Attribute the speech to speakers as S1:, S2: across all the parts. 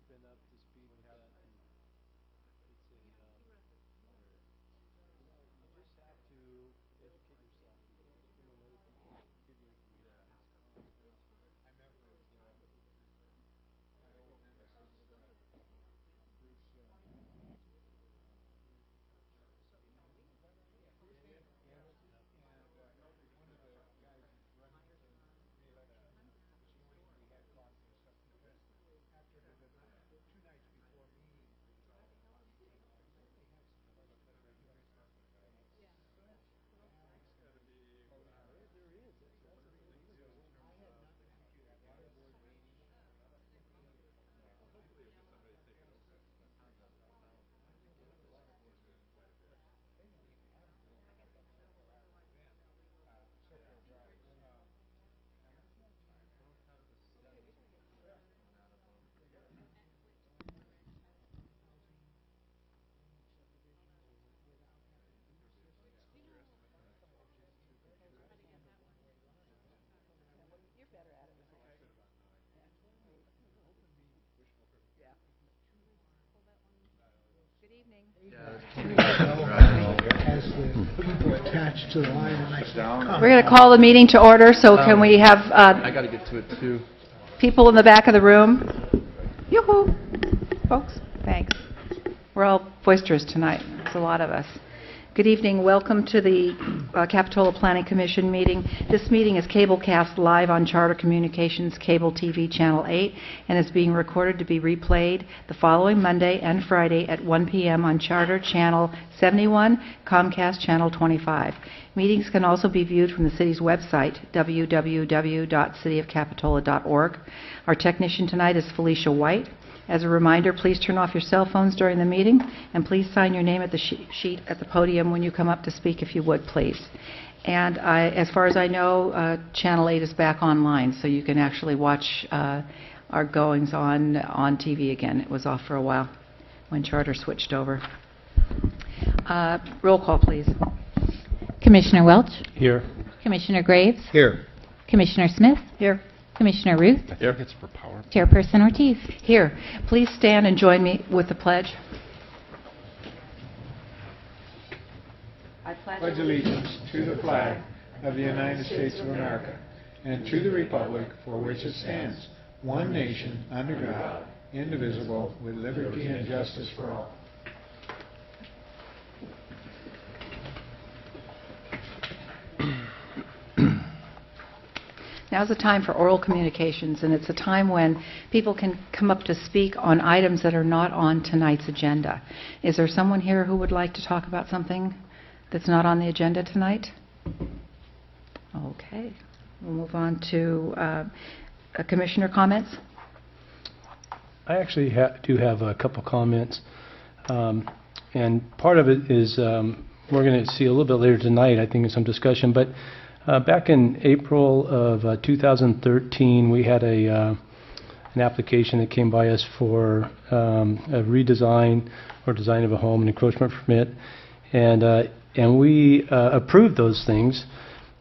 S1: been up to speed with that. And it's a, you just have to educate yourself. You can't just rely on other people to give you information.
S2: I met with my old nemesis, Bruce. One of the guys who's running for re-election joined. We had coffee and stuff because after the 2 nights before meeting, they have some toilet paper. You guys have to pay.
S1: There is. That's the thing.
S2: I had not been to that water board meeting. Circle Drive.
S3: Good evening.
S2: Has the people attached to the line, and I said,
S3: We're going to call the meeting to order, so can we have
S4: I got to get to it too.
S3: people in the back of the room? Yoo-hoo, folks, thanks. We're all boisterous tonight. It's a lot of us. Good evening. Welcome to the Capitola Planning Commission meeting. This meeting is cablecast live on Charter Communications Cable TV Channel 8 and is being recorded to be replayed the following Monday and Friday at 1 p.m. on Charter Channel 71, Comcast Channel 25. Meetings can also be viewed from the city's website, www.cityofcapitola.org. Our technician tonight is Felicia White. As a reminder, please turn off your cell phones during the meeting, and please sign your name at the sheet at the podium when you come up to speak, if you would, please. And as far as I know, Channel 8 is back online, so you can actually watch our goings on TV again. It was off for a while when Charter switched over. Roll call, please.
S5: Commissioner Welch,
S4: Here.
S5: Commissioner Graves,
S2: here.
S5: Commissioner Smith,
S3: Here.
S5: Commissioner Ruth,
S4: I think it's for power.
S5: Chairperson Ortiz.
S3: Here. Please stand and join me with the pledge. I
S2: Pledge allegiance to the flag of the United States of America and to the republic for which it stands, one nation, under God, indivisible, with liberty and justice for all.
S3: Now's the time for oral communications, and it's a time when people can come up to speak on items that are not on tonight's agenda. Is there someone here who would like to talk about something that's not on the agenda tonight? Okay. We'll move on to commissioner comments.
S1: I actually do have a couple comments, and part of it is we're going to see a little bit later tonight, I think, in some discussion, but back in April of 2013, we had an application that came by us for a redesign or design of a home, an encroachment permit, and we approved those things.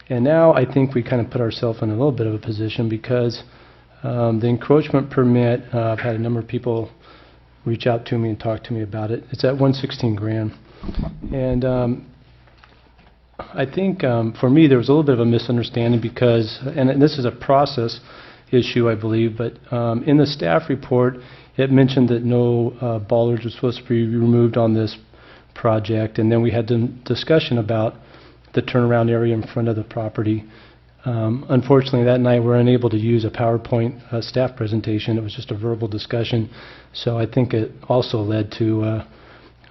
S1: And now I think we kind of put ourselves in a little bit of a position because the encroachment permit, I've had a number of people reach out to me and talk to me about it. It's at $116 grand, and I think for me there was a little bit of a misunderstanding because, and this is a process issue, I believe, but in the staff report it mentioned that no bollards were supposed to be removed on this project, and then we had a discussion about the turnaround area in front of the property. Unfortunately, that night we were unable to use a PowerPoint staff presentation. It was just a verbal discussion, so I think it also led to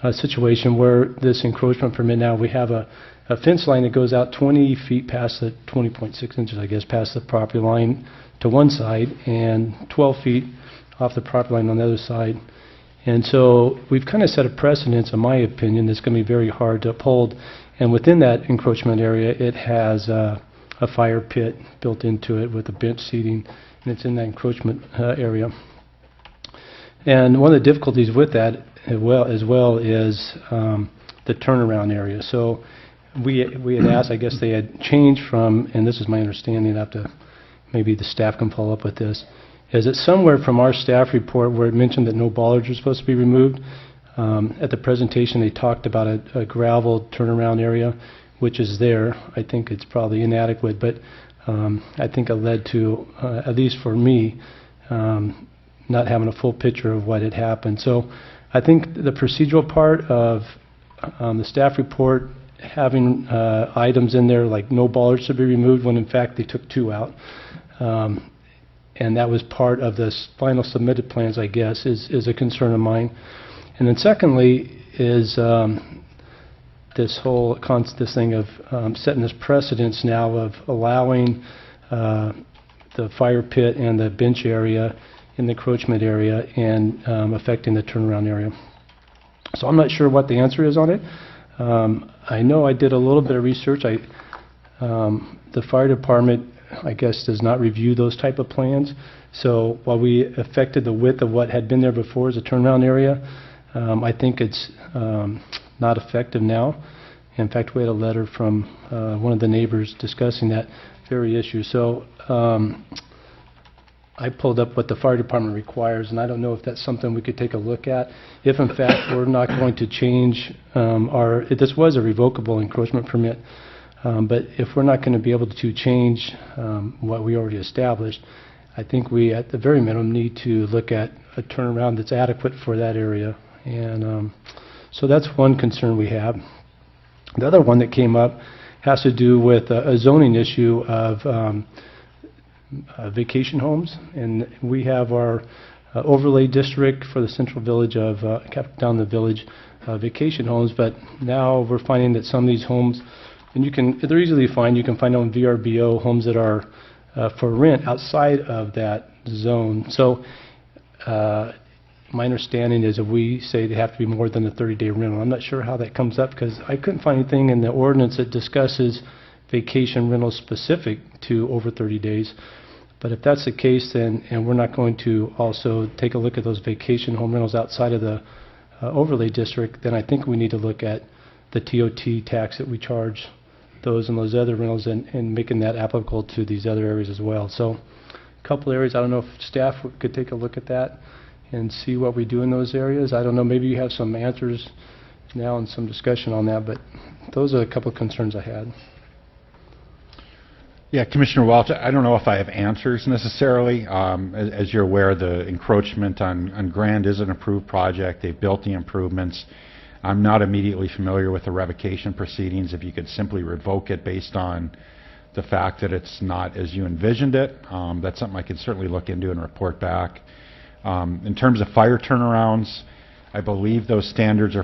S1: a situation where this encroachment permit, now we have a fence line that goes out 20 feet past the 20.6 inches, I guess, past the property line to one side and 12 feet off the property line on the other side. And so we've kind of set a precedence, in my opinion, that's going to be very hard to uphold. And within that encroachment area, it has a fire pit built into it with a bench seating, and it's in that encroachment area. And one of the difficulties with that as well is the turnaround area. So we had asked, I guess they had changed from, and this is my understanding, maybe the staff can follow up with this, is that somewhere from our staff report where it mentioned that no bollards are supposed to be removed, at the presentation they talked about a gravel turnaround area, which is there. I think it's probably inadequate, but I think it led to, at least for me, not having a full picture of what had happened. So I think the procedural part of the staff report having items in there like no bollards to be removed when in fact they took 2 out, and that was part of the final submitted plans, I guess, is a concern of mine. And then secondly is this whole this thing of setting this precedence now of allowing the fire pit and the bench area in the encroachment area and affecting the turnaround area. So I'm not sure what the answer is on it. I know I did a little bit of research. The fire department, I guess, does not review those type of plans. So while we affected the width of what had been there before as a turnaround area, I think it's not effective now. In fact, we had a letter from one of the neighbors discussing that very issue. So I pulled up what the fire department requires, and I don't know if that's something we could take a look at. If in fact we're not going to change this was a revocable encroachment permit, but if we're not going to be able to change what we already established, I think we at the very minimum need to look at a turnaround that's adequate for that area. And so that's one concern we have. The other one that came up has to do with a zoning issue of vacation homes, and we have our overlay district for the central village of down the village vacation homes, but now we're finding that some of these homes, and they're easily find. You can find on VRBO homes that are for rent outside of that zone. So my understanding is if we say they have to be more than a 30-day rental, I'm not sure how that comes up because I couldn't find anything in the ordinance that discusses vacation rentals specific to over 30 days. But if that's the case, then, and we're not going to also take a look at those vacation home rentals outside of the overlay district, then I think we need to look at the TOT tax that we charge those and those other rentals and making that applicable to these other areas as well. So a couple areas, I don't know if staff could take a look at that and see what we do in those areas. I don't know, maybe you have some answers now and some discussion on that, but those are a couple of concerns I had.
S6: Yeah, Commissioner Welch, I don't know if I have answers necessarily. As you're aware, the encroachment on Grand is an approved project. They've built the improvements. I'm not immediately familiar with the revocation proceedings. If you could simply revoke it based on the fact that it's not as you envisioned it, that's something I could certainly look into and report back. In terms of fire turnarounds, I believe those standards are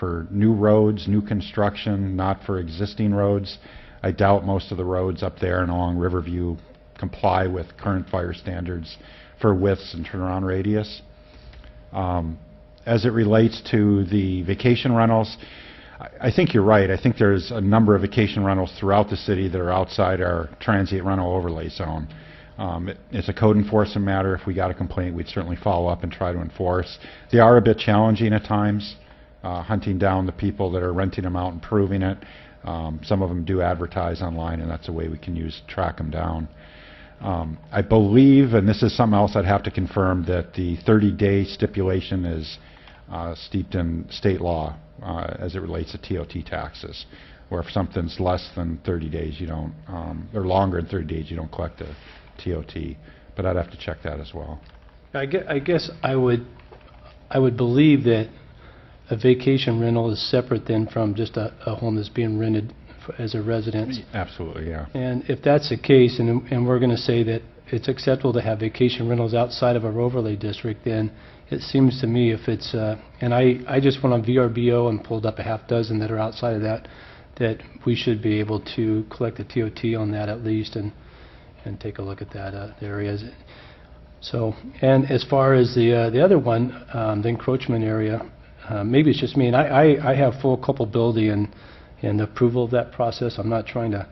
S6: for new roads, new construction, not for existing roads. I doubt most of the roads up there and along Riverview comply with current fire standards for widths and turnaround radius. As it relates to the vacation rentals, I think you're right. I think there's a number of vacation rentals throughout the city that are outside our transient rental overlay zone. It's a code enforcement matter. If we got a complaint, we'd certainly follow up and try to enforce. They are a bit challenging at times, hunting down the people that are renting them out and proving it. Some of them do advertise online, and that's a way we can use to track them down. I believe, and this is something else I'd have to confirm, that the 30-day stipulation is steeped in state law as it relates to TOT taxes, where if something's less than 30 days, you don't, or longer than 30 days, you don't collect a TOT. But I'd have to check that as well.
S1: I guess I would believe that a vacation rental is separate then from just a home that's being rented as a residence.
S6: Absolutely, yeah.
S1: And if that's the case, and we're going to say that it's acceptable to have vacation rentals outside of our overlay district, then it seems to me if it's, and I just went on VRBO and pulled up a half dozen that are outside of that, that we should be able to collect a TOT on that at least and take a look at that the areas. So, and as far as the other one, the encroachment area, maybe it's just me, and I have full culpability in approval of that process. I'm not trying to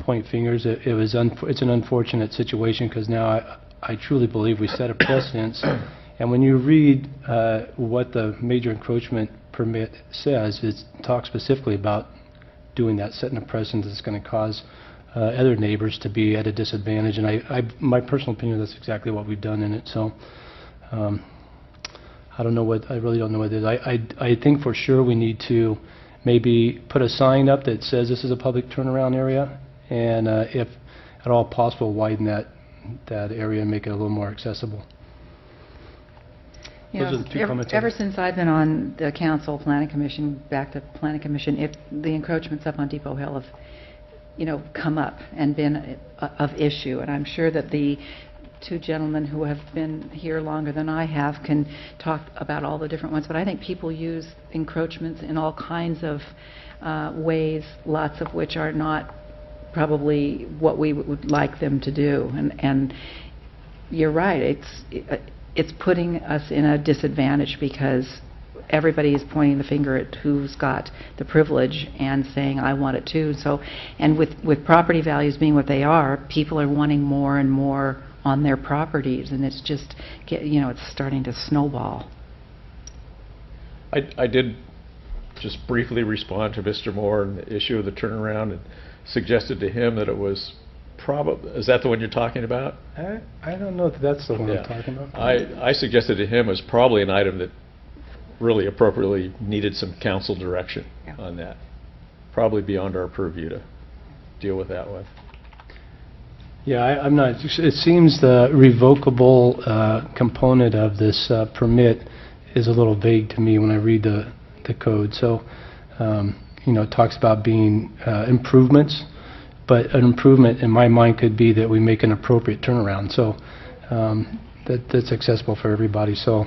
S1: point fingers. It's an unfortunate situation because now I truly believe we set a precedence. And when you read what the major encroachment permit says, it talks specifically about doing that, setting a precedent that's going to cause other neighbors to be at a disadvantage. And my personal opinion, that's exactly what we've done in it. So I really don't know what it is. I think for sure we need to maybe put a sign up that says this is a public turnaround area, and if at all possible, widen that area and make it a little more accessible. Those are the two comments I
S3: Ever
S1: have.
S3: since I've been on the council, planning commission, back to planning commission, the encroachments up on Depot Hill have, come up and been of issue. And I'm sure that the two gentlemen who have been here longer than I have can talk about all the different ones. But I think people use encroachments in all kinds of ways, lots of which are not probably what we would like them to do. And you're right, it's putting us in a disadvantage because everybody is pointing the finger at who's got the privilege and saying, I want it too. So, and with property values being what they are, people are wanting more and more on their properties, and it's just, it's starting to snowball.
S7: I did just briefly respond to Mr. Moore on the issue of the turnaround and suggested to him that it was is that the one you're talking about?
S1: I don't know if that's the one
S7: Yeah.
S1: I'm talking about.
S7: I suggested to him as probably an item that really appropriately needed some council direction on that. Probably beyond our purview to deal with that one.
S1: Yeah, I'm not, it seems the revocable component of this permit is a little vague to me when I read the code. So, it talks about being improvements, but an improvement in my mind could be that we make an appropriate turnaround. So that's accessible for everybody. So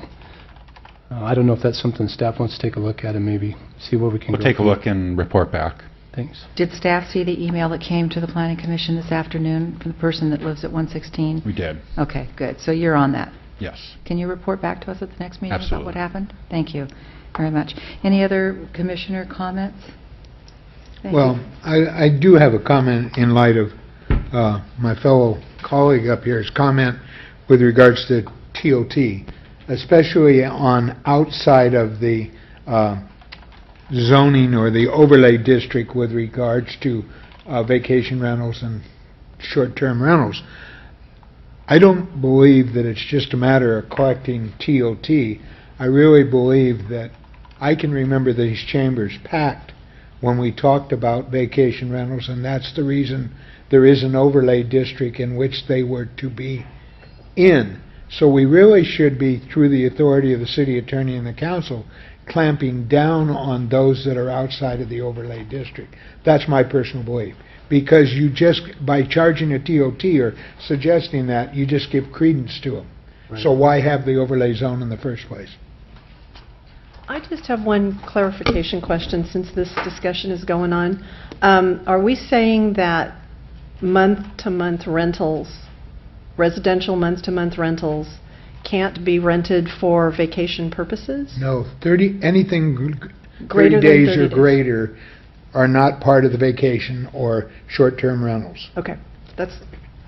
S1: I don't know if that's something staff wants to take a look at and maybe see where we can go.
S6: We'll take a
S1: from
S6: look and report back.
S1: Thanks.
S3: Did staff see the email that came to the planning commission this afternoon from the person that lives at 116?
S6: We did,
S3: Okay, good. So you're on that.
S6: yes.
S3: Can you report back to us at the next meeting about
S6: Absolutely.
S3: what happened? Thank you very much. Any other commissioner comments? Thank
S2: Well,
S3: you.
S2: I do have a comment in light of my fellow colleague up here's comment with regards to TOT, especially on outside of the zoning or the overlay district with regards to vacation rentals and short-term rentals. I don't believe that it's just a matter of collecting TOT. I really believe that I can remember these chambers packed when we talked about vacation rentals, and that's the reason there is an overlay district in which they were to be in. So we really should be, through the authority of the city attorney and the council, clamping down on those that are outside of the overlay district. That's my personal belief. Because you just, by charging a TOT or suggesting that, you just give credence to them. So why have the overlay zone in the first place?
S8: I just have one clarification question since this discussion is going on. Are we saying that month-to-month rentals, residential month-to-month rentals, can't be rented for vacation purposes?
S2: No, anything
S8: Greater
S2: 30
S8: than
S2: days
S8: 30
S2: or
S8: days.
S2: greater are not part of the vacation or short-term rentals,
S8: Okay, that's,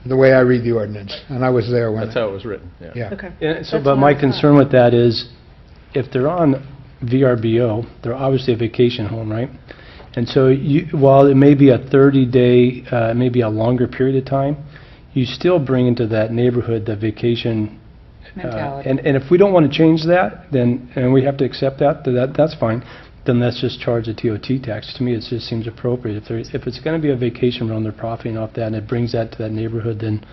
S2: the way I read the ordinance, and I was there when...
S7: That's how it was written, yeah.
S2: Yeah.
S8: okay.
S1: And so,
S8: That's
S1: but
S8: what
S1: my
S8: I thought.
S1: concern with that is, if they're on VRBO, they're obviously a vacation home, right? And so while it may be a 30-day, maybe a longer period of time, you still bring into that neighborhood the vacation.
S3: Mentality.
S1: And if we don't want to change that, then, and we have to accept that's fine, then let's just charge a TOT tax. To me, it just seems appropriate. If it's going to be a vacation rental, they're profiting off that, and it brings that to that neighborhood, then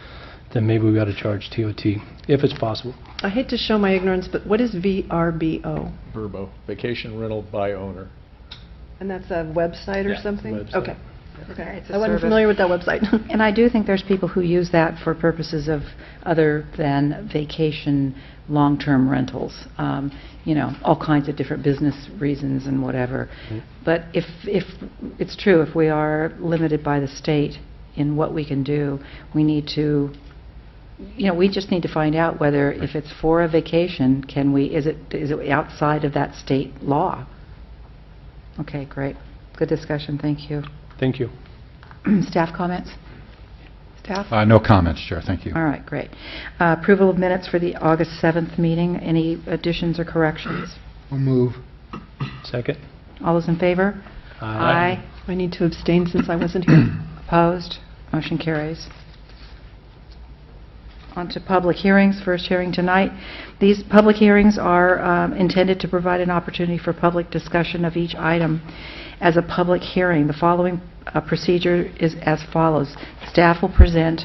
S1: maybe we got to charge TOT, if it's possible.
S8: I hate to show my ignorance, but what is VRBO?
S7: Verbo, vacation rental by owner.
S8: And that's a website or
S7: Yeah,
S8: something?
S7: website.
S8: Okay.
S3: Okay, it's a
S8: I wasn't
S3: service.
S8: familiar with that website.
S3: And I do think there's people who use that for purposes of other than vacation long-term rentals. All kinds of different business reasons and whatever. But if it's true, if we are limited by the state in what we can do, we need to, we just need to find out whether if it's for a vacation, is it outside of that state law? Okay, great. Good discussion, thank you.
S1: Thank you.
S3: Staff comments? Staff?
S6: No comments, Chair, thank you.
S3: All right, great. Approval of minutes for the August 7th meeting. Any additions or corrections?
S2: We'll move.
S1: Second?
S3: All those in favor?
S8: I need to abstain since I wasn't here.
S3: Opposed? Motion carries. On to public hearings. First hearing tonight. These public hearings are intended to provide an opportunity for public discussion of each item as a public hearing. The following procedure is as follows. Staff will present.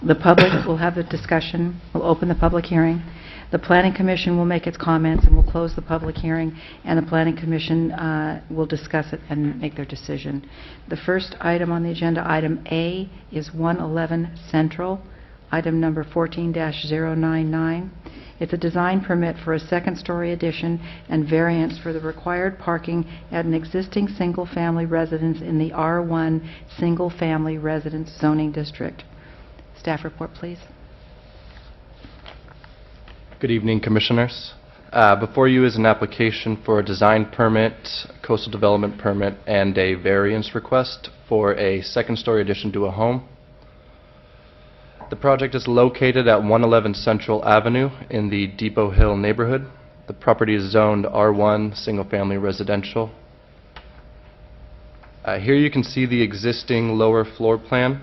S3: The public will have a discussion. We'll open the public hearing. The Planning Commission will make its comments, and we'll close the public hearing, and the Planning Commission will discuss it and make their decision. The first item on the agenda, item A, is 111 Central, item number 14-099. It's a design permit for a second-story addition and variance for the required parking at an existing single-family residence in the R1 Single-Family Residence Zoning District. Staff report, please.
S9: Good evening, Commissioners. Before you is an application for a design permit, coastal development permit, and a variance request for a second-story addition to a home. The project is located at 111 Central Avenue in the Depot Hill neighborhood. The property is zoned R1 single-family residential. Here you can see the existing lower floor plan.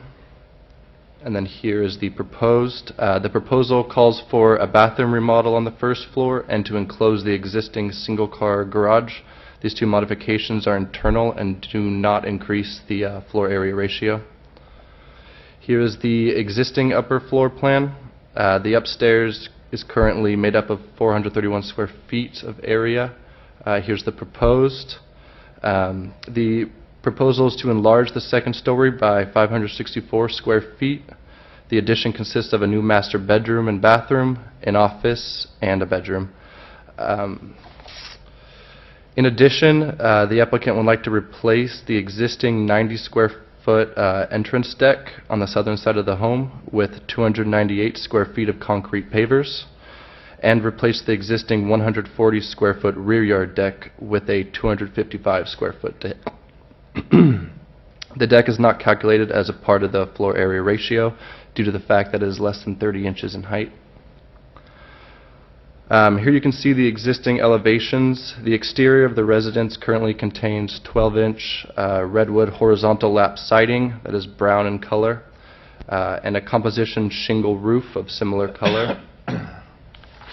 S9: And then here is the proposed. The proposal calls for a bathroom remodel on the first floor and to enclose the existing single-car garage. These two modifications are internal and do not increase the floor area ratio. Here is the existing upper floor plan. The upstairs is currently made up of 431 square feet of area. Here's the proposed. The proposal is to enlarge the second story by 564 square feet. The addition consists of a new master bedroom and bathroom, an office, and a bedroom. In addition, the applicant would like to replace the existing 90 square foot entrance deck on the southern side of the home with 298 square feet of concrete pavers, and replace the existing 140 square foot rear yard deck with a 255 square foot deck. The deck is not calculated as a part of the floor area ratio due to the fact that it is less than 30 inches in height. Here you can see the existing elevations. The exterior of the residence currently contains 12-inch redwood horizontal lap siding that is brown in color, and a composition shingle roof of similar color.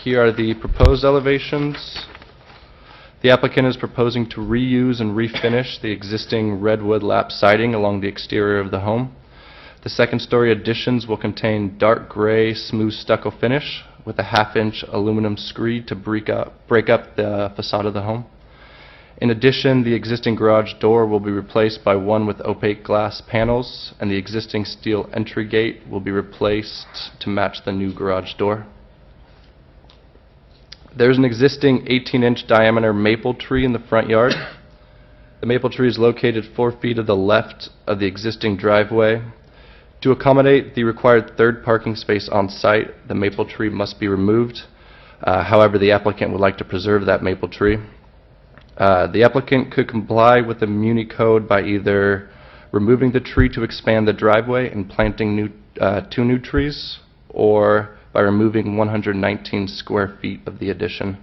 S9: Here are the proposed elevations. The applicant is proposing to reuse and refinish the existing redwood lap siding along the exterior of the home. The second-story additions will contain dark gray smooth stucco finish with a half-inch aluminum screed to break up the facade of the home. In addition, the existing garage door will be replaced by one with opaque glass panels, and the existing steel entry gate will be replaced to match the new garage door. There's an existing 18-inch diameter maple tree in the front yard. The maple tree is located 4 feet to the left of the existing driveway. To accommodate the required third parking space on site, the maple tree must be removed. However, the applicant would like to preserve that maple tree. The applicant could comply with the Muni Code by either removing the tree to expand the driveway and planting two new trees, or by removing 119 square feet of the addition.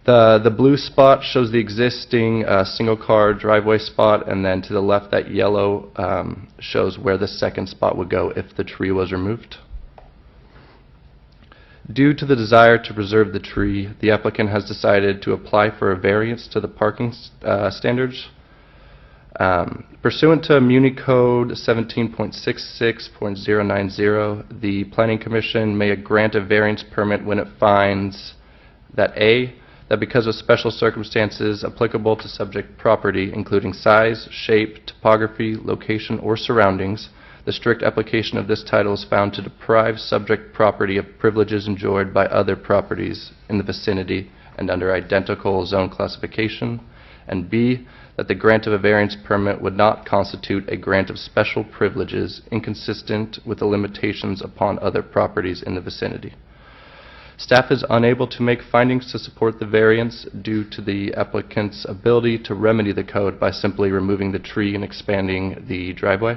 S9: The blue spot shows the existing single-car driveway spot, and then to the left that yellow shows where the second spot would go if the tree was removed. Due to the desire to preserve the tree, the applicant has decided to apply for a variance to the parking standards. Pursuant to Muni Code 17.66.090, the Planning Commission may grant a variance permit when it finds that A, that because of special circumstances applicable to subject property, including size, shape, topography, location, or surroundings, the strict application of this title is found to deprive subject property of privileges enjoyed by other properties in the vicinity and under identical zone classification, and B, that the grant of a variance permit would not constitute a grant of special privileges inconsistent with the limitations upon other properties in the vicinity. Staff is unable to make findings to support the variance due to the applicant's ability to remedy the code by simply removing the tree and expanding the driveway.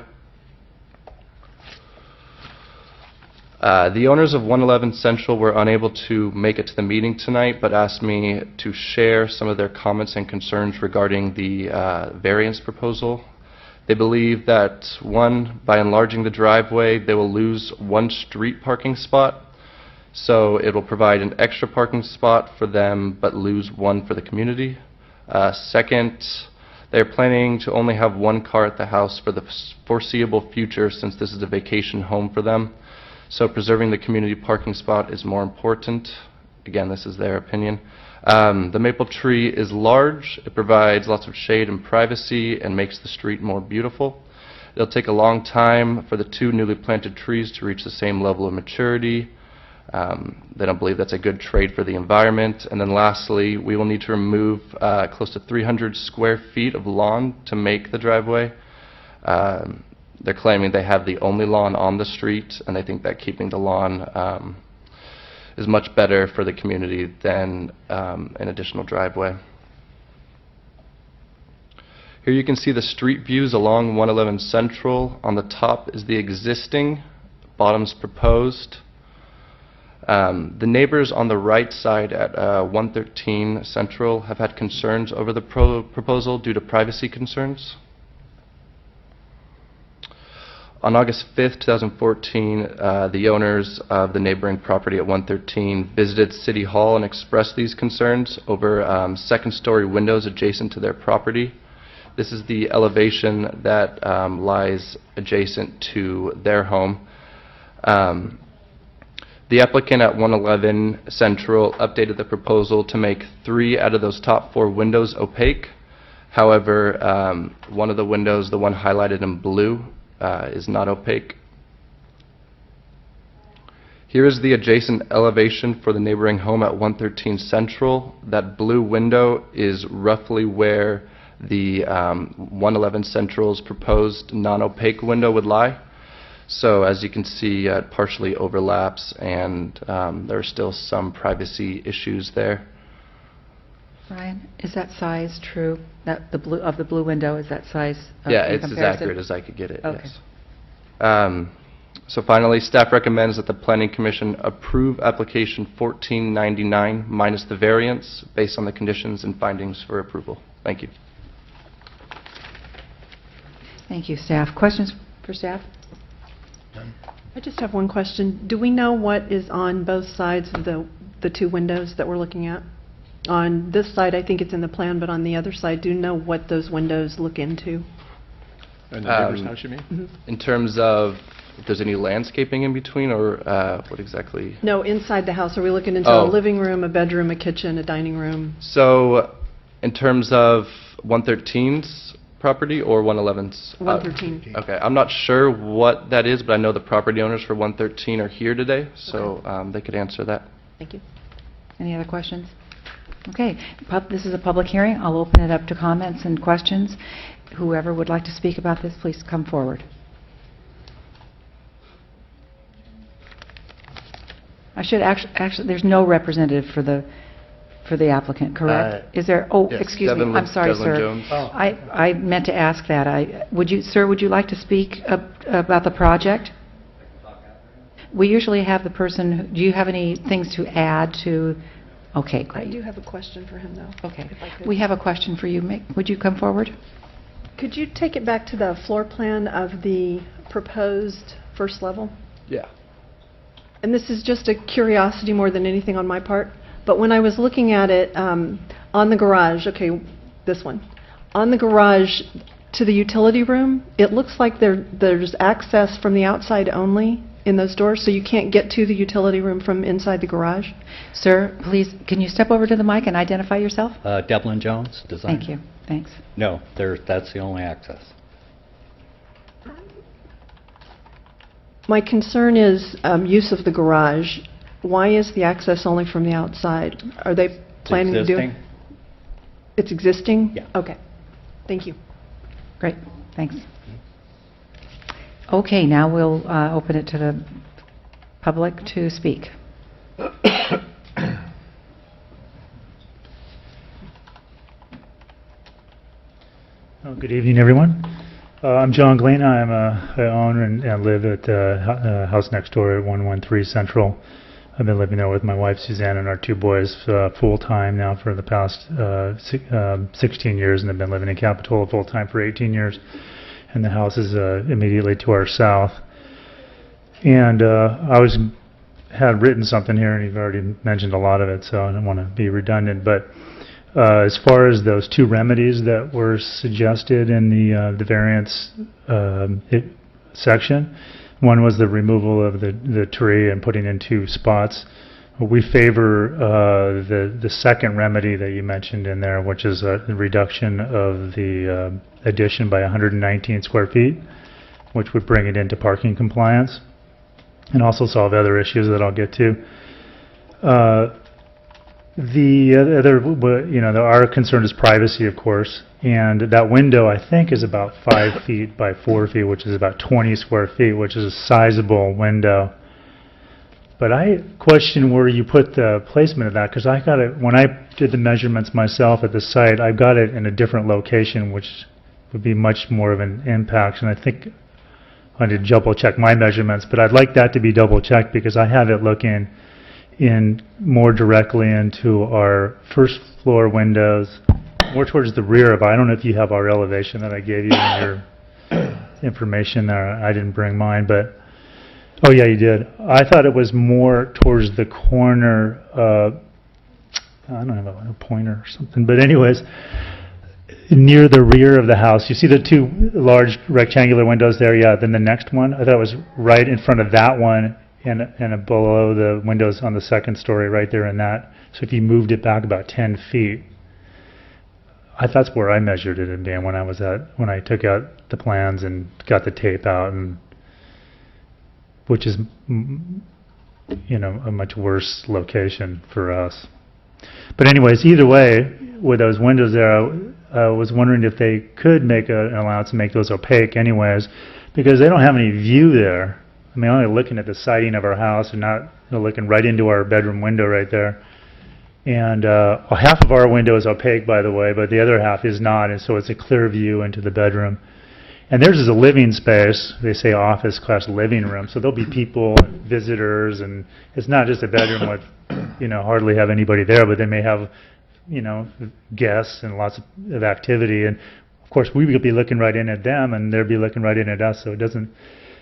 S9: The owners of 111 Central were unable to make it to the meeting tonight, but asked me to share some of their comments and concerns regarding the variance proposal. They believe that, one, by enlarging the driveway, they will lose one street parking spot, so it will provide an extra parking spot for them but lose one for the community. Second, they're planning to only have one car at the house for the foreseeable future since this is a vacation home for them. So preserving the community parking spot is more important. Again, this is their opinion. The maple tree is large. It provides lots of shade and privacy and makes the street more beautiful. It'll take a long time for the two newly planted trees to reach the same level of maturity. They don't believe that's a good trade for the environment. And then lastly, we will need to remove close to 300 square feet of lawn to make the driveway. They're claiming they have the only lawn on the street, and they think that keeping the lawn is much better for the community than an additional driveway. Here you can see the street views along 111 Central. On the top is the existing, bottom's proposed. The neighbors on the right side at 113 Central have had concerns over the proposal due to privacy concerns. On August 5th, 2014, the owners of the neighboring property at 113 visited City Hall and expressed these concerns over second-story windows adjacent to their property. This is the elevation that lies adjacent to their home. The applicant at 111 Central updated the proposal to make 3 out of those top 4 windows opaque. However, one of the windows, the one highlighted in blue, is not opaque. Here is the adjacent elevation for the neighboring home at 113 Central. That blue window is roughly where the 111 Central's proposed non-opaque window would lie. So as you can see, it partially overlaps, and there are still some privacy issues there.
S3: Brian, is that size true? That the blue window, is that size
S9: Yeah,
S3: in
S9: it's as
S3: comparison?
S9: accurate as I could get it,
S3: Okay.
S9: yes. So finally, staff recommends that the Planning Commission approve application 1499 minus the variance based on the conditions and findings for approval. Thank you.
S3: Thank you, staff. Questions for staff?
S8: I just have one question. Do we know what is on both sides of the 2 windows that we're looking at? On this side, I think it's in the plan, but on the other side, do you know what those windows look into?
S7: And the neighbor's house, you mean?
S8: Mhm.
S9: In terms of if there's any landscaping in between, or what exactly?
S8: No, inside the house. Are we looking into
S9: Oh.
S8: a living room, a bedroom, a kitchen, a dining room?
S9: So in terms of 113's property or 111's?
S8: 113.
S9: Okay, I'm not sure what that is, but I know the property owners for 113 are here today, so they could answer that.
S8: Thank you.
S3: Any other questions? Okay, this is a public hearing. I'll open it up to comments and questions. Whoever would like to speak about this, please come forward. I should actually, there's no representative for the applicant, correct? Is there, oh,
S9: yes,
S3: excuse me,
S9: Devin
S3: I'm sorry,
S9: Devlin
S3: sir.
S9: Jones.
S3: I meant to ask that. Sir, would you like to speak about the project? We usually have the person, do you have any things to add to? Okay,
S8: I
S3: great.
S8: do have a question for him, though.
S3: Okay.
S8: if I could.
S3: We have a question for you. Would you come forward?
S8: Could you take it back to the floor plan of the proposed first level?
S9: Yeah.
S8: And this is just a curiosity more than anything on my part, but when I was looking at it on the garage, okay, this one, on the garage to the utility room, it looks like there's access from the outside only in those doors, so you can't get to the utility room from inside the garage?
S3: Sir, please, can you step over to the mic and identify yourself?
S10: Devlin Jones, designer.
S3: Thank you. Thanks.
S10: No, that's the only access.
S8: My concern is use of the garage. Why is the access only from the outside? Are they planning to do it?
S10: Existing.
S8: It's existing?
S10: Yeah.
S8: Okay. Thank you.
S3: Great, thanks. Okay, now we'll open it to the public to speak.
S11: Good evening, everyone. I'm John Glena. I own and live at the house next door at 113 Central. I've been living there with my wife Suzanne and our 2 boys full-time now for the past 16 years, and I've been living in Capitola full-time for 18 years. and the house is immediately to our south. And had written something here, and you've already mentioned a lot of it, so I don't want to be redundant. But as far as those two remedies that were suggested in the variance section, one was the removal of the tree and putting in 2 spots. We favor the second remedy that you mentioned in there, which is a reduction of the addition by 119 square feet, which would bring it into parking compliance and also solve other issues that I'll get to. The other, our concern is privacy, of course, and that window, I think, is about 5 feet by 4 feet, which is about 20 square feet, which is a sizable window. But I question where you put the placement of that, because I got it, when I did the measurements myself at the site, I got it in a different location, which would be much more of an impact, and I think I did double check my measurements, but I'd like that to be double checked because I have it looking in more directly into our first floor windows, more towards the rear of, I don't know if you have our elevation that I gave you in your information there. I didn't bring mine, but, oh yeah, you did. I thought it was more towards the corner, I don't have a pointer or something, but anyways, near the rear of the house. You see the 2 large rectangular windows there? Yeah, then the next one, I thought it was right in front of that one and below the windows on the second story right there in that. So if you moved it back about 10 feet, that's where I measured it, Dan, when I took out the plans and got the tape out, and which is, a much worse location for us. But anyways, either way, with those windows there, I was wondering if they could make an allowance to make those opaque anyways, because they don't have any view there. I mean, only looking at the siding of our house and not looking right into our bedroom window right there. And half of our window is opaque, by the way, but the other half is not, and so it's a clear view into the bedroom. And theirs is a living space. They say office / living room, so there'll be people, visitors, and it's not just a bedroom with, hardly have anybody there, but they may have, guests and lots of activity. And of course, we would be looking right in at them, and they'd be looking right in at us, so it doesn't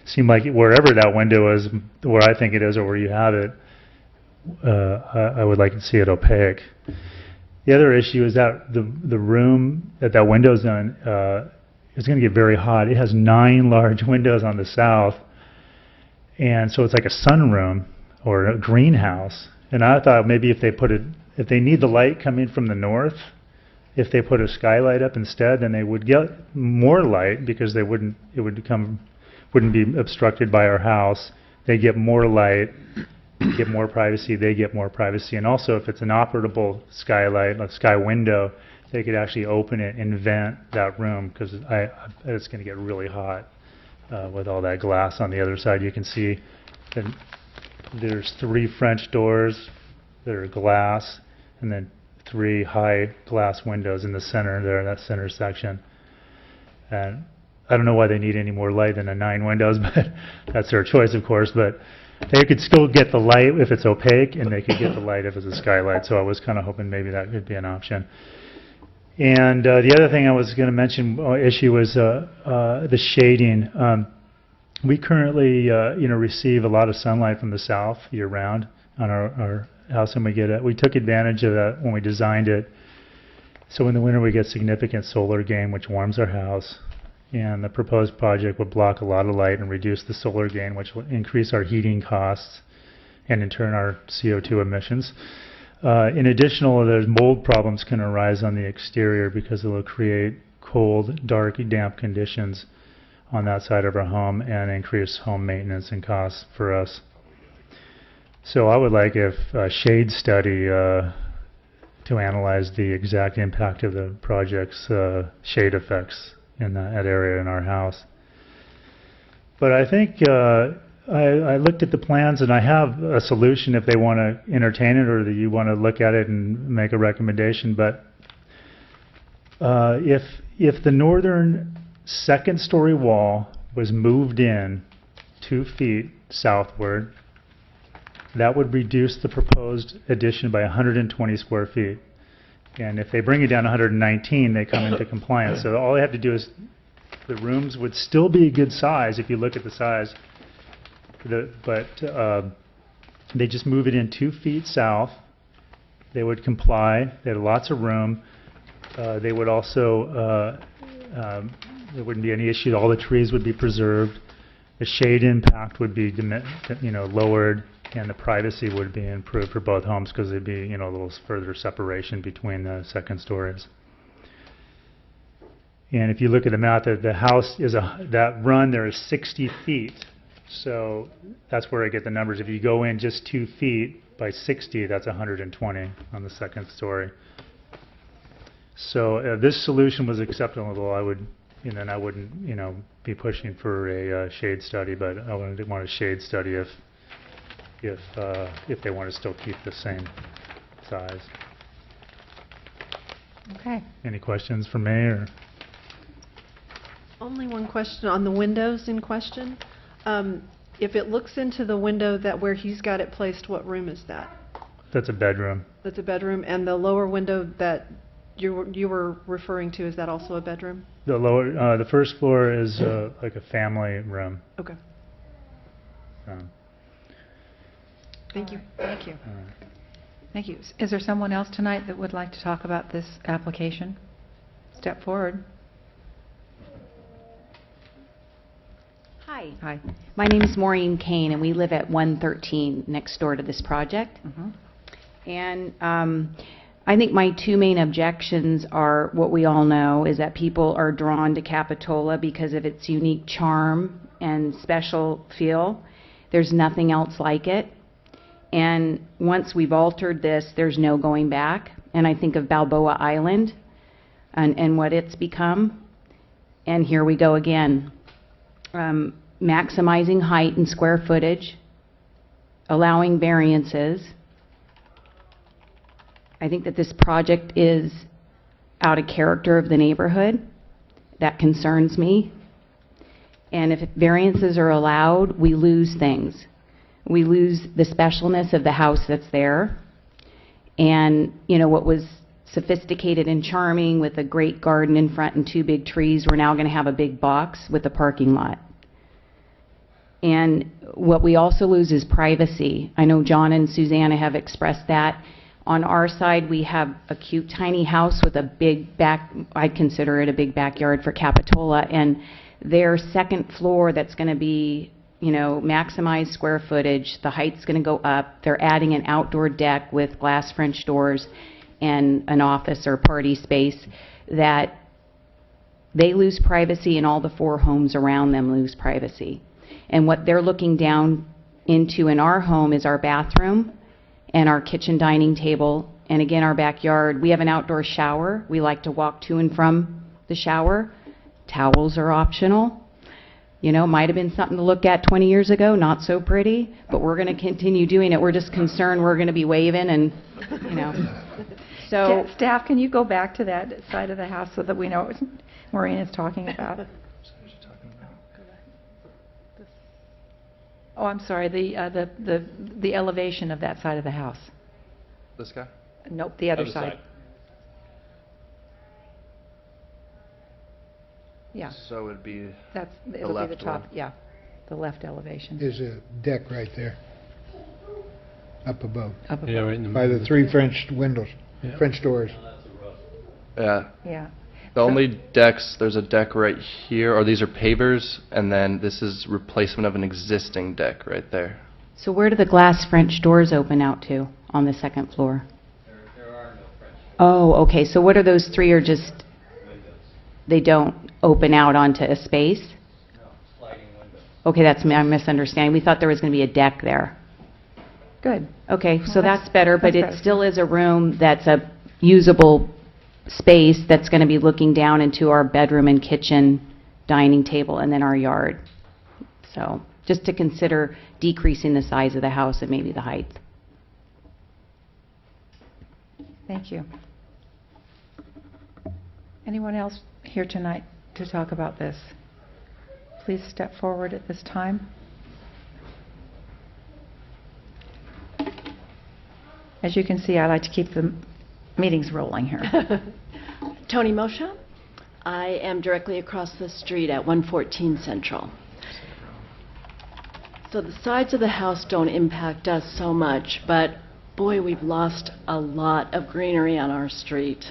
S11: seem like wherever that window is, where I think it is or where you have it, I would like to see it opaque. The other issue is that the room that window's in is going to get very hot. It has 9 large windows on the south, and so it's like a sunroom or a greenhouse. And I thought maybe if they need the light coming from the north, if they put a skylight up instead, then they would get more light because it wouldn't be obstructed by our house. They get more light, get more privacy, they get more privacy. And also, if it's an operable skylight, like sky window, they could actually open it and vent that room, because it's going to get really hot with all that glass on the other side. You can see that there's 3 French doors that are glass, and then 3 high glass windows in the center there, in that center section. And I don't know why they need any more light than the 9 windows, but that's their choice, of course. But they could still get the light if it's opaque, and they could get the light if it's a skylight. So I was kind of hoping maybe that could be an option. And the other thing I was going to mention issue was the shading. We currently receive a lot of sunlight from the south year-round on our house, and we took advantage of that when we designed it. So in the winter we get significant solar gain, which warms our house. And the proposed project would block a lot of light and reduce the solar gain, which will increase our heating costs and in turn our CO2 emissions. In addition, there's mold problems can arise on the exterior because it will create cold, dark, damp conditions on that side of our home and increase home maintenance and costs for us. So I would like a shade study to analyze the exact impact of the project's shade effects in that area in our house. But I think I looked at the plans, and I have a solution if they want to entertain it or that you want to look at it and make a recommendation. But if the northern second-story wall was moved in 2 feet southward, that would reduce the proposed addition by 120 square feet. And if they bring it down 119, they come into compliance. So all they have to do is The rooms would still be a good size if you look at the size, but they just move it in 2 feet south. They would comply. They had lots of room. They would also, there wouldn't be any issue. All the trees would be preserved. The shade impact would be, lowered, and the privacy would be improved for both homes because there'd be, a little further separation between the second stories. And if you look at the map, the house is that run there is 60 feet. So that's where I get the numbers. If you go in just 2 feet by 60, that's 120 on the second story. So this solution was acceptable. I would, I wouldn't, be pushing for a shade study, but I wouldn't want a shade study if they want to still keep the same size.
S3: Okay.
S11: Any questions for me or?
S8: Only one question on the windows in question. If it looks into the window where he's got it placed, what room is that?
S11: That's a bedroom.
S8: That's a bedroom, and the lower window that you were referring to, is that also a bedroom?
S11: The first floor is like a family room.
S8: Okay. Thank you.
S3: Thank you. Thank you. Is there someone else tonight that would like to talk about this application? Step forward.
S12: Hi.
S3: Hi.
S12: My name is Maureen Kane, and we live at 113 next door to this project. And I think my 2 main objections are what we all know is that people are drawn to Capitola because of its unique charm and special feel. There's nothing else like it. And once we've altered this, there's no going back. And I think of Balboa Island and what it's become. And here we go again. Maximizing height and square footage, allowing variances. I think that this project is out of character of the neighborhood. That concerns me. And if variances are allowed, we lose things. We lose the specialness of the house that's there. And, what was sophisticated and charming with a great garden in front and 2 big trees, we're now going to have a big box with a parking lot. And what we also lose is privacy. I know John and Susanna have expressed that. On our side, we have a cute tiny house with a big I consider it a big backyard for Capitola, and their second floor that's going to be, maximized square footage, the height's going to go up. They're adding an outdoor deck with glass French doors and an office or party space that they lose privacy, and all the 4 homes around them lose privacy. And what they're looking down into in our home is our bathroom and our kitchen dining table. And again, our backyard. We have an outdoor shower. We like to walk to and from the shower. Towels are optional. Might have been something to look at 20 years ago, not so pretty, but we're going to continue doing it. We're just concerned we're going to be waving and, So,
S3: Staff, can you go back to that side of the house so that we know what Maureen is talking about? Oh, I'm sorry, the elevation of that side of the house.
S9: This guy?
S3: Nope, the other side. Yeah,
S9: So it would be
S3: it'll be the
S9: left
S3: top,
S9: one.
S3: yeah, the left elevation.
S2: There's a deck right there, up above,
S3: Up above.
S1: Yeah, right in the
S2: by
S1: middle.
S2: the 3 French windows,
S1: Yeah.
S2: French doors.
S9: Yeah.
S3: Yeah.
S9: The only decks, there's a deck right here, or these are pavers, and then this is replacement of an existing deck right there.
S12: so where do the glass French doors open out to on the second floor?
S10: There are no French
S12: Oh, okay, so what are those 3 are just,
S10: windows.
S12: they don't open out onto a space?
S10: No, sliding windows.
S12: Okay, I'm misunderstanding. We thought there was going to be a deck there.
S3: Good.
S12: Okay,
S3: Well,
S12: so that's better, but
S3: that's
S12: it
S3: better.
S12: still is a room that's a usable space that's going to be looking down into our bedroom and kitchen, dining table, and then our yard. So just to consider decreasing the size of the house and maybe the height.
S3: Thank you. Anyone else here tonight to talk about this? Please step forward at this time. As you can see, I like to keep the meetings rolling here.
S13: Tony Moshe. I am directly across the street at 114 Central. So the sides of the house don't impact us so much, but boy, we've lost a lot of greenery on our street.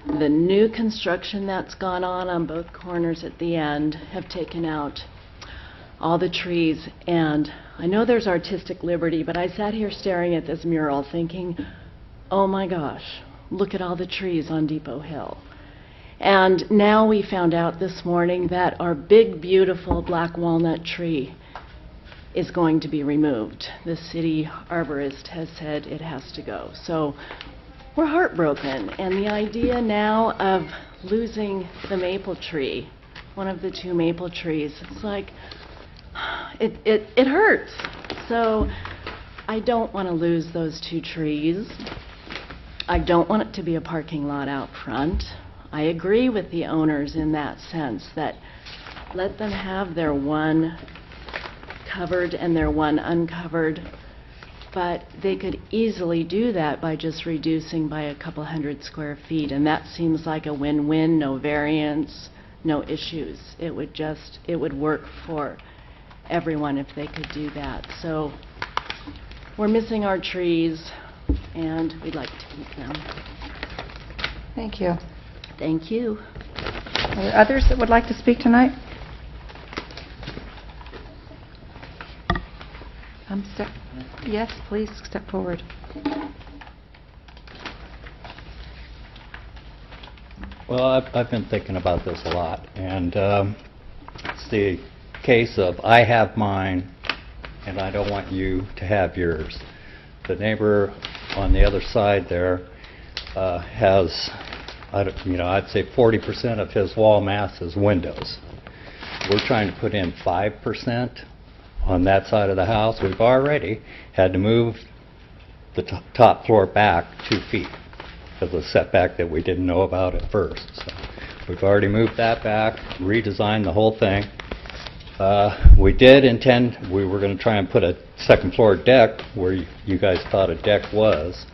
S13: The new construction that's gone on both corners at the end have taken out all the trees, and I know there's artistic liberty, but I sat here staring at this mural thinking, oh my gosh, look at all the trees on Depot Hill. And now we found out this morning that our big, beautiful black walnut tree is going to be removed. The city arborist has said it has to go. So we're heartbroken, and the idea now of losing the maple tree, one of the two maple trees, it's like, it hurts. So I don't want to lose those two trees. I don't want it to be a parking lot out front. I agree with the owners in that sense, that let them have their one covered and their one uncovered, but they could easily do that by just reducing by a couple hundred square feet, and that seems like a win-win, no variance, no issues. It would work for everyone if they could do that. So we're missing our trees, and we'd like to keep them.
S3: Thank you.
S13: Thank you.
S3: Are there others that would like to speak tonight? Yes, please step forward.
S10: Well, I've been thinking about this a lot, and it's the case of I have mine, and I don't want you to have yours. The neighbor on the other side there has, I'd say 40% of his wall mass is windows. We're trying to put in 5% on that side of the house. We've already had to move the top floor back 2 feet because of the setback that we didn't know about at first. So we've already moved that back, redesigned the whole thing. We did intend, we were going to try and put a second floor deck where you guys thought a deck was.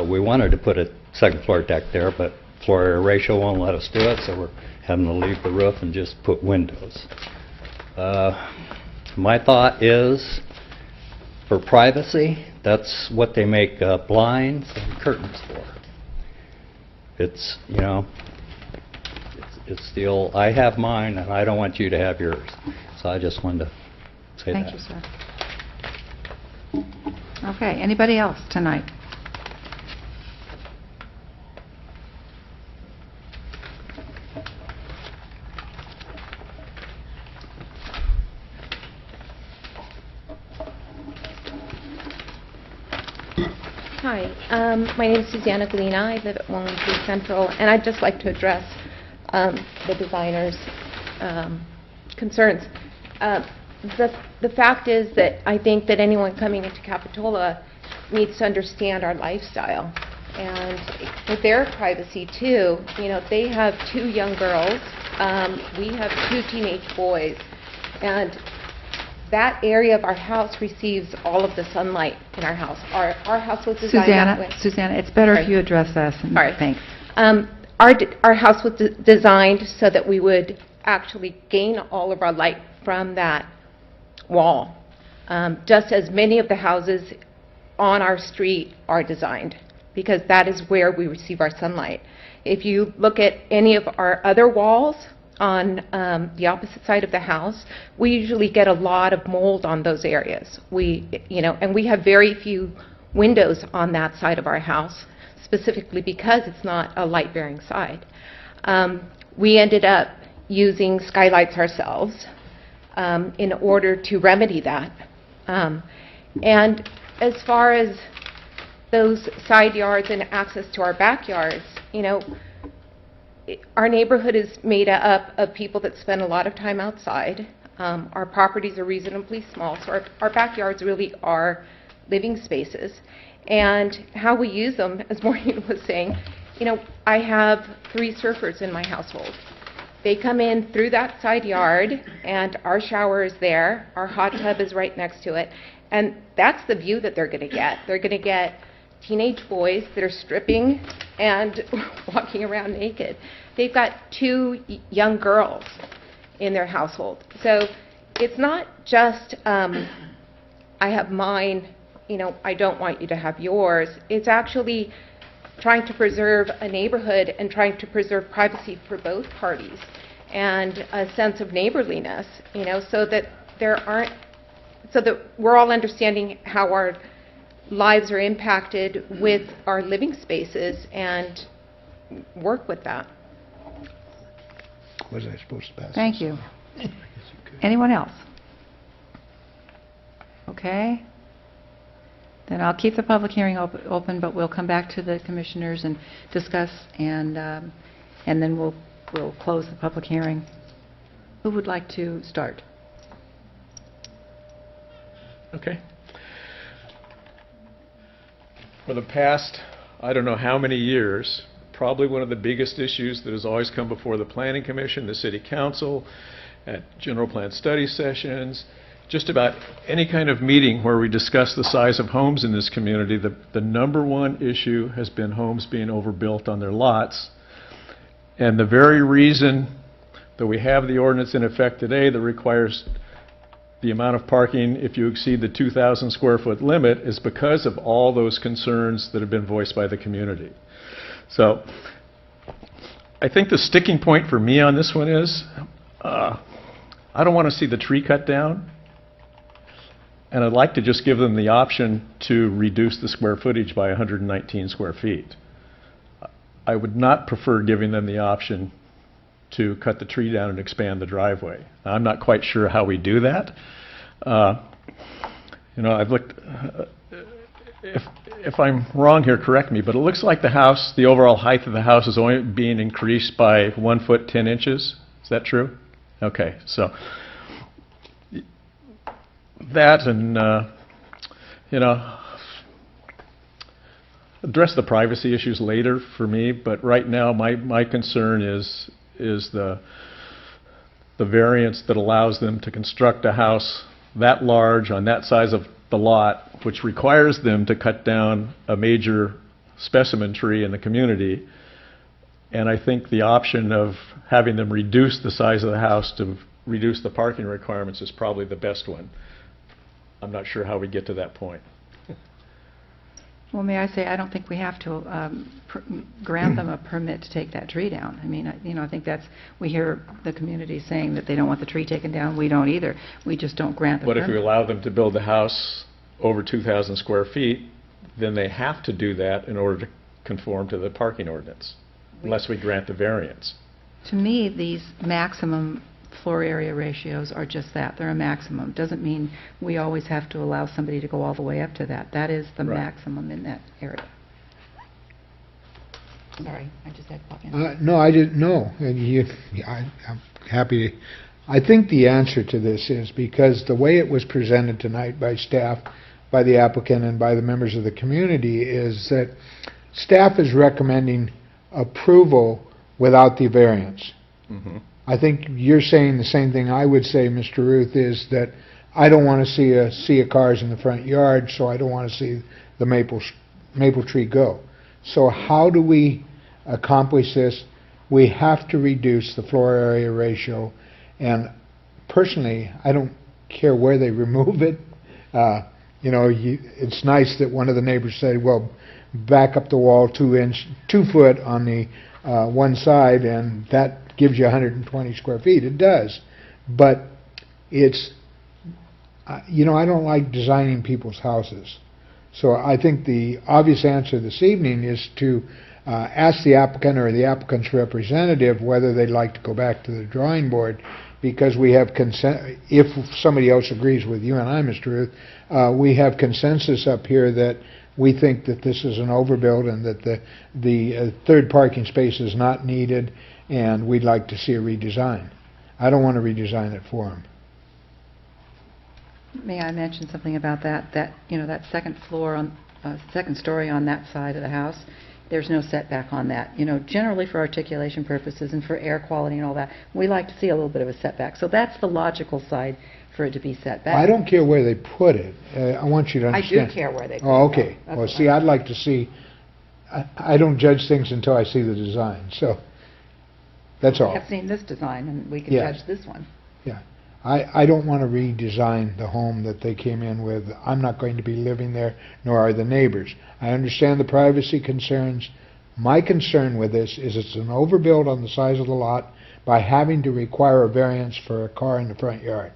S10: We wanted to put a second floor deck there, but floor area ratio won't let us do it, so we're having to leave the roof and just put windows. My thought is, for privacy, that's what they make blinds and curtains for. It's, it's the old, I have mine and I don't want you to have yours. So I just wanted to say that.
S3: Thank you, sir. Okay, anybody else tonight?
S14: Hi, my name is Susanna Galina. I live at 113 Central, and I'd just like to address the designer's concerns. The fact is that I think that anyone coming into Capitola needs to understand our lifestyle, and with their privacy too. They have 2 young girls. We have 2 teenage boys, and that area of our house receives all of the sunlight in our house. Our house was designed that way.
S3: Susanna, it's better if you address us.
S14: Sorry.
S3: Thanks.
S14: Our house was designed so that we would actually gain all of our light from that wall, just as many of the houses on our street are designed, because that is where we receive our sunlight. If you look at any of our other walls on the opposite side of the house, we usually get a lot of mold on those areas. And we have very few windows on that side of our house, specifically because it's not a light-bearing side. We ended up using skylights ourselves in order to remedy that. And as far as those side yards and access to our backyards, our neighborhood is made up of people that spend a lot of time outside. Our properties are reasonably small, so our backyards really are living spaces. And how we use them, as Maureen was saying, I have 3 surfers in my household. They come in through that side yard, and our shower is there. Our hot tub is right next to it. And that's the view that they're going to get. They're going to get teenage boys that are stripping and walking around naked. They've got 2 young girls in their household. So it's not just, I have mine, I don't want you to have yours. It's actually trying to preserve a neighborhood and trying to preserve privacy for both parties and a sense of neighborliness, so that we're all understanding how our lives are impacted with our living spaces and work with that.
S2: Was I supposed to pass?
S3: Thank you. Anyone else? Okay. Then I'll keep the public hearing open, but we'll come back to the commissioners and discuss, and then we'll close the public hearing. Who would like to start?
S7: Okay. For the past, I don't know how many years, probably one of the biggest issues that has always come before the Planning Commission, the City Council, at general plan study sessions, just about any kind of meeting where we discuss the size of homes in this community, the number one issue has been homes being overbuilt on their lots. And the very reason that we have the ordinance in effect today that requires the amount of parking if you exceed the 2,000 square foot limit is because of all those concerns that have been voiced by the community. So I think the sticking point for me on this one is I don't want to see the tree cut down, and I'd like to just give them the option to reduce the square footage by 119 square feet. I would not prefer giving them the option to cut the tree down and expand the driveway. Now, I'm not quite sure how we do that. I've looked, if I'm wrong here, correct me, but it looks like the overall height of the house is only being increased by 1 foot 10 inches. Is that true? Okay, so that and, address the privacy issues later for me, but right now my concern is the variance that allows them to construct a house that large on that size of the lot, which requires them to cut down a major specimen tree in the community. And I think the option of having them reduce the size of the house to reduce the parking requirements is probably the best one. I'm not sure how we get to that point.
S3: Well, may I say, I don't think we have to grant them a permit to take that tree down. I mean, I think we hear the community saying that they don't want the tree taken down. We don't either. We just don't grant the
S7: But
S3: permit.
S7: if we allow them to build the house over 2,000 square feet, then they have to do that in order to conform to the parking ordinance, unless we grant the variance.
S3: To me, these maximum floor area ratios are just that. They're a maximum. Doesn't mean we always have to allow somebody to go all the way up to that. That is the
S7: Right.
S3: maximum in that area. Sorry, I just had to pop in.
S2: No, I didn't know. I'm happy to. I think the answer to this is because the way it was presented tonight by staff, by the applicant, and by the members of the community is that staff is recommending approval without the variance.
S7: Mm-hmm.
S2: I think you're saying the same thing I would say, Mr. Ruth, is that I don't want to see a sea of cars in the front yard, so I don't want to see the maple tree go. So how do we accomplish this? We have to reduce the floor area ratio, and personally, I don't care where they remove it. It's nice that one of the neighbors said, well, back up the wall 2 foot on the one side, and that gives you 120 square feet. It does. But it's, I don't like designing people's houses. So I think the obvious answer this evening is to ask the applicant or the applicant's representative whether they'd like to go back to the drawing board, because we have if somebody else agrees with you and I, Mr. Ruth, we have consensus up here that we think that this is an overbuild and that the third parking space is not needed, and we'd like to see a redesign. I don't want to redesign it for them.
S3: May I mention something about that? That second floor second story on that side of the house there's no setback on that. You know, generally for articulation purposes and for air quality and all that, we like to see a little bit of a setback. So that's the logical side for it to be set back.
S2: I don't care where they put it. I want you to
S3: I
S2: understand.
S3: do care where they put it.
S2: Oh, okay.
S3: That's
S2: Well,
S3: what
S2: see, I'd like to see, I don't judge things until I see the design, so that's all.
S3: We have seen this design, and we can
S2: Yeah.
S3: judge this one.
S2: Yeah. I don't want to redesign the home that they came in with. I'm not going to be living there, nor are the neighbors. I understand the privacy concerns. My concern with this is it's an overbuild on the size of the lot by having to require a variance for a car in the front yard.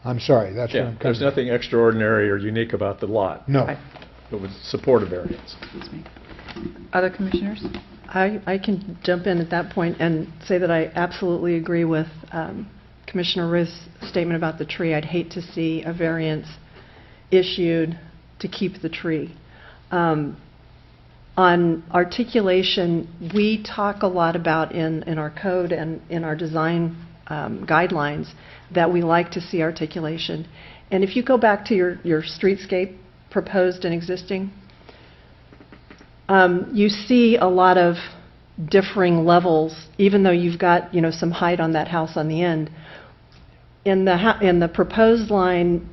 S2: I'm sorry, that's where
S7: Yeah,
S2: I'm coming
S7: there's
S2: from.
S7: nothing extraordinary or unique about the lot.
S2: No.
S3: Right.
S7: It would support a variance.
S3: Excuse me. Other commissioners?
S8: I can jump in at that point and say that I absolutely agree with Commissioner Ruth's statement about the tree. I'd hate to see a variance issued to keep the tree. On articulation, we talk a lot about in our code and in our design guidelines that we like to see articulation. And if you go back to your streetscape, proposed and existing, you see a lot of differing levels, even though you've got, you know, some height on that house on the end. In the proposed line,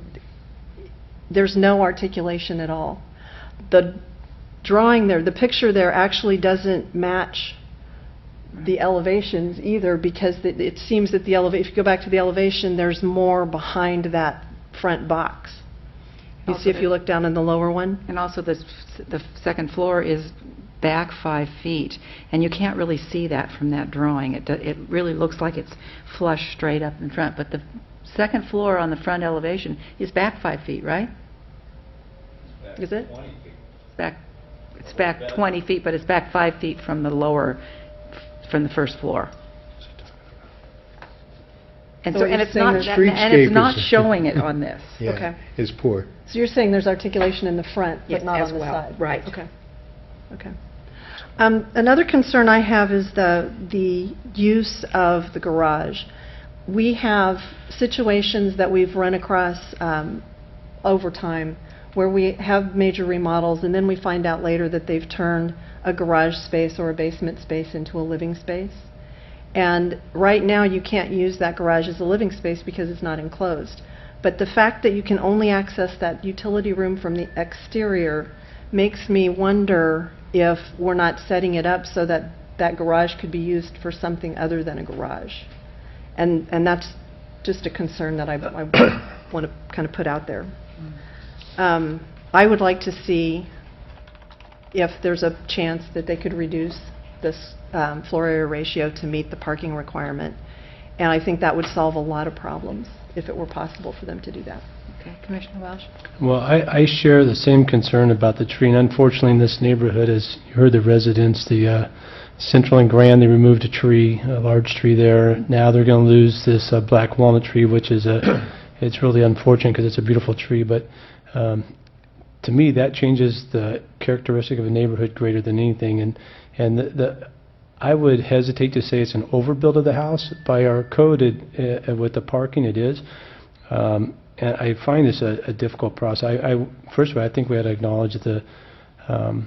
S8: there's no articulation at all. The drawing there, the picture there actually doesn't match the elevations either, because it seems that if you go back to the elevation, there's more behind that front box. You see if you look down in the lower one?
S3: And also the second floor is back 5 feet, and you can't really see that from that drawing. It really looks like it's flush straight up in front, but the second floor on the front elevation is back 5 feet, right?
S8: Is it?
S3: It's back 20 feet, but it's back 5 feet from the from the first floor. And
S8: So
S3: so,
S8: you're
S3: and it's
S8: saying
S3: not,
S8: there's
S3: and it's
S2: streetscape
S3: not
S2: is-
S3: showing it on this.
S2: Yeah,
S8: Okay.
S2: it's poor.
S8: So you're saying there's articulation in the front,
S3: Yes,
S8: but not
S3: as
S8: on the
S3: well.
S8: side?
S3: Right.
S8: Okay. Okay. Another concern I have is the use of the garage. We have situations that we've run across over time where we have major remodels, and then we find out later that they've turned a garage space or a basement space into a living space. And right now, you can't use that garage as a living space because it's not enclosed. But the fact that you can only access that utility room from the exterior makes me wonder if we're not setting it up so that that garage could be used for something other than a garage. And that's just a concern that I want to kind of put out there. I would like to see if there's a chance that they could reduce this floor area ratio to meet the parking requirement. And I think that would solve a lot of problems if it were possible for them to do that.
S3: Okay, Commissioner Welsh?
S1: Well, I share the same concern about the tree, and unfortunately in this neighborhood, as you heard the residents, the Central and Grand, they removed a tree, a large tree there. Now they're going to lose this black walnut tree, which is it's really unfortunate because it's a beautiful tree, but to me that changes the characteristic of a neighborhood greater than anything, and I would hesitate to say it's an overbuild of the house. By our code, with the parking, it is. And I find this a difficult process. First of all, I think we had to acknowledge that the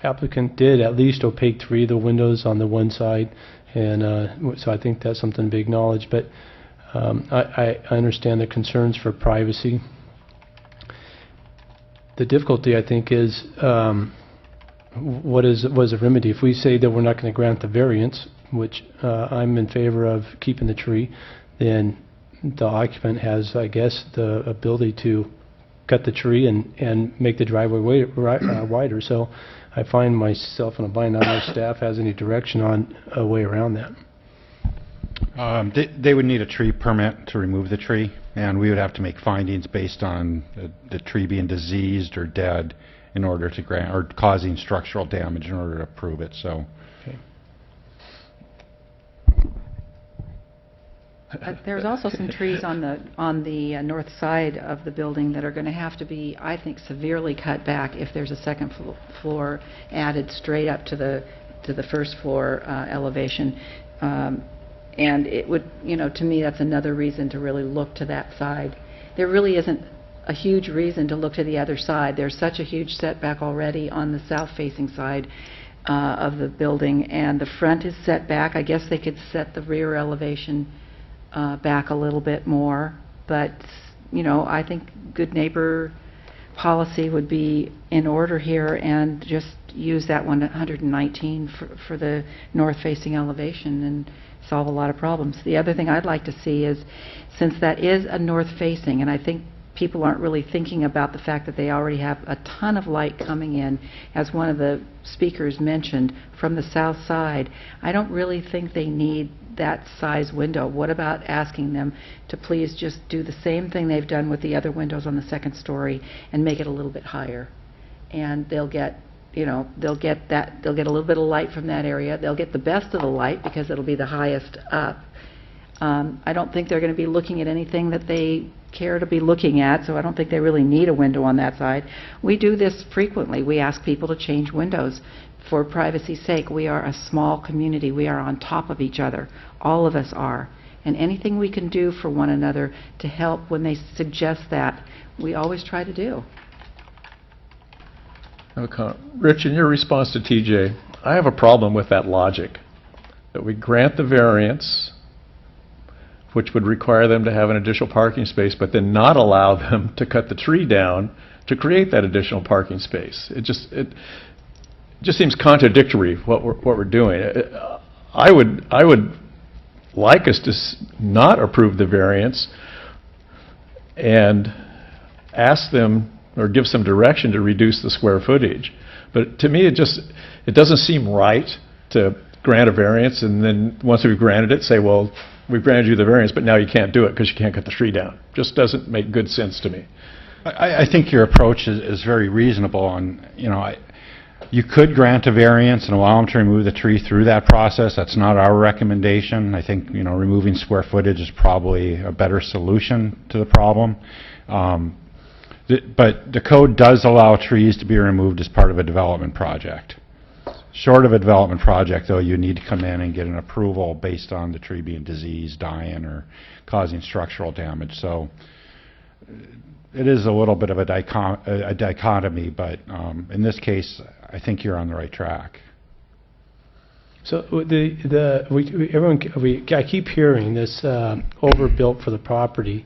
S1: applicant did at least opaque 3 of the windows on the one side, and so I think that's something to be acknowledged. But I understand the concerns for privacy. The difficulty, I think, is what is the remedy? If we say that we're not going to grant the variance, which I'm in favor of keeping the tree, then the occupant has, I guess, the ability to cut the tree and make the driveway wider. So I find myself in a bind. I don't know if staff has any direction on a way around that.
S6: They would need a tree permit to remove the tree, and we would have to make findings based on the tree being diseased or dead in order to grant, or causing structural damage in order to approve it. So.
S3: There's also some trees on the north side of the building that are going to have to be, I think, severely cut back if there's a second floor added straight up to the first floor elevation. And it would, to me, that's another reason to really look to that side. There really isn't a huge reason to look to the other side. There's such a huge setback already on the south-facing side of the building, and the front is set back. I guess they could set the rear elevation back a little bit more, but, you know, I think good neighbor policy would be in order here, and just use that 119 for the north-facing elevation and solve a lot of problems. The other thing I'd like to see is, since that is a north-facing, and I think people aren't really thinking about the fact that they already have a ton of light coming in, as one of the speakers mentioned, from the south side, I don't really think they need that size window. What about asking them to please just do the same thing they've done with the other windows on the second story and make it a little bit higher? And they'll get, you know, they'll get a little bit of light from that area. They'll get the best of the light because it'll be the highest up. I don't think they're going to be looking at anything that they care to be looking at, so I don't think they really need a window on that side. We do this frequently. We ask people to change windows for privacy's sake. We are a small community. We are on top of each other. All of us are. And anything we can do for one another to help when they suggest that, we always try to do.
S7: Okay. Rich, in your response to TJ, I have a problem with that logic, that we grant the variance, which would require them to have an additional parking space, but then not allow them to cut the tree down to create that additional parking space. It just seems contradictory what we're doing. I would like us to not approve the variance and ask them or give some direction to reduce the square footage. But to me, it doesn't seem right to grant a variance and then once we've granted it, say, well, we've granted you the variance, but now you can't do it because you can't cut the tree down. Just doesn't make good sense to me.
S6: I think your approach is very reasonable, and you know, you could grant a variance and allow them to remove the tree through that process. That's not our recommendation. I think, you know, removing square footage is probably a better solution to the problem. But the code does allow trees to be removed as part of a development project. Short of a development project, though, you need to come in and get an approval based on the tree being diseased, dying, or causing structural damage. So it is a little bit of a dichotomy, but in this case, I think you're on the right track.
S1: So I keep hearing this overbuilt for the property.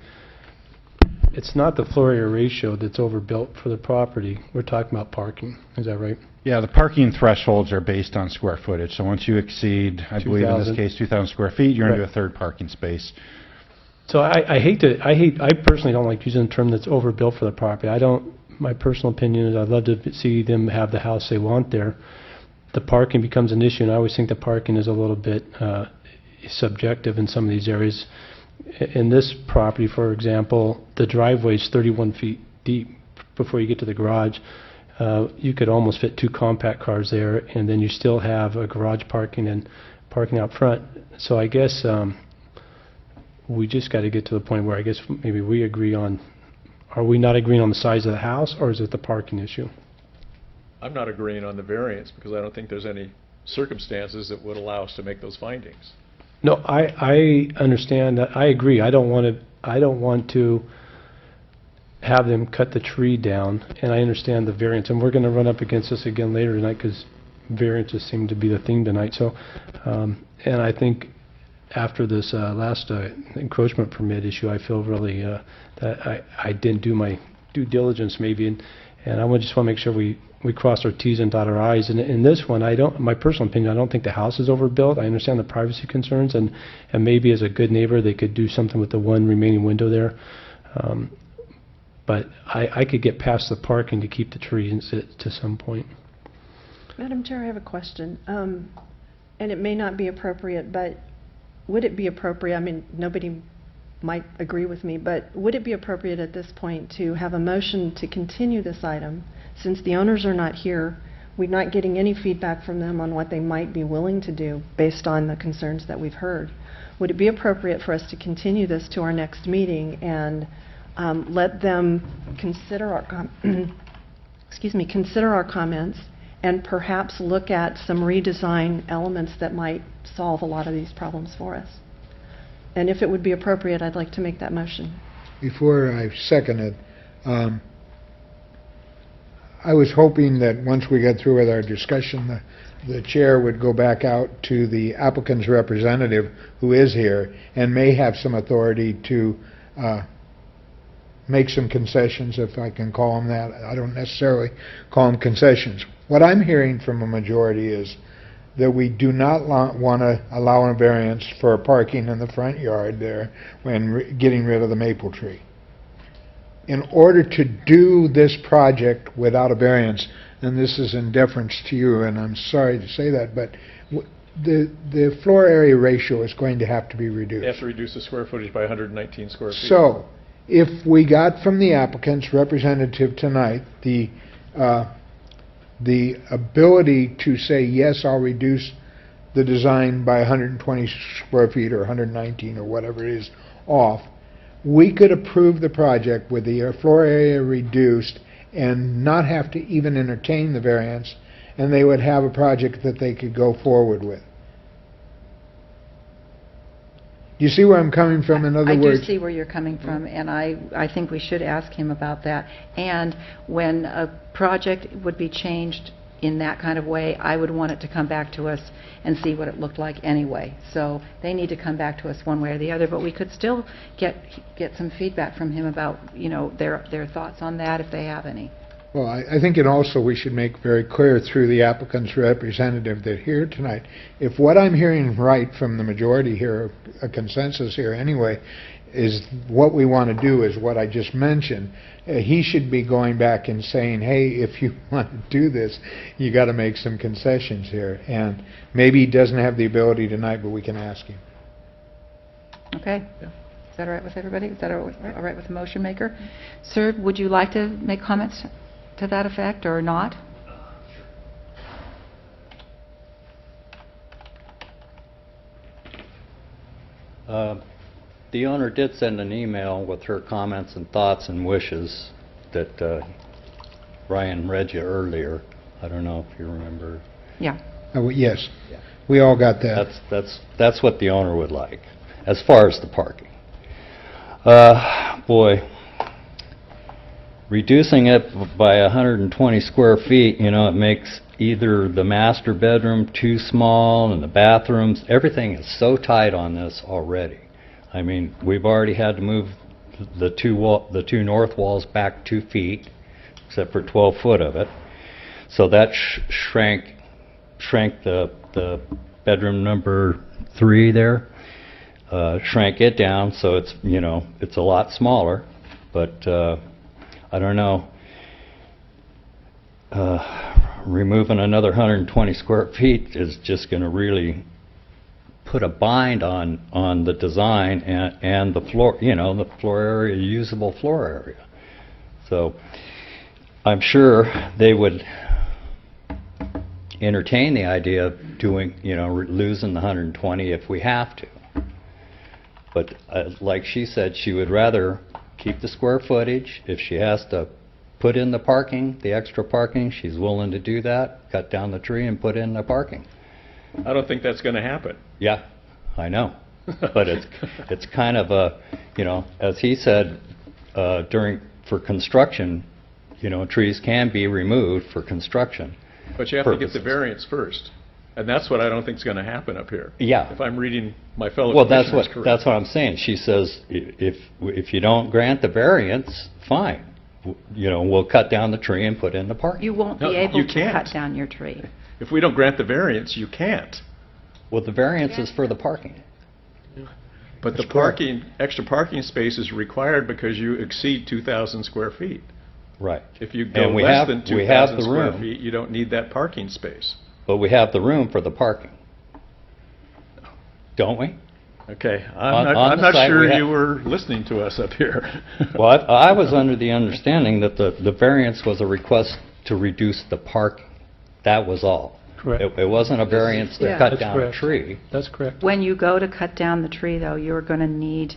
S1: It's not the floor area ratio that's overbuilt for the property. We're talking about parking. Is that right?
S6: Yeah, the parking thresholds are based on square footage. So once you exceed, I believe in this case, 2,000 square feet, you're into a third parking space.
S1: So I personally don't like using the term that's overbuilt for the property. My personal opinion is I'd love to see them have the house they want there. The parking becomes an issue, and I always think the parking is a little bit subjective in some of these areas. In this property, for example, the driveway is 31 feet deep before you get to the garage. You could almost fit 2 compact cars there, and then you still have a garage parking and parking out front. So I guess we just got to get to the point where I guess maybe we agree on, are we not agreeing on the size of the house, or is it the parking issue?
S7: I'm not agreeing on the variance because I don't think there's any circumstances that would allow us to make those findings.
S1: No, I understand that. I agree. I don't want to have them cut the tree down, and I understand the variance. And we're going to run up against this again later tonight because variances seem to be the theme tonight. So, and I think after this last encroachment permit issue, I feel really that I didn't do my due diligence maybe, and I just want to make sure we cross our T's and dot our I's. And in this one, my personal opinion, I don't think the house is overbuilt. I understand the privacy concerns, and maybe as a good neighbor, they could do something with the one remaining window there. But I could get past the parking to keep the trees to some point.
S8: Madam Chair, I have a question. And it may not be appropriate, but would it be appropriate, I mean, nobody might agree with me, but would it be appropriate at this point to have a motion to continue this item? Since the owners are not here, we're not getting any feedback from them on what they might be willing to do based on the concerns that we've heard. Would it be appropriate for us to continue this to our next meeting and let them consider our consider our comments and perhaps look at some redesign elements that might solve a lot of these problems for us? And if it would be appropriate, I'd like to make that motion.
S2: Before I second it, I was hoping that once we got through with our discussion the chair would go back out to the applicant's representative, who is here, and may have some authority to make some concessions, if I can call them that. I don't necessarily call them concessions. What I'm hearing from a majority is that we do not want to allow a variance for parking in the front yard there when getting rid of the maple tree. In order to do this project without a variance, and this is in deference to you, and I'm sorry to say that, but the floor area ratio is going to have to be reduced.
S7: They have to reduce the square footage by 119 square feet.
S2: So, if we got from the applicant's representative tonight the ability to say, yes, I'll reduce the design by 120 square feet or 119 or whatever it is off, we could approve the project with the floor area reduced and not have to even entertain the variance, and they would have a project that they could go forward with. You see where I'm coming from? In other words,
S3: I do see where you're coming from, and I think we should ask him about that. And when a project would be changed in that kind of way, I would want it to come back to us and see what it looked like anyway. So they need to come back to us one way or the other, but we could still get some feedback from him about, you know, their thoughts on that if they have any.
S2: well, I think it also we should make very clear through the applicant's representative that here tonight, if what I'm hearing right from the majority here, a consensus here anyway, is what we want to do is what I just mentioned, he should be going back and saying, hey, if you want to do this, you got to make some concessions here. And maybe he doesn't have the ability tonight, but we can ask him.
S3: Okay? Is that all right with everybody? Is that all right with the motion maker? Sir, would you like to make comments to that effect or not?
S10: The owner did send an email with her comments and thoughts and wishes that Ryan read you earlier. I don't know if you remember.
S3: Yeah.
S2: Yes, we all got that.
S10: That's what the owner would like, as far as the parking. Boy, reducing it by 120 square feet, you know, it makes either the master bedroom too small and the bathrooms, everything is so tight on this already. I mean, we've already had to move the two north walls back 2 feet, except for 12 foot of it. So that shrank the bedroom number 3 there, shrank it down, so it's, you know, it's a lot smaller. But I don't know, removing another 120 square feet is just going to really put a bind on the design and the floor, you know, the floor area, usable floor area. So I'm sure they would entertain the idea of doing, you know, losing the 120 if we have to. But like she said, she would rather keep the square footage. If she has to put in the parking, the extra parking, she's willing to do that, cut down the tree and put in the parking.
S7: I don't think that's going to happen.
S10: Yeah, I know. But it's kind of a, you know, as he said, for construction, you know, trees can be removed for construction.
S7: But you have to get the variance first. And that's what I don't think is going to happen up here.
S10: Yeah.
S7: If I'm reading my fellow
S10: well,
S7: commissioners correctly.
S10: that's what I'm saying. She says if you don't grant the variance, fine. You know, we'll cut down the tree and put in the parking.
S3: You won't
S7: No,
S3: be able
S7: you
S3: to
S7: can't.
S3: cut down your tree.
S7: If we don't grant the variance, you can't.
S10: Well, the variance is for the parking.
S7: But the parking, extra parking space is required because you exceed 2,000 square feet.
S10: Right.
S7: If you go
S10: And we
S7: less
S10: have-
S7: than
S10: we have
S7: 2,000
S10: the
S7: square
S10: room.
S7: feet, you don't need that parking space.
S10: But we have the room for the parking. Don't we?
S7: Okay,
S10: On
S7: I'm
S10: the
S7: not
S10: site,
S7: sure
S10: we
S7: you were listening to us up here.
S10: Well, I was under the understanding that the variance was a request to reduce the parking. That was all.
S1: Correct.
S10: It wasn't a variance to
S3: Yeah.
S10: cut
S1: That's
S10: down a
S1: correct.
S10: tree.
S1: That's correct.
S3: When you go to cut down the tree, though, you're going to need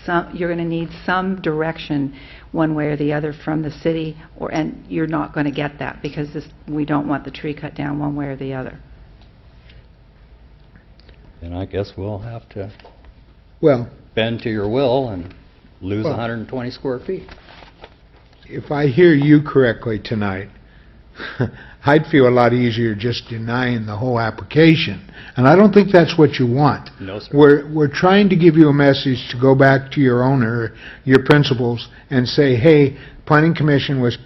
S3: some direction one way or the other from the city, and you're not going to get that because we don't want the tree cut down one way or the other.
S10: And I guess we'll have to
S2: Well,
S10: bend to your will and lose
S2: Well-
S10: 120 square feet.
S2: if I hear you correctly tonight, I'd feel a lot easier just denying the whole application. And I don't think that's what you want.
S10: No, sir.
S2: We're trying to give you a message to go back to your owner, your principals, and say, hey, Planning Commission was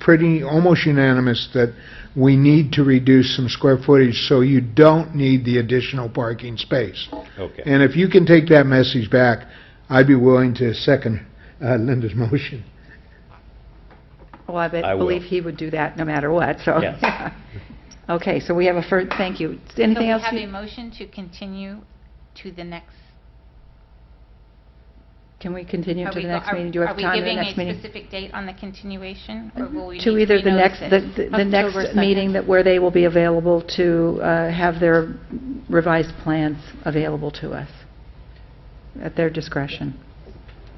S2: almost unanimous that we need to reduce some square footage so you don't need the additional parking space.
S10: Okay.
S2: And if you can take that message back, I'd be willing to second Linda's motion.
S3: Well,
S10: I will.
S3: believe he would do that no matter what, so.
S10: Yes.
S3: Okay, so we have a first, thank you. Anything else?
S5: So we
S3: you-
S5: have a motion to continue to the next.
S3: Can we continue
S5: Are
S3: to
S5: we
S3: the
S5: go-
S3: next
S5: are-
S3: meeting? Do you have
S5: Are
S3: time
S5: we
S3: in the
S5: giving
S3: next
S5: a
S3: meeting?
S5: specific date on the continuation, or will we need
S3: To either the next,
S5: renotice it?
S3: the next
S8: October 2nd.
S3: meeting that where they will be available to have their revised plans available to us at their discretion.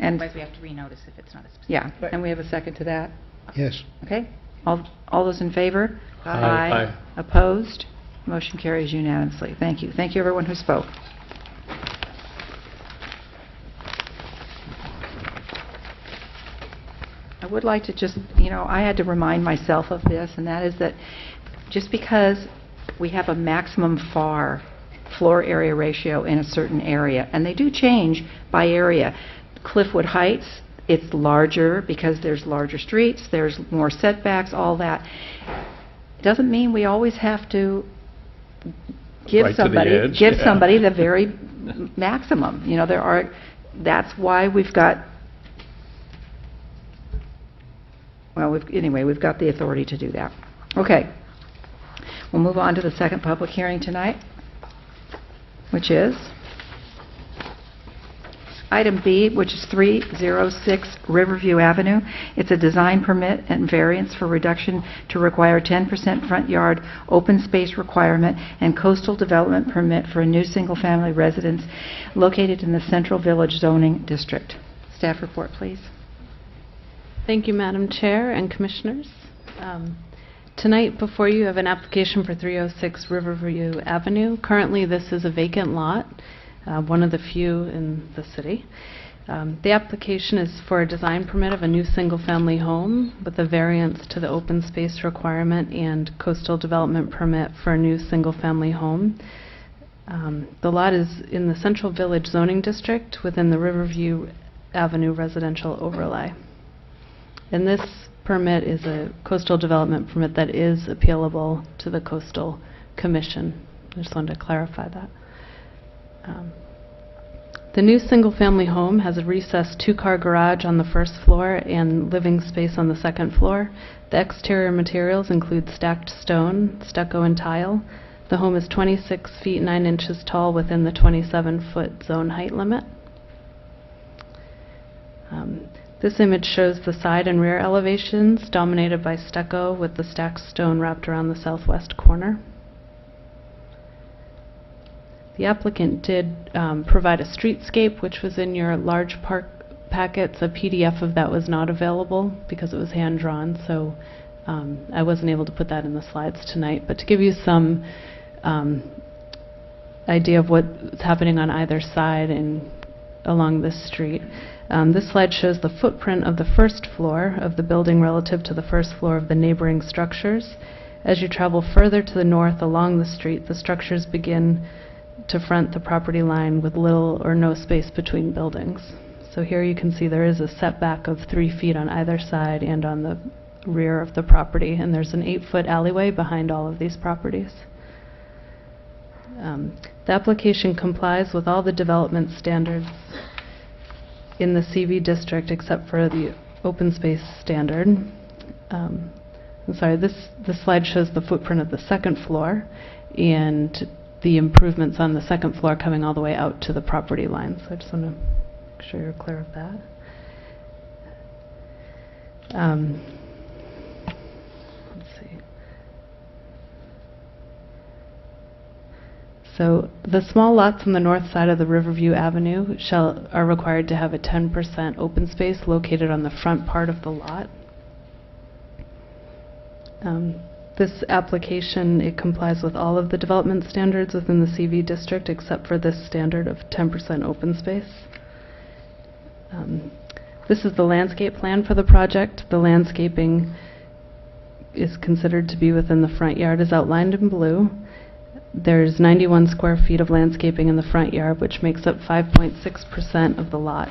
S3: And,
S5: Otherwise, we have to renotice if it's not a specific.
S3: yeah, and we have a second to that?
S2: Yes.
S3: Okay, all those in favor?
S7: Aye.
S3: Opposed? Motion carries unanimously. Thank you. Thank you, everyone who spoke. I would like to just, I had to remind myself of this, and that is that just because we have a maximum floor area ratio in a certain area, and they do change by area. Cliffwood Heights, it's larger because there's larger streets, there's more setbacks, all that. Doesn't mean we always have to give
S7: Right to the
S3: somebody,
S7: edge, yeah.
S3: somebody the very maximum. That's why we've got, well, we've got the authority to do that. Okay. We'll move on to the second public hearing tonight, which is item B, which is 306 Riverview Avenue. It's a design permit and variance for reduction to require 10% front yard open space requirement and coastal development permit for a new single-family residence located in the Central Village zoning district. Staff report, please.
S15: Thank you, Madam Chair and Commissioners. Tonight before you have an application for 306 Riverview Avenue. Currently this is a vacant lot, one of the few in the city. The application is for a design permit of a new single-family home with a variance to the open space requirement and coastal development permit for a new single-family home. The lot is in the Central Village zoning district within the Riverview Avenue residential overlay. And this permit is a coastal development permit that is appealable to the Coastal Commission. I just wanted to clarify that. The new single-family home has a recessed two-car garage on the first floor and living space on the second floor. The exterior materials include stacked stone, stucco, and tile. The home is 26 feet 9 inches tall within the 27-foot zone height limit. This image shows the side and rear elevations dominated by stucco with the stacked stone wrapped around the southwest corner. The applicant did provide a streetscape, which was in your large packets. A PDF of that was not available because it was hand-drawn, so I wasn't able to put that in the slides tonight. But to give you some idea of what's happening on either side and along this street, this slide shows the footprint of the first floor of the building relative to the first floor of the neighboring structures. As you travel further to the north along the street, the structures begin to front the property line with little or no space between buildings. So here you can see there is a setback of 3 feet on either side and on the rear of the property, and there's an 8-foot alleyway behind all of these properties. The application complies with all the development standards in the CV district except for the open space standard. I'm sorry, this slide shows the footprint of the second floor and the improvements on the second floor coming all the way out to the property line. So I just want to make sure you're clear of that. Let's see. So the small lots on the north side of the Riverview Avenue are required to have a 10% open space located on the front part of the lot. This application, it complies with all of the development standards within the CV district except for this standard of 10% open space. This is the landscape plan for the project. The landscaping is considered to be within the front yard is outlined in blue. There's 91 square feet of landscaping in the front yard, which makes up 5.6% of the lot.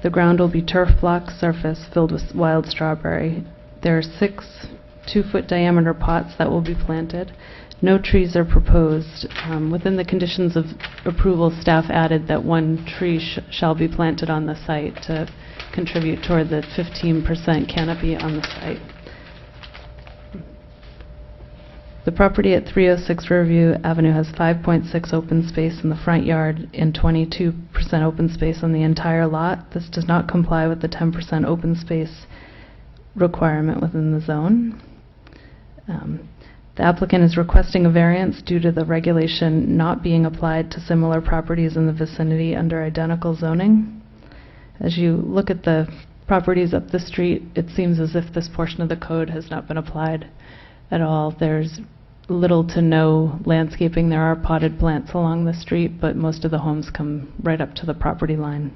S15: The ground will be turf block surface filled with wild strawberry. There are 6 2-foot diameter pots that will be planted. No trees are proposed. Within the conditions of approval, staff added that 1 tree shall be planted on the site to contribute toward the 15% canopy on the site. The property at 306 Riverview Avenue has 5.6 open space in the front yard and 22% open space on the entire lot. This does not comply with the 10% open space requirement within the zone. The applicant is requesting a variance due to the regulation not being applied to similar properties in the vicinity under identical zoning. As you look at the properties up the street, it seems as if this portion of the code has not been applied at all. There's little to no landscaping. There are potted plants along the street, but most of the homes come right up to the property line.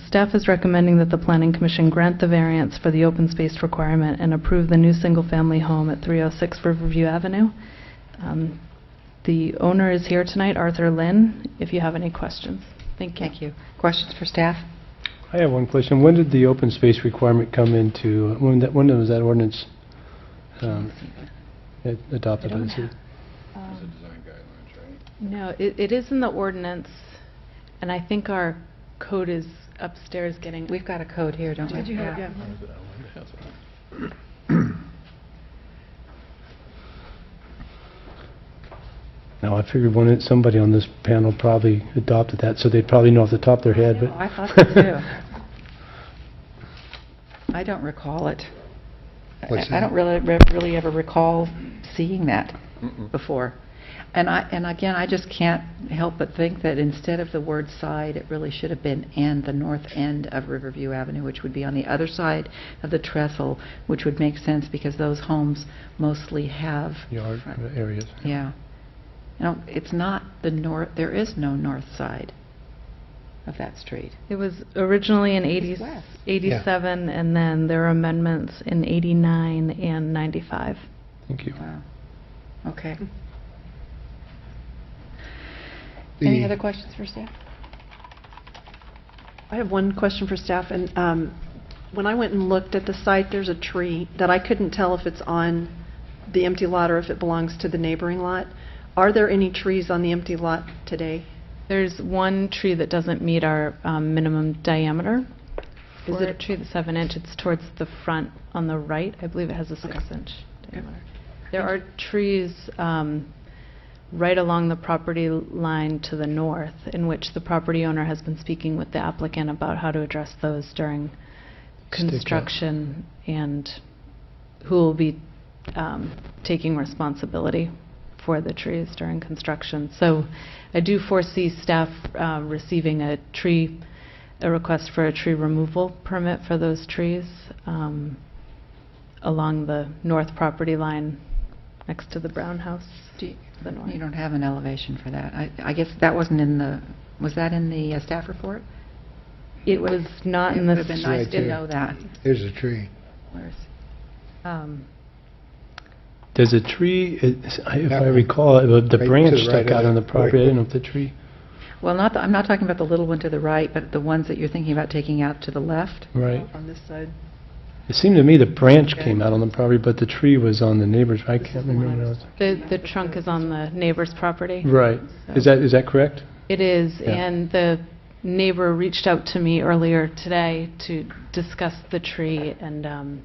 S15: Staff is recommending that the Planning Commission grant the variance for the open space requirement and approve the new single-family home at 306 Riverview Avenue. The owner is here tonight, Arthur Lynn, if you have any questions. Thank you.
S3: Thank you. Questions for staff?
S1: I have one question. When did the open space requirement come into, when was that ordinance adopted by the city?
S15: No, it is in the ordinance, and I think our code is upstairs getting...
S3: We've got a code here, don't we?
S8: Did you have, yeah.
S1: Now, I figured somebody on this panel probably adopted that, so they'd probably know off the top of their head, but...
S3: I thought so too. I don't recall it. I don't really ever recall seeing that before. And again, I just can't help but think that instead of the word side, it really should have been and the north end of Riverview Avenue, which would be on the other side of the trestle, which would make sense because those homes mostly have
S1: yard areas.
S3: Yeah. No, it's not the north. There is no north side of that street.
S15: It was originally in 87, and then there were amendments in 89 and 95.
S1: Thank you.
S3: Wow. Okay. Any other questions for staff?
S8: I have one question for staff, and when I went and looked at the site, there's a tree that I couldn't tell if it's on the empty lot or if it belongs to the neighboring lot. Are there any trees on the empty lot today?
S15: There's one tree that doesn't meet our minimum diameter. Is it a tree that's 7 inch? It's towards the front on the right. I believe it has a 6-inch diameter. There are trees right along the property line to the north, in which the property owner has been speaking with the applicant about how to address those during construction and who will be taking responsibility for the trees during construction. So I do foresee staff receiving a request for a tree removal permit for those trees along the north property line next to the Brown House.
S3: You don't have an elevation for that. I guess that wasn't in the, was that in the staff report?
S15: It was not in the...
S3: It would have been nice to know that.
S2: There's a tree.
S3: Where's?
S1: There's a tree, if I recall, the branch stuck out on the property. I didn't know if the tree...
S3: Well, I'm not talking about the little one to the right, but the ones that you're thinking about taking out to the left.
S1: Right.
S8: On this side.
S1: It seemed to me the branch came out on the property, but the tree was on the neighbor's. I can't remember.
S15: The trunk is on the neighbor's property.
S1: Right.
S15: So
S1: Is that correct?
S15: It is,
S1: Yeah.
S15: and the neighbor reached out to me earlier today to discuss the tree, and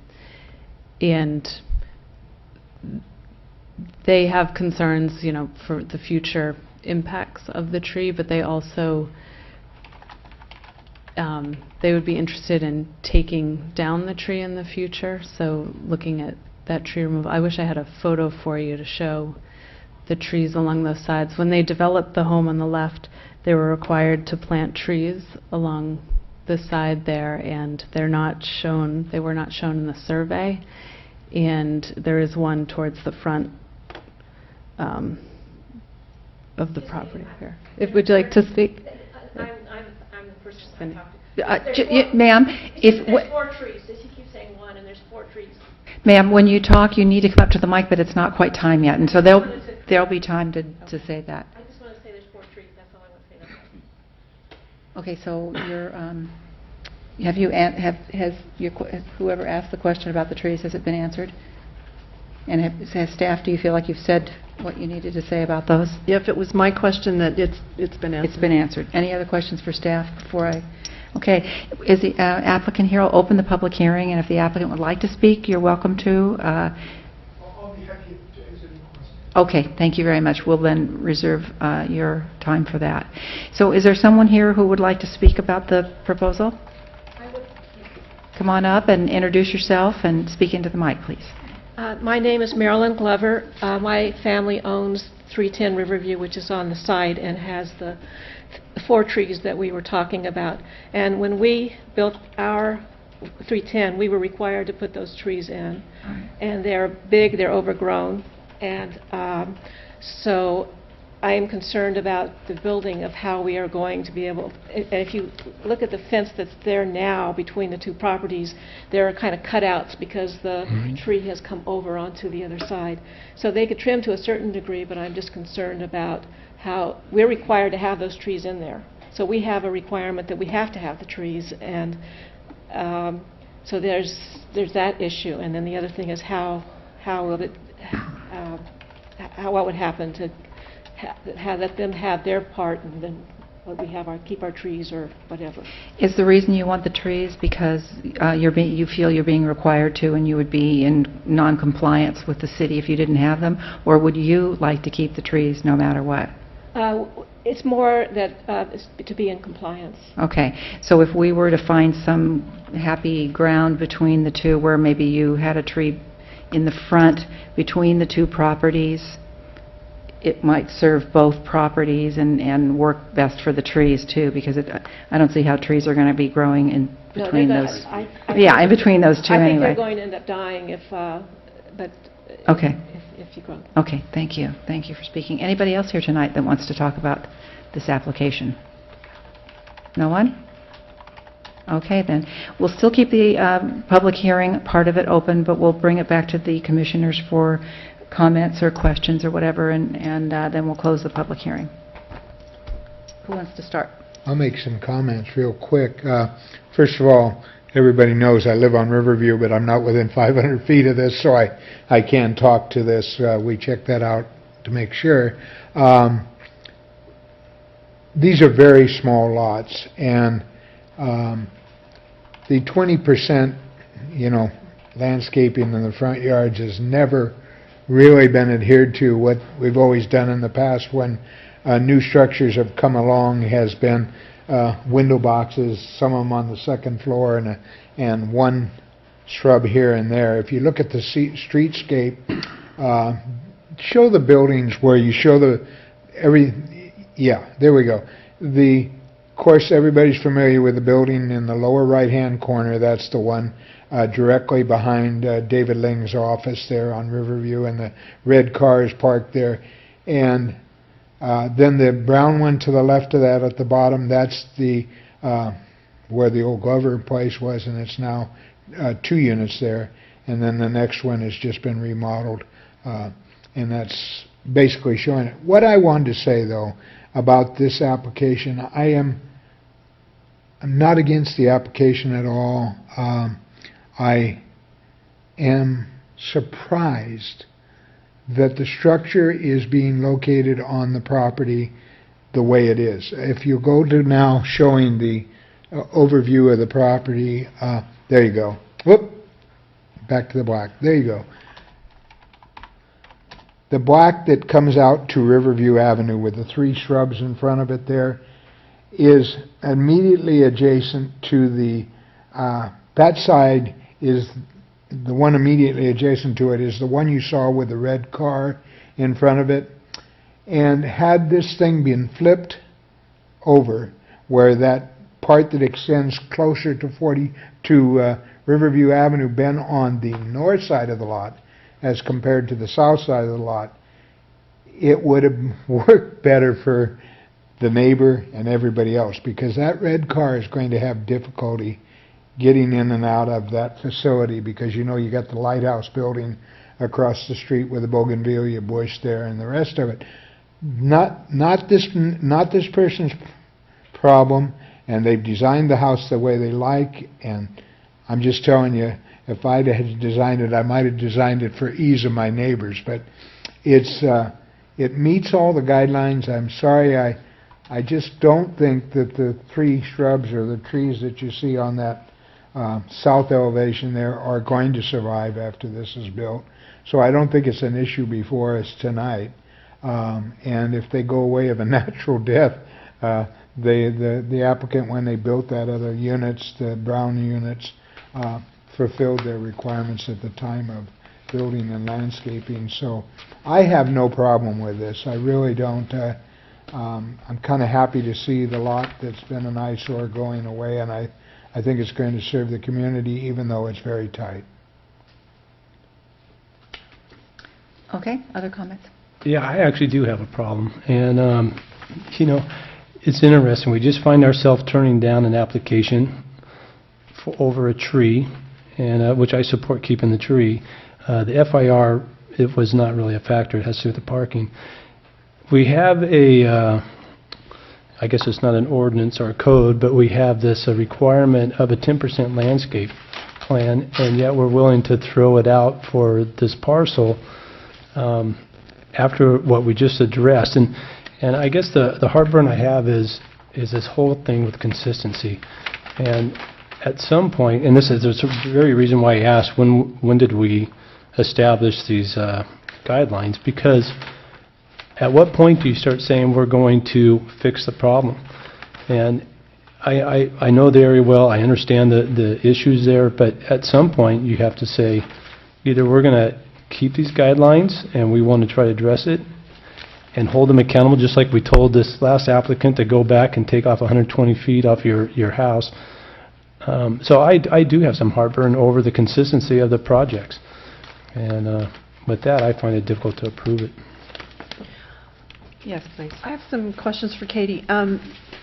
S15: they have concerns, for the future impacts of the tree, but they also they would be interested in taking down the tree in the future, so looking at that tree removal. I wish I had a photo for you to show the trees along those sides. When they developed the home on the left, they were required to plant trees along the side there, and they were not shown in the survey, and there is one towards the front of the property here. Would you like to speak?
S13: I'm the person I talked to.
S3: Ma'am, if...
S13: There's 4 trees. Does he keep saying 1?
S2: 4 trees.
S3: Ma'am, when you talk, you need to come up to the mic, but it's not quite time yet, and so there'll be time to say that.
S2: I just want to say there's 4 trees, that's all I want to say.
S3: Okay, so have you, has whoever asked the question about the trees, has it been answered? And has staff, do you feel like you've said what you needed to say about those?
S8: If it was my question, that it's been answered.
S3: It's been answered. Any other questions for staff before I? Okay, is the applicant here? I'll open the public hearing, and if the applicant would like to speak, you're welcome to.
S2: I'll be happy to answer any questions.
S3: Okay, thank you very much. We'll then reserve your time for that. So is there someone here who would like to speak about the proposal? Come on up and introduce yourself and speak into the mic, please.
S2: My name is Marilyn Glover. My family owns 310 Riverview, which is on the side and has the 4 trees that we were talking about. And when we built our 310, we were required to put those trees in. And they're big, they're overgrown. And so I am concerned about the building of how we are going to be able, and if you look at the fence that's there now between the 2 properties, there are kind of cutouts because the tree has come over onto the other side. So they could trim to a certain degree, but I'm just concerned about how we're required to have those trees in there. So we have a requirement that we have to have the trees, and so there's that issue. And then the other thing is how will it, what would happen to let them have their part, and then we have keep our trees or whatever.
S3: Is the reason you want the trees because you feel you're being required to, and you would be in non-compliance with the city if you didn't have them, or would you like to keep the trees no matter what?
S2: It's more that it's to be in compliance.
S3: Okay, so if we were to find some happy ground between the two, where maybe you had a tree in the front between the 2 properties, it might serve both properties and work best for the trees too, because I don't see how trees are going to be growing in between those. In between those 2
S2: I think
S3: anyway.
S2: they're going to end up dying if you grow.
S3: Okay, thank you. Thank you for speaking. Anybody else here tonight that wants to talk about this application? No one? Okay, then. We'll still keep the public hearing part of it open, but we'll bring it back to the commissioners for comments or questions or whatever, and then we'll close the public hearing. Who wants to start?
S16: I'll make some comments real quick. First of all, everybody knows I live on Riverview, but I'm not within 500 feet of this, so I can talk to this. We checked that out to make sure. These are very small lots, and the 20%, landscaping in the front yards has never really been adhered to. What we've always done in the past when new structures have come along has been window boxes, some of them on the 2nd floor, and 1 shrub here and there. If you look at the streetscape, show the buildings where you show there we go. Of course, everybody's familiar with the building in the lower right-hand corner. That's the one directly behind David Ling's office there on Riverview, and the red car is parked there. And then the brown one to the left of that at the bottom, that's the where the old Glover place was, and it's now 2 units there. And then the next one has just been remodeled, and that's basically showing it. What I wanted to say, though, about this application, I'm not against the application at all. I am surprised that the structure is being located on the property the way it is. If you go to now showing the overview of the property, there you go. Whoop, back to the black. There you go. The black that comes out to Riverview Avenue with the 3 shrubs in front of it there is immediately adjacent to the, that side is, the one immediately adjacent to it is the one you saw with the red car in front of it. And had this thing been flipped over, where that part that extends closer to Riverview Avenue been on the north side of the lot as compared to the south side of the lot, it would have worked better for the neighbor and everybody else, because that red car is going to have difficulty getting in and out of that facility, because you know you got the lighthouse building across the street with the bougainvillea bush there and the rest of it. Not this person's problem, and they've designed the house the way they like, and I'm just telling you, if I'd had designed it, I might have designed it for ease of my neighbors, but it meets all the guidelines. I'm sorry, I just don't think that the 3 shrubs or the trees that you see on that south elevation there are going to survive after this is built. So I don't think it's an issue before us tonight. And if they go away of a natural death, the applicant, when they built that other units, the brown units, fulfilled their requirements at the time of building and landscaping. So I have no problem with this. I really don't. I'm kind of happy to see the lot that's been an eyesore going away, and I think it's going to serve the community, even though it's very tight.
S3: Okay, other comments?
S1: Yeah, I actually do have a problem. And, you know, it's interesting. We just find ourselves turning down an application for over a tree, and which I support keeping the tree. The FIR, it was not really a factor. It has to do with the parking. We have a, I guess it's not an ordinance or a code, but we have this requirement of a 10% landscape plan, and yet we're willing to throw it out for this parcel after what we just addressed. And I guess the heartburn I have is this whole thing with consistency. And at some point, and this is the very reason why I asked, when did we establish these guidelines? Because at what point do you start saying we're going to fix the problem? And I know the area well, I understand the issues there, but at some point you have to say, either we're going to keep these guidelines and we want to try to address it and hold them accountable, just like we told this last applicant to go back and take off 120 feet off your house. So I do have some heartburn over the consistency of the projects. And with that, I find it difficult to approve it.
S3: Yes, please.
S8: I have some questions for Katie.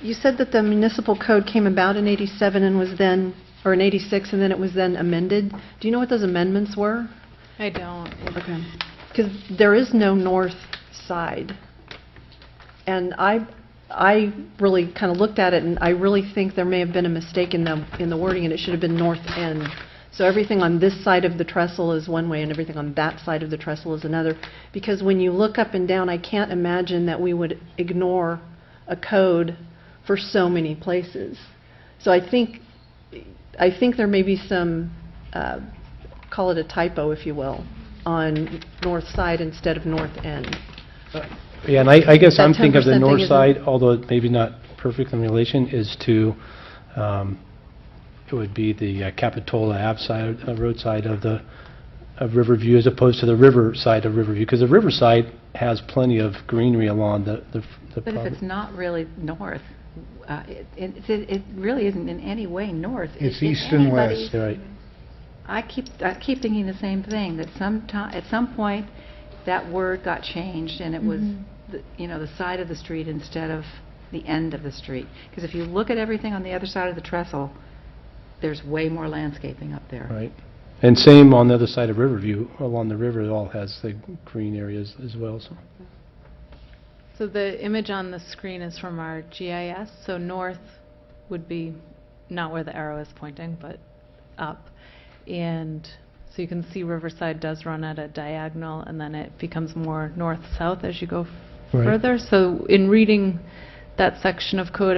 S8: You said that the municipal code came about in '87 and was then, or in '86, and then it was then amended. Do you know what those amendments were?
S15: I don't.
S8: Okay. Because there is no north side. And I really kind of looked at it, and I really think there may have been a mistake in the wording, and it should have been north end. So everything on this side of the trestle is one way, and everything on that side of the trestle is another. Because when you look up and down, I can't imagine that we would ignore a code for so many places. So I think there may be some, call it a typo, if you will, on north side instead of north end.
S1: Yeah, and I guess
S8: That
S1: I'm thinking of the
S8: 10%
S1: north
S8: thing
S1: side, although maybe not perfect in relation, is to, it would be the Capitola Ave side, road side of Riverview, as opposed to the river side of Riverview, because the riverside has plenty of greenery along the
S3: But if
S1: property.
S3: it's not really north, it really isn't in any way north.
S16: It's
S3: If
S16: east and
S3: anybody's-
S16: west.
S1: Right.
S3: I keep thinking the same thing, that at some point, that word got changed, and it was, the side of the street instead of the end of the street. Because if you look at everything on the other side of the trestle, there's way more landscaping up there.
S1: Right. And same on the other side of Riverview, along the river, it all has the green areas as well.
S15: So the image on the screen is from our GIS. So north would be not where the arrow is pointing, but up. And so you can see Riverside does run at a diagonal, and then it becomes more north-south as you go
S1: Right.
S15: further. So in reading that section of code,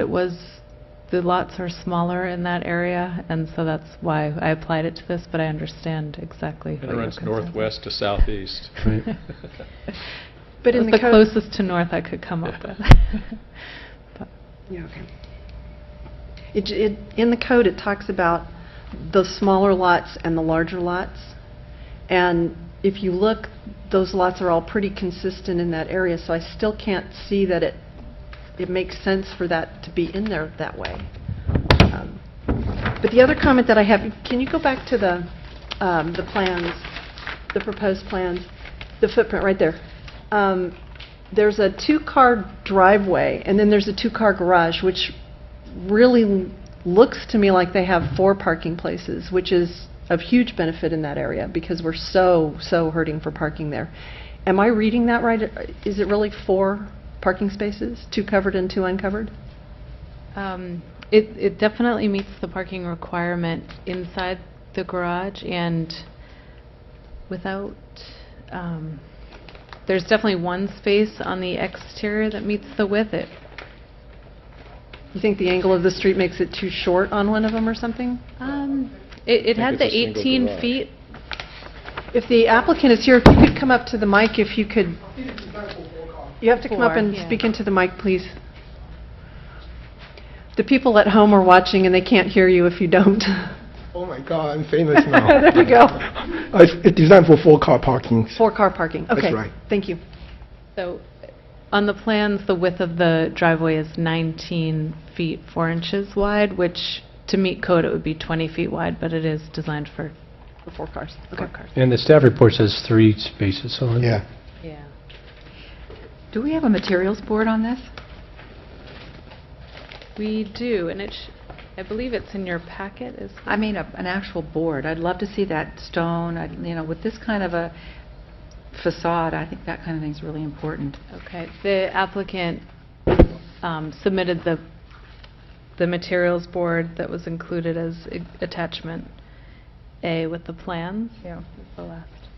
S15: the lots are smaller in that area, and so that's why I applied it to this, but I understand exactly
S7: And
S15: what
S7: it
S15: your
S7: runs
S15: concern is.
S7: northwest to southeast.
S1: Right.
S8: But in
S15: It was
S8: the
S15: the
S8: code,
S15: closest to north I could come up with.
S8: yeah, okay. In the code, it talks about the smaller lots and the larger lots. And if you look, those lots are all pretty consistent in that area, so I still can't see that it makes sense for that to be in there that way. But the other comment that I have, can you go back to the plans, the proposed plans, the footprint right there? There's a 2-car driveway, and then there's a 2-car garage, which really looks to me like they have 4 parking places, which is of huge benefit in that area because we're so hurting for parking there. Am I reading that right? Is it really 4 parking spaces, 2 covered and 2 uncovered?
S15: It definitely meets the parking requirement inside the garage, and without, there's definitely 1 space on the exterior that meets the width.
S8: You think the angle of the street makes it too short on one of them or something?
S15: It
S7: I
S15: had
S7: think
S15: the
S7: it's a single
S15: 18
S7: garage.
S15: feet.
S8: If the applicant is here, if you could come up to the mic, if you could. You have to come up
S15: 4,
S8: and
S15: yeah.
S8: speak into the mic, please. The people at home are watching and they can't hear you if you don't.
S2: Oh my God, I'm famous now.
S8: There we go.
S2: It's designed for 4-car parking.
S8: 4-car parking. Okay.
S2: That's right.
S8: Thank you.
S15: So on the plans, the width of the driveway is 19 feet 4 inches wide, which to meet code it would be 20 feet wide, but it is designed for
S8: The 4 cars. Okay.
S15: 4 cars.
S1: And the staff report says 3 spaces, so...
S16: Yeah.
S15: Yeah.
S3: Do we have a materials board on this?
S15: We do, and I believe it's in your packet.
S3: I mean, an actual board. I'd love to see that stone. With this kind of a facade, I think that kind of thing's really important.
S15: Okay. The applicant submitted the materials board that was included as attachment A with the plans.
S3: Yeah.
S15: The last.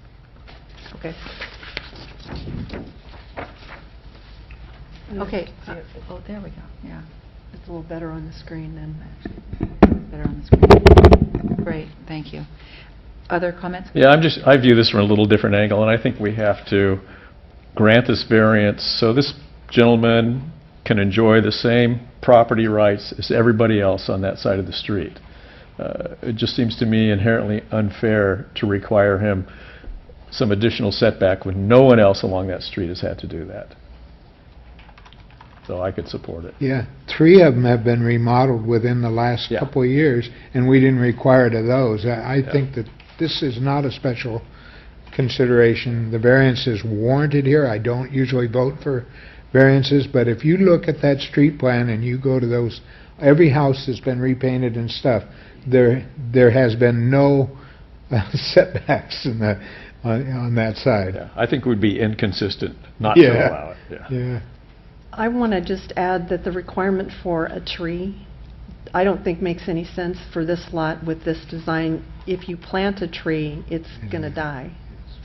S3: Okay. Okay. Oh, there we go. Yeah.
S8: It's a little better on the screen than...
S3: Better on the screen. Great. Thank you. Other comments?
S7: Yeah, I view this from a little different angle, and I think we have to grant this variance so this gentleman can enjoy the same property rights as everybody else on that side of the street. It just seems to me inherently unfair to require him some additional setback when no one else along that street has had to do that. So I could support it.
S16: Yeah, 3 of them have been remodeled within the last
S7: Yeah.
S16: couple of years, and we didn't require it of those. I think that this is not a special consideration. The variance is warranted here. I don't usually vote for variances, but if you look at that street plan and you go to those, every house that's been repainted and stuff, there has been no setbacks on that side.
S7: Yeah, I think we'd be inconsistent not
S16: Yeah.
S7: to allow it. Yeah.
S16: Yeah.
S8: I want to just add that the requirement for a tree, I don't think makes any sense for this lot with this design. If you plant a tree, it's going to die.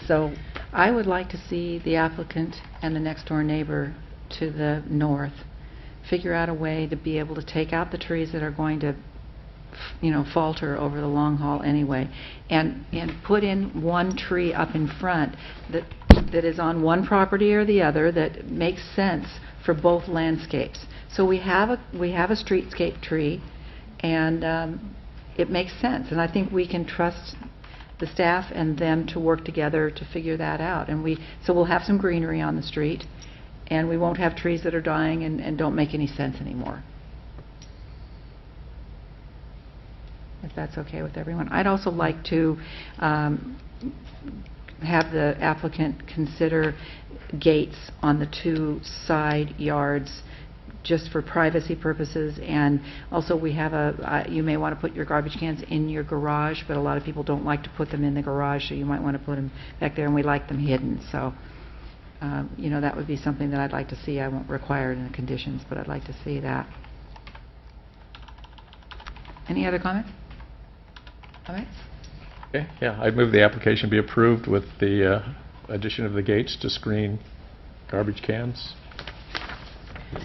S8: So
S3: I would like to see the applicant and the next door neighbor to the north figure out a way to be able to take out the trees that are going to falter over the long haul anyway, and put in one tree up in front that is on one property or the other that makes sense for both landscapes. So we have a streetscape tree, and it makes sense. And I think we can trust the staff and them to work together to figure that out. And so we'll have some greenery on the street, and we won't have trees that are dying and don't make any sense anymore. If that's okay with everyone. I'd also like to have the applicant consider gates on the 2 side yards just for privacy purposes, and also we have you may want to put your garbage cans in your garage, but a lot of people don't like to put them in the garage, so you might want to put them back there, and we like them hidden. So that would be something that I'd like to see. I won't require it in the conditions, but I'd like to see that. Any other comments? Comments?
S7: Okay, yeah, I'd move the application be approved with the addition of the gates to screen garbage cans.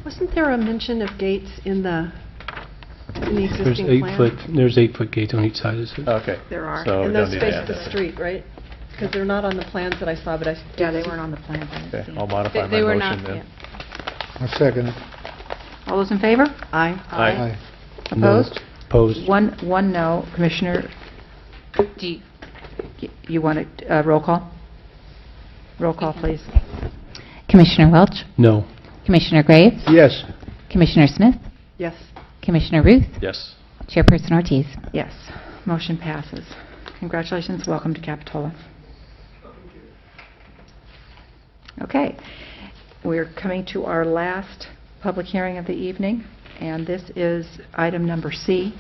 S8: wasn't there a mention of gates in the
S1: There's
S8: existing
S1: 8 foot,
S8: plan?
S1: there's 8 foot gates on each side, is it?
S7: Okay.
S8: There are.
S7: So we
S8: And
S7: don't
S8: those
S7: need to
S8: face
S7: add
S8: the
S7: that.
S8: street, right? Because they're not on the plans that I saw, but I...
S3: Yeah, they weren't on the plans. I didn't
S7: Okay,
S3: see
S7: I'll
S3: them.
S7: modify my
S15: They were
S7: motion
S15: not,
S7: then.
S15: yeah.
S16: I'll second it.
S3: All those in favor?
S8: Aye.
S7: Aye.
S3: Opposed?
S1: Opposed.
S3: One no. Commissioner, do you want a roll call? Roll call, please.
S5: Commissioner Welch,
S1: No.
S5: Commissioner Graves,
S16: Yes.
S5: Commissioner Smith,
S8: Yes.
S5: Commissioner Ruth,
S7: Yes.
S5: Chairperson Ortiz.
S3: Yes, motion passes. Congratulations, welcome to Capitola. Okay, we're coming to our last public hearing of the evening, and this is item number C.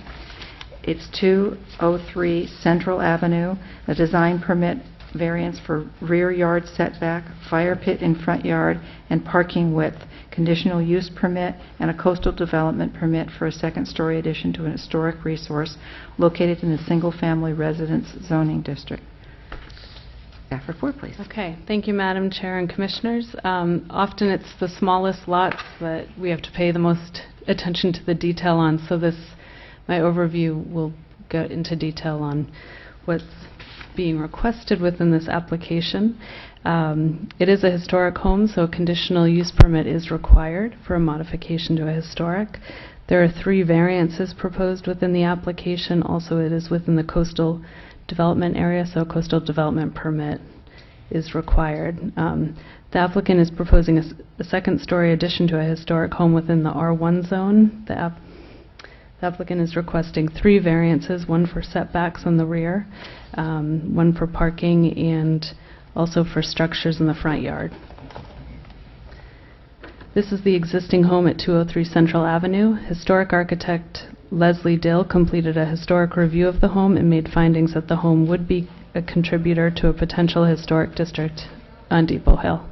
S3: It's 203 Central Avenue, a design permit variance for rear yard setback, fire pit in front yard, and parking width, conditional use permit, and a coastal development permit for a second-story addition to an historic resource located in the single-family residence zoning district. Staff report, please.
S15: Okay, thank you, Madam Chair and Commissioners. Often it's the smallest lots that we have to pay the most attention to the detail on, so my overview will go into detail on what's being requested within this application. It is a historic home, so a conditional use permit is required for a modification to a historic. There are 3 variances proposed within the application. Also, it is within the coastal development area, so a coastal development permit is required. The applicant is proposing a second-story addition to a historic home within the R1 zone. The applicant is requesting 3 variances, 1 for setbacks on the rear, 1 for parking, and also for structures in the front yard. This is the existing home at 203 Central Avenue. Historic architect Leslie Dill completed a historic review of the home and made findings that the home would be a contributor to a potential historic district on Depot Hill.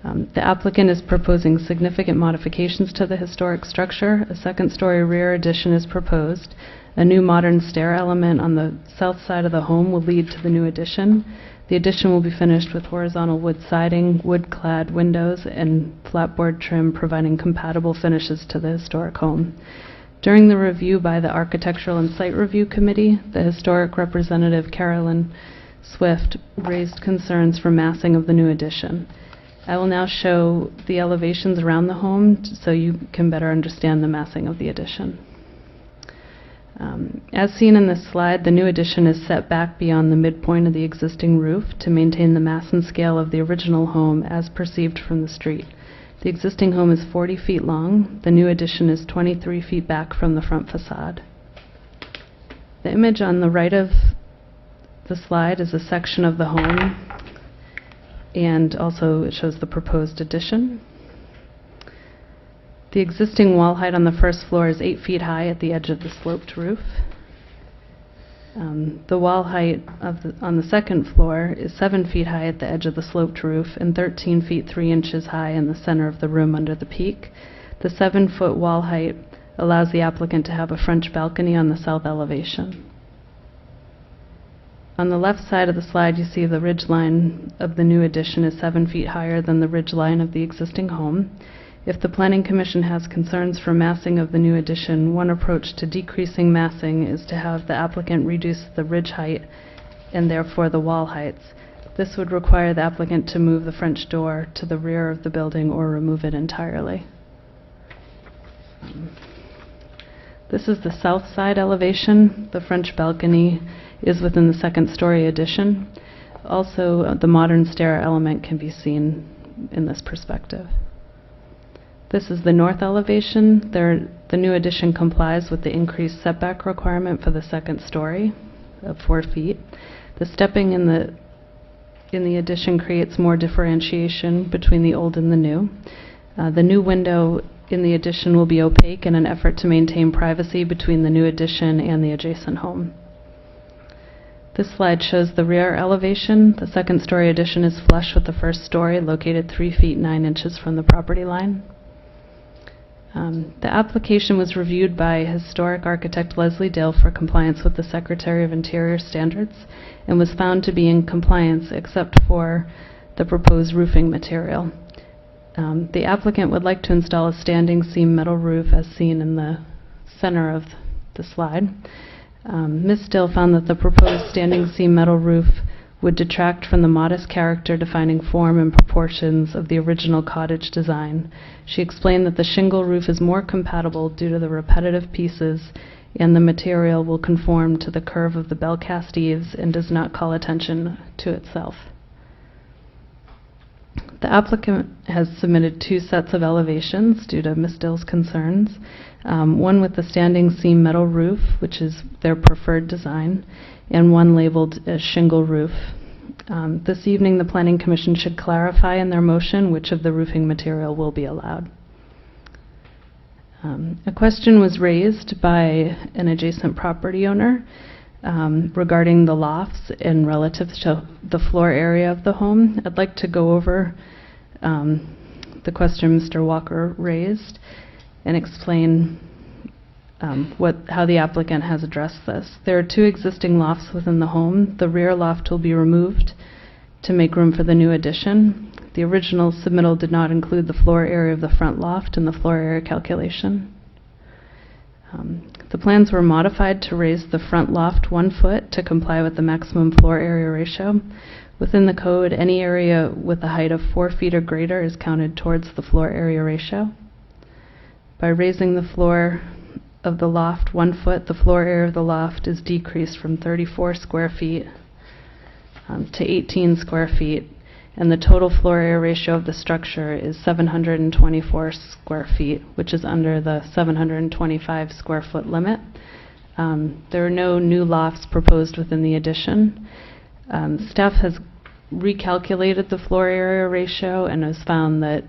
S15: The applicant is proposing significant modifications to the historic structure. A second-story rear addition is proposed. A new modern stair element on the south side of the home will lead to the new addition. The addition will be finished with horizontal wood siding, wood-clad windows, and flatboard trim, providing compatible finishes to the historic home. During the review by the Architectural and Site Review Committee, the historic representative Carolyn Swift raised concerns for massing of the new addition. I will now show the elevations around the home so you can better understand the massing of the addition. As seen in this slide, the new addition is set back beyond the midpoint of the existing roof to maintain the mass and scale of the original home as perceived from the street. The existing home is 40 feet long. The new addition is 23 feet back from the front facade. The image on the right of the slide is a section of the home, and also it shows the proposed addition. The existing wall height on the first floor is 8 feet high at the edge of the sloped roof. The wall height on the second floor is 7 feet high at the edge of the sloped roof and 13 feet 3 inches high in the center of the room under the peak. The 7-foot wall height allows the applicant to have a French balcony on the south elevation. On the left side of the slide, you see the ridge line of the new addition is 7 feet higher than the ridge line of the existing home. If the Planning Commission has concerns for massing of the new addition, one approach to decreasing massing is to have the applicant reduce the ridge height and therefore the wall heights. This would require the applicant to move the French door to the rear of the building or remove it entirely. This is the south side elevation. The French balcony is within the second-story addition. Also, the modern stair element can be seen in this perspective. This is the north elevation. The new addition complies with the increased setback requirement for the second story of 4 feet. The stepping in the addition creates more differentiation between the old and the new. The new window in the addition will be opaque in an effort to maintain privacy between the new addition and the adjacent home. This slide shows the rear elevation. The second-story addition is flush with the first story, located 3 feet 9 inches from the property line. The application was reviewed by historic architect Leslie Dill for compliance with the Secretary of Interior standards and was found to be in compliance except for the proposed roofing material. The applicant would like to install a standing seam metal roof as seen in the center of the slide. Ms. Dill found that the proposed standing seam metal roof would detract from the modest character defining form and proportions of the original cottage design. She explained that the shingle roof is more compatible due to the repetitive pieces and the material will conform to the curve of the bell-cast eaves and does not call attention to itself. The applicant has submitted 2 sets of elevations due to Ms. Dill's concerns. One with the standing seam metal roof, which is their preferred design, and one labeled as shingle roof. This evening, the Planning Commission should clarify in their motion which of the roofing material will be allowed. A question was raised by an adjacent property owner regarding the lofts and relative to the floor area of the home. I'd like to go over the question Mr. Walker raised and explain how the applicant has addressed this. There are 2 existing lofts within the home. The rear loft will be removed to make room for the new addition. The original submittal did not include the floor area of the front loft in the floor area calculation. The plans were modified to raise the front loft 1 foot to comply with the maximum floor area ratio. Within the code, any area with a height of 4 feet or greater is counted towards the floor area ratio. By raising the floor of the loft 1 foot, the floor area of the loft is decreased from 34 square feet to 18 square feet, and the total floor area ratio of the structure is 724 square feet, which is under the 725 square foot limit. There are no new lofts proposed within the addition. Staff has recalculated the floor area ratio and has found that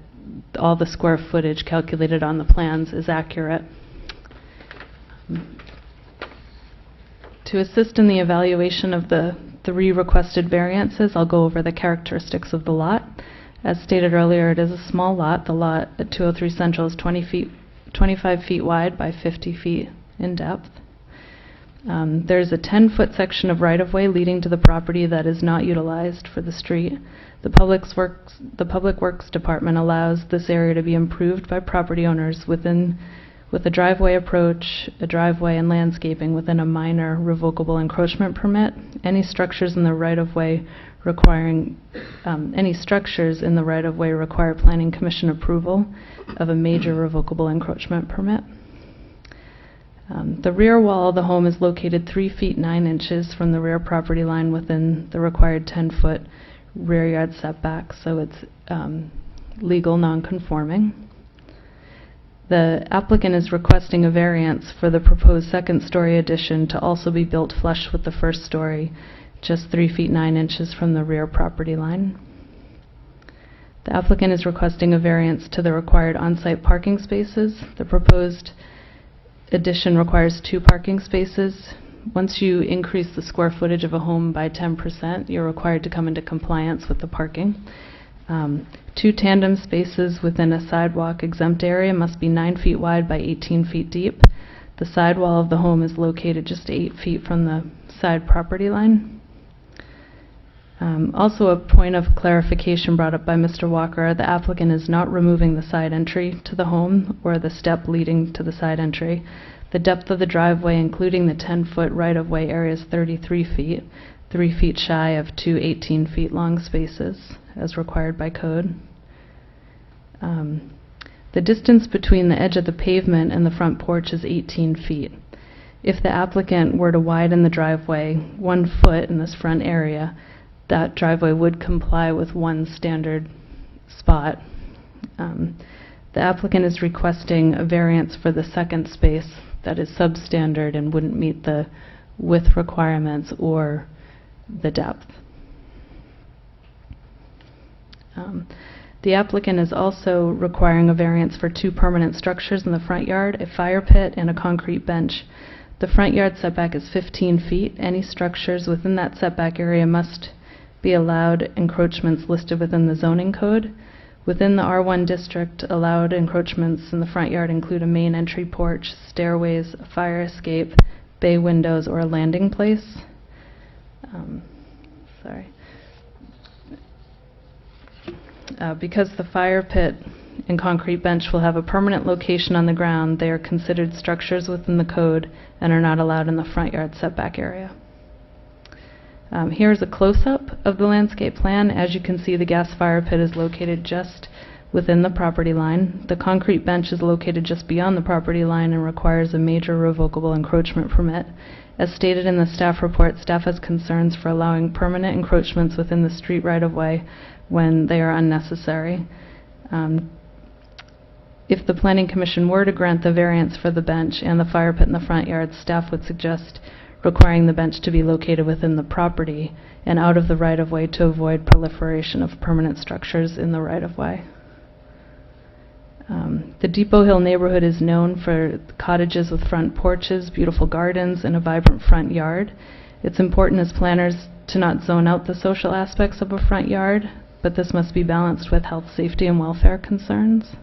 S15: all the square footage calculated on the plans is accurate. To assist in the evaluation of the 3 requested variances, I'll go over the characteristics of the lot. As stated earlier, it is a small lot. The lot at 203 Central is 25 feet wide by 50 feet in depth. There's a 10-foot section of right-of-way leading to the property that is not utilized for the street. The Public Works Department allows this area to be improved by property owners with a driveway approach, a driveway, and landscaping within a minor revocable encroachment permit. Any structures in the right-of-way require Planning Commission approval of a major revocable encroachment permit. The rear wall of the home is located 3 feet 9 inches from the rear property line within the required 10-foot rear yard setback, so it's legal non-conforming. The applicant is requesting a variance for the proposed second-story addition to also be built flush with the first story, just 3 feet 9 inches from the rear property line. The applicant is requesting a variance to the required on-site parking spaces. The proposed addition requires 2 parking spaces. Once you increase the square footage of a home by 10%, you're required to come into compliance with the parking. 2 tandem spaces within a sidewalk exempt area must be 9 feet wide by 18 feet deep. The sidewall of the home is located just 8 feet from the side property line. Also, a point of clarification brought up by Mr. Walker, the applicant is not removing the side entry to the home or the step leading to the side entry. The depth of the driveway, including the 10-foot right-of-way area, is 33 feet, 3 feet shy of 2 18-feet long spaces, as required by code. The distance between the edge of the pavement and the front porch is 18 feet. If the applicant were to widen the driveway 1 foot in this front area, that driveway would comply with 1 standard spot. The applicant is requesting a variance for the second space that is substandard and wouldn't meet the width requirements or the depth. The applicant is also requiring a variance for 2 permanent structures in the front yard, a fire pit and a concrete bench. The front yard setback is 15 feet. Any structures within that setback area must be allowed encroachments listed within the zoning code. Within the R1 district, allowed encroachments in the front yard include a main entry porch, stairways, a fire escape, bay windows, or a landing place. Because the fire pit and concrete bench will have a permanent location on the ground, they are considered structures within the code and are not allowed in the front yard setback area. Here's a close-up of the landscape plan. As you can see, the gas fire pit is located just within the property line. The concrete bench is located just beyond the property line and requires a major revocable encroachment permit. As stated in the staff report, staff has concerns for allowing permanent encroachments within the street right-of-way when they are unnecessary. If the Planning Commission were to grant the variance for the bench and the fire pit in the front yard, staff would suggest requiring the bench to be located within the property and out of the right-of-way to avoid proliferation of permanent structures in the right-of-way. The Depot Hill neighborhood is known for cottages with front porches, beautiful gardens, and a vibrant front yard. It's important as planners to not zone out the social aspects of a front yard, but this must be balanced with health, safety, and welfare concerns.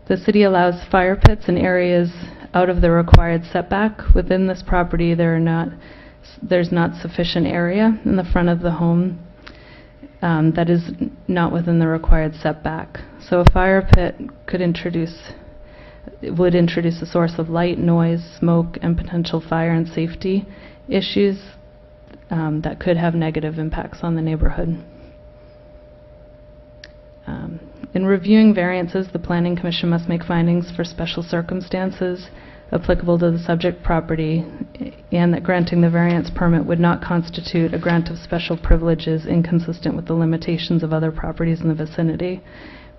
S15: The city allows fire pits in areas out of the required setback. Within this property, there's not sufficient area in the front of the home that is not within the required setback. So a fire pit would introduce a source of light, noise, smoke, and potential fire and safety issues that could have negative impacts on the neighborhood. In reviewing variances, the Planning Commission must make findings for special circumstances applicable to the subject property, and that granting the variance permit would not constitute a grant of special privileges inconsistent with the limitations of other properties in the vicinity.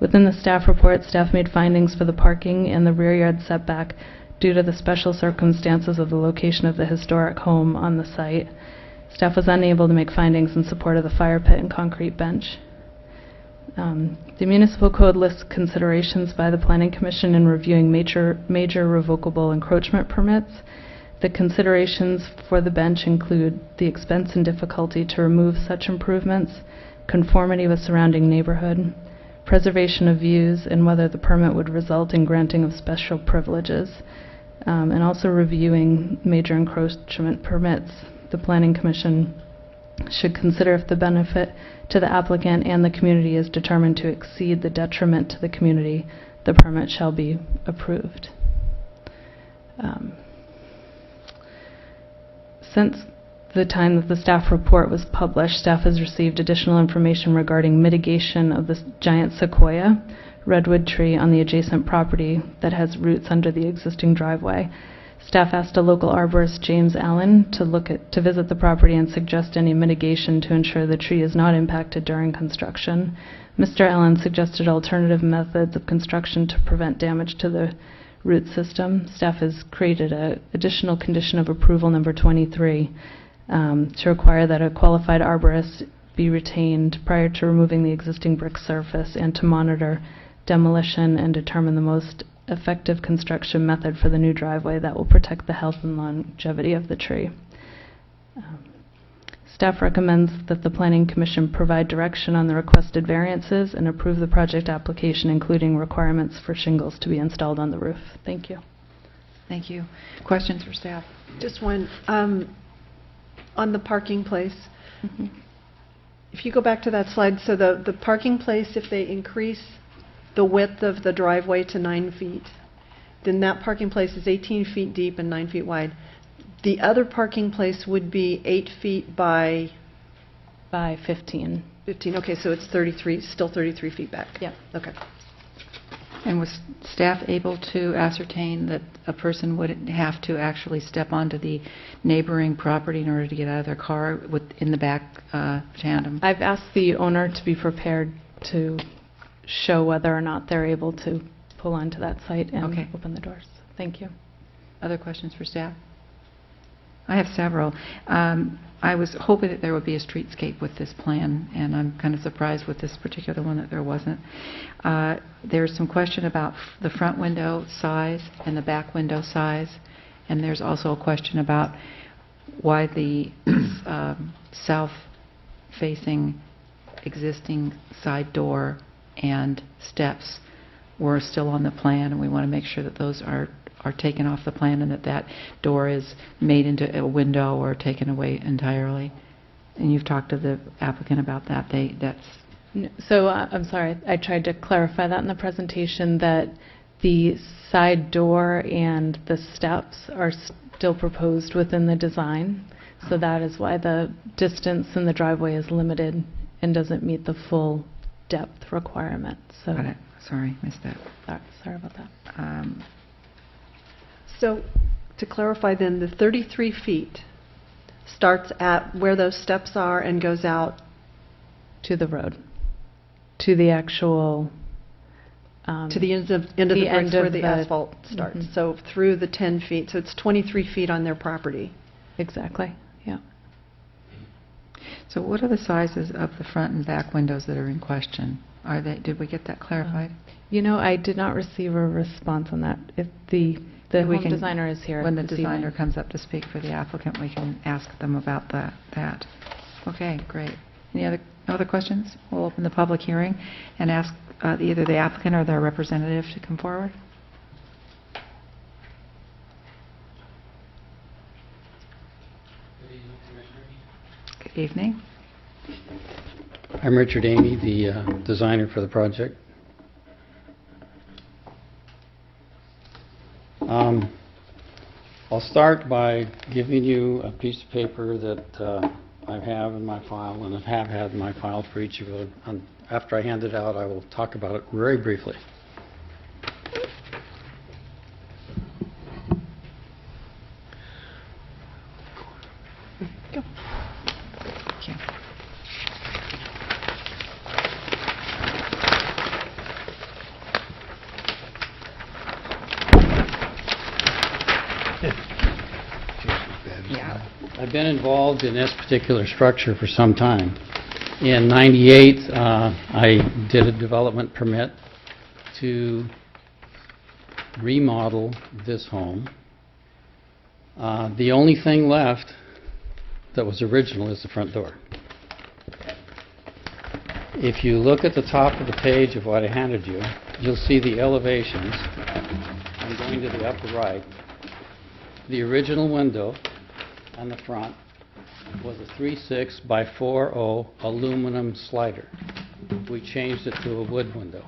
S15: Within the staff report, staff made findings for the parking and the rear yard setback due to the special circumstances of the location of the historic home on the site. Staff was unable to make findings in support of the fire pit and concrete bench. The municipal code lists considerations by the Planning Commission in reviewing major revocable encroachment permits. The considerations for the bench include the expense and difficulty to remove such improvements, conformity with surrounding neighborhood, preservation of views, and whether the permit would result in granting of special privileges, and also reviewing major encroachment permits. The Planning Commission should consider if the benefit to the applicant and the community is determined to exceed the detriment to the community, the permit shall be approved. Since the time that the staff report was published, staff has received additional information regarding mitigation of this giant sequoia redwood tree on the adjacent property that has roots under the existing driveway. Staff asked a local arborist, James Allen, to visit the property and suggest any mitigation to ensure the tree is not impacted during construction. Mr. Allen suggested alternative methods of construction to prevent damage to the root system. Staff has created an additional condition of approval number 23 to require that a qualified arborist be retained prior to removing the existing brick surface and to monitor demolition and determine the most effective construction method for the new driveway that will protect the health and longevity of the tree. Staff recommends that the Planning Commission provide direction on the requested variances and approve the project application, including requirements for shingles to be installed on the roof. Thank you.
S3: Thank you. Questions for staff?
S8: Just one. On the parking place, if you go back to that slide, so the parking place, if they increase the width of the driveway to 9 feet, then that parking place is 18 feet deep and 9 feet wide. The other parking place would be 8 feet by
S15: 15.
S8: 15. Okay, so it's 33, still 33 feet back.
S15: Yeah.
S8: Okay.
S3: And was staff able to ascertain that a person wouldn't have to actually step onto the neighboring property in order to get out of their car in the back tandem?
S15: I've asked the owner to be prepared to show whether or not they're able to pull onto that site and open the doors. Thank you.
S3: Other questions for staff? I have several. I was hoping that there would be a streetscape with this plan, and I'm kind of surprised with this particular one that there wasn't. There's some question about the front window size and the back window size, and there's also a question about why the south-facing existing side door and steps were still on the plan, and we want to make sure that those are taken off the plan and that door is made into a window or taken away entirely. And you've talked to the applicant about that.
S15: So I'm sorry, I tried to clarify that in the presentation, that the side door and the steps are still proposed within the design. So that is why the distance in the driveway is limited and doesn't meet the full depth requirement. So
S3: Got it. Sorry, missed that.
S15: Sorry about that.
S8: So to clarify then, the 33 feet starts at where those steps are and goes out
S15: to the road, to the actual
S8: to the end of the bricks where the asphalt starts. So through the 10 feet. So it's 23 feet on their property.
S15: Exactly. Yeah.
S3: So what are the sizes of the front and back windows that are in question Are they, did we get that clarified?
S15: You know, I did not receive a response on that. If the
S3: We
S15: home
S3: can-
S15: designer is here
S3: When the
S15: this
S3: designer
S15: evening.
S3: comes up to speak for the applicant, we can ask them about that. Okay, great. Any other questions? We'll open the public hearing and ask either the applicant or their representative to come forward. Good evening.
S17: I'm Richard Amy, the designer for the project. I'll start by giving you a piece of paper that I have in my file and have had in my file for each of you. And after I hand it out, I will talk about it very briefly.
S8: Go.
S3: Thank you. Yeah.
S17: I've been involved in this particular structure for some time. In '98, I did a development permit to remodel this home. The only thing left that was original is the front door. If you look at the top of the page of what I handed you, you'll see the elevations. I'm going to the upper right. The original window on the front was a 3.6 by 4.0 aluminum slider. We changed it to a wood window.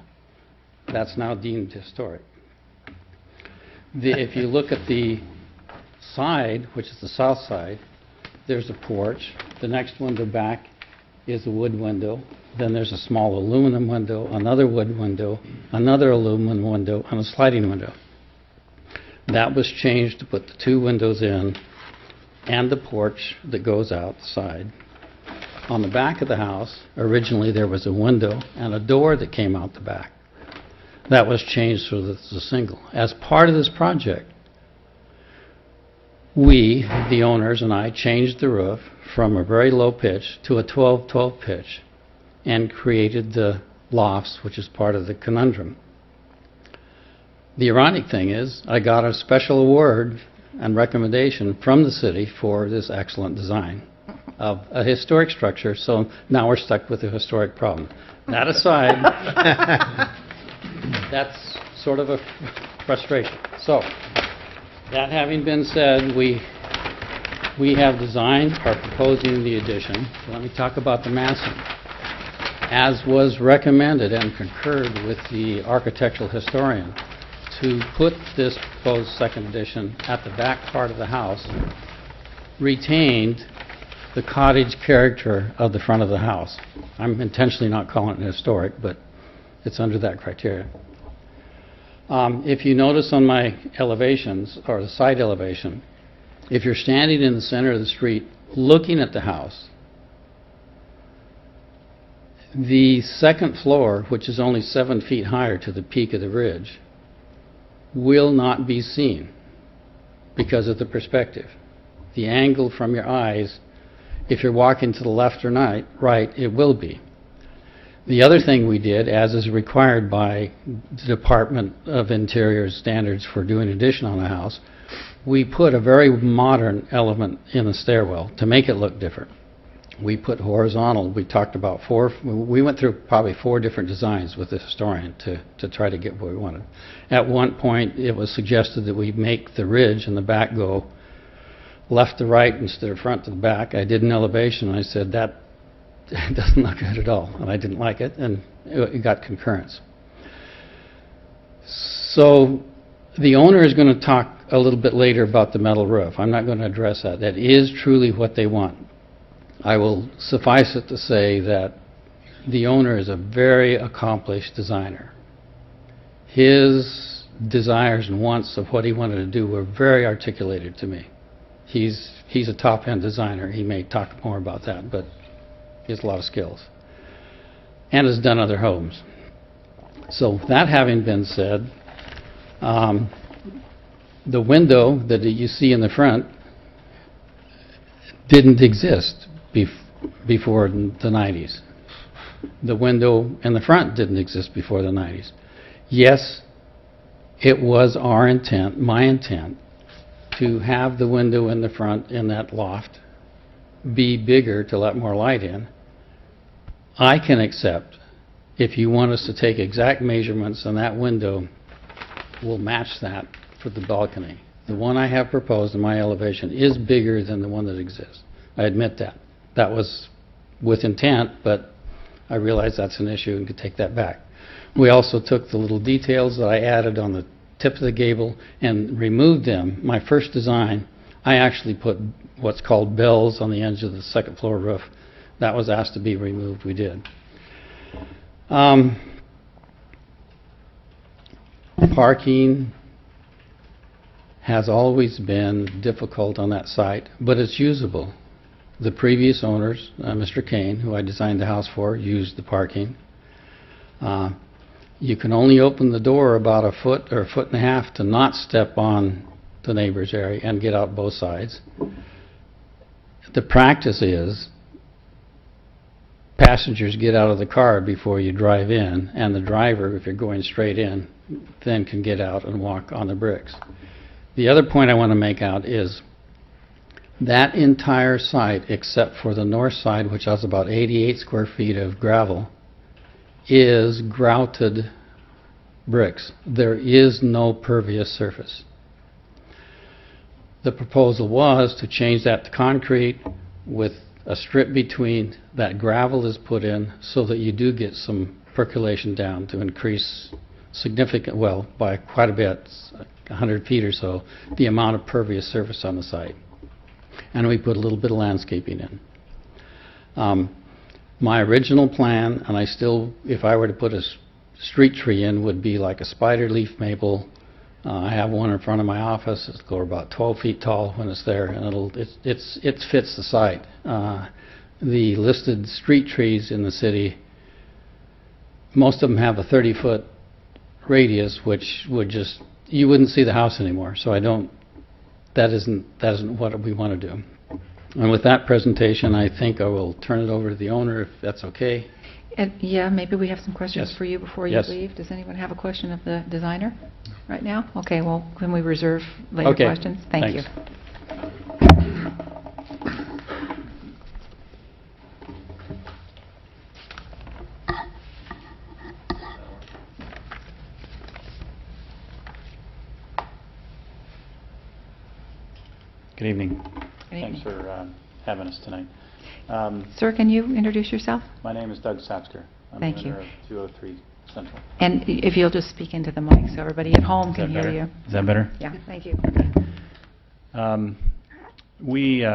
S17: That's now deemed historic. If you look at the side, which is the south side, there's a porch. The next window back is a wood window. Then there's a small aluminum window, another wood window, another aluminum window, and a sliding window. That was changed to put the two windows in and the porch that goes out the side. On the back of the house, originally there was a window and a door that came out the back. That was changed so that it's a single. As part of this project, we, the owners, and I changed the roof from a very low pitch to a 12-12 pitch and created the lofts, which is part of the conundrum. The ironic thing is, I got a special award and recommendation from the city for this excellent design of a historic structure, so now we're stuck with a historic problem. That aside, that's sort of a frustration. So, that having been said, we have designed, are proposing the addition. Let me talk about the massing. As was recommended and concurred with the architectural historian, to put this proposed second addition at the back part of the house retained the cottage character of the front of the house. I'm intentionally not calling it historic, but it's under that criteria. If you notice on my elevations, or the side elevation, if you're standing in the center of the street looking at the house, the second floor, which is only 7 feet higher to the peak of the ridge, will not be seen because of the perspective. The angle from your eyes, if you're walking to the left or right, it will be. The other thing we did, as is required by the Department of Interior standards for doing addition on a house, we put a very modern element in the stairwell to make it look different. We put horizontal. We talked about we went through probably 4 different designs with the historian to try to get what we wanted. At one point, it was suggested that we make the ridge in the back go left to right instead of front to the back. I did an elevation, and I said, that doesn't look good at all, and I didn't like it, and it got concurrence. So the owner is going to talk a little bit later about the metal roof. I'm not going to address that. That is truly what they want. I will suffice it to say that the owner is a very accomplished designer. His desires and wants of what he wanted to do were very articulated to me. He's a top-end designer. He may talk more about that, but he has a lot of skills and has done other homes. So that having been said, the window that you see in the front didn't exist before the 90s. the window in the front didn't exist before the 90s. Yes, it was our intent, my intent, to have the window in the front in that loft be bigger to let more light in. I can accept if you want us to take exact measurements and that window will match that for the balcony. The one I have proposed in my elevation is bigger than the one that exists. I admit that. That was with intent, but I realize that's an issue and could take that back. We also took the little details that I added on the tip of the gable and removed them. My first design, I actually put what's called bells on the edge of the second floor roof. That was asked to be removed. We did. Parking has always been difficult on that site, but it's usable. The previous owners, Mr. Kane, who I designed the house for, used the parking. You can only open the door about a foot or a foot and a half to not step on the neighbor's area and get out both sides. The practice is passengers get out of the car before you drive in, and the driver, if you're going straight in, then can get out and walk on the bricks. The other point I want to make out is that entire site, except for the north side, which has about 88 square feet of gravel, is grouted bricks. There is no pervious surface. The proposal was to change that to concrete with a strip between. That gravel is put in so that you do get some percolation down to increase significant, well, by quite a bit, 100 feet or so, the amount of pervious surface on the site. And we put a little bit of landscaping in. My original plan, and I still, if I were to put a street tree in, would be like a spider leaf maple. I have one in front of my office. It'll go about 12 feet tall when it's there, and it fits the site. The listed street trees in the city, most of them have a 30-foot radius, which would just, you wouldn't see the house anymore. So I don't, that isn't what we want to do. And with that presentation, I think I will turn it over to the owner, if that's okay.
S3: And yeah, maybe we have some questions
S17: Yes.
S3: for you before you
S17: Yes.
S3: leave. Does anyone have a question of the designer right now? Okay, well, can we reserve later
S17: Okay.
S3: questions? Thank
S17: Thanks.
S3: you.
S18: Good evening.
S3: Good
S18: Thanks
S3: evening.
S18: for having us tonight.
S3: Sir, can you introduce yourself?
S18: My name is Doug Sapsker. I'm
S3: Thank
S18: the
S3: you.
S18: owner of 203 Central.
S3: And if you'll just speak into the mic so everybody at home
S18: Is
S3: can
S18: that
S3: hear
S18: better?
S3: you.
S18: Is that better?
S3: Yeah, thank you.
S18: We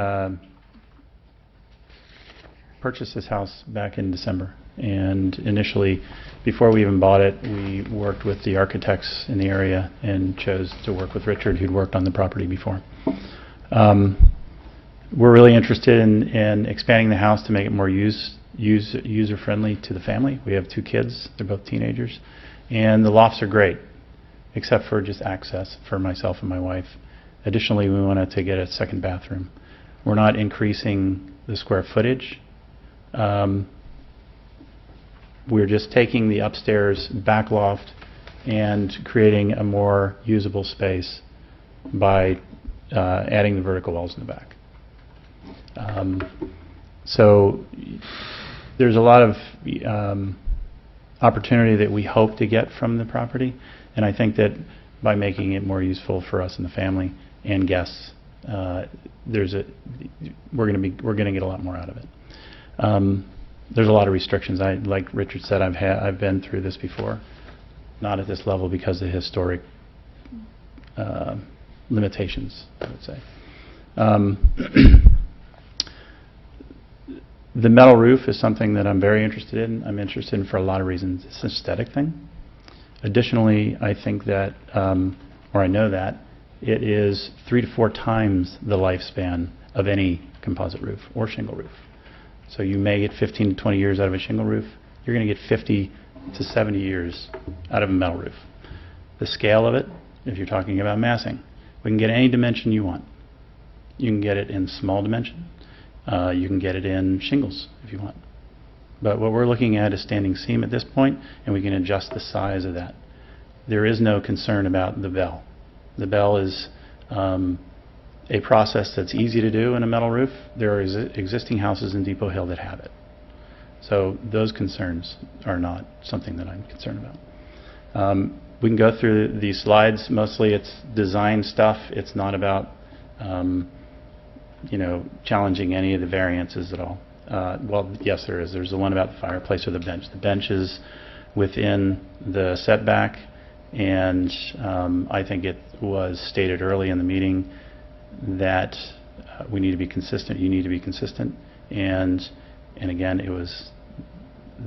S18: purchased this house back in December, and initially, before we even bought it, we worked with the architects in the area and chose to work with Richard, who'd worked on the property before. We're really interested in expanding the house to make it more user-friendly to the family. We have 2 kids. They're both teenagers. And the lofts are great, except for just access for myself and my wife. Additionally, we wanted to get a second bathroom. We're not increasing the square footage. We're just taking the upstairs back loft and creating a more usable space by adding the vertical walls in the back. So there's a lot of opportunity that we hope to get from the property, and I think that by making it more useful for us and the family and guests, we're going to get a lot more out of it. There's a lot of restrictions. Like Richard said, I've been through this before, not at this level because of historic limitations, I would say. The metal roof is something that I'm very interested in. I'm interested in for a lot of reasons. It's an aesthetic thing. Additionally, I think that, or I know that, it is 3 to 4 times the lifespan of any composite roof or shingle roof. So you may get 15 to 20 years out of a shingle roof. You're going to get 50 to 70 years out of a metal roof. The scale of it, if you're talking about massing, we can get any dimension you want. You can get it in small dimension. You can get it in shingles if you want. But what we're looking at is standing seam at this point, and we can adjust the size of that. There is no concern about the bell. The bell is a process that's easy to do in a metal roof. There are existing houses in Depot Hill that have it. So those concerns are not something that I'm concerned about. We can go through these slides. Mostly it's design stuff. It's not about challenging any of the variances at all. Well, yes, there is. There's the one about the fireplace or the bench. The bench is within the setback, and I think it was stated early in the meeting that we need to be consistent. You need to be consistent, and again, it was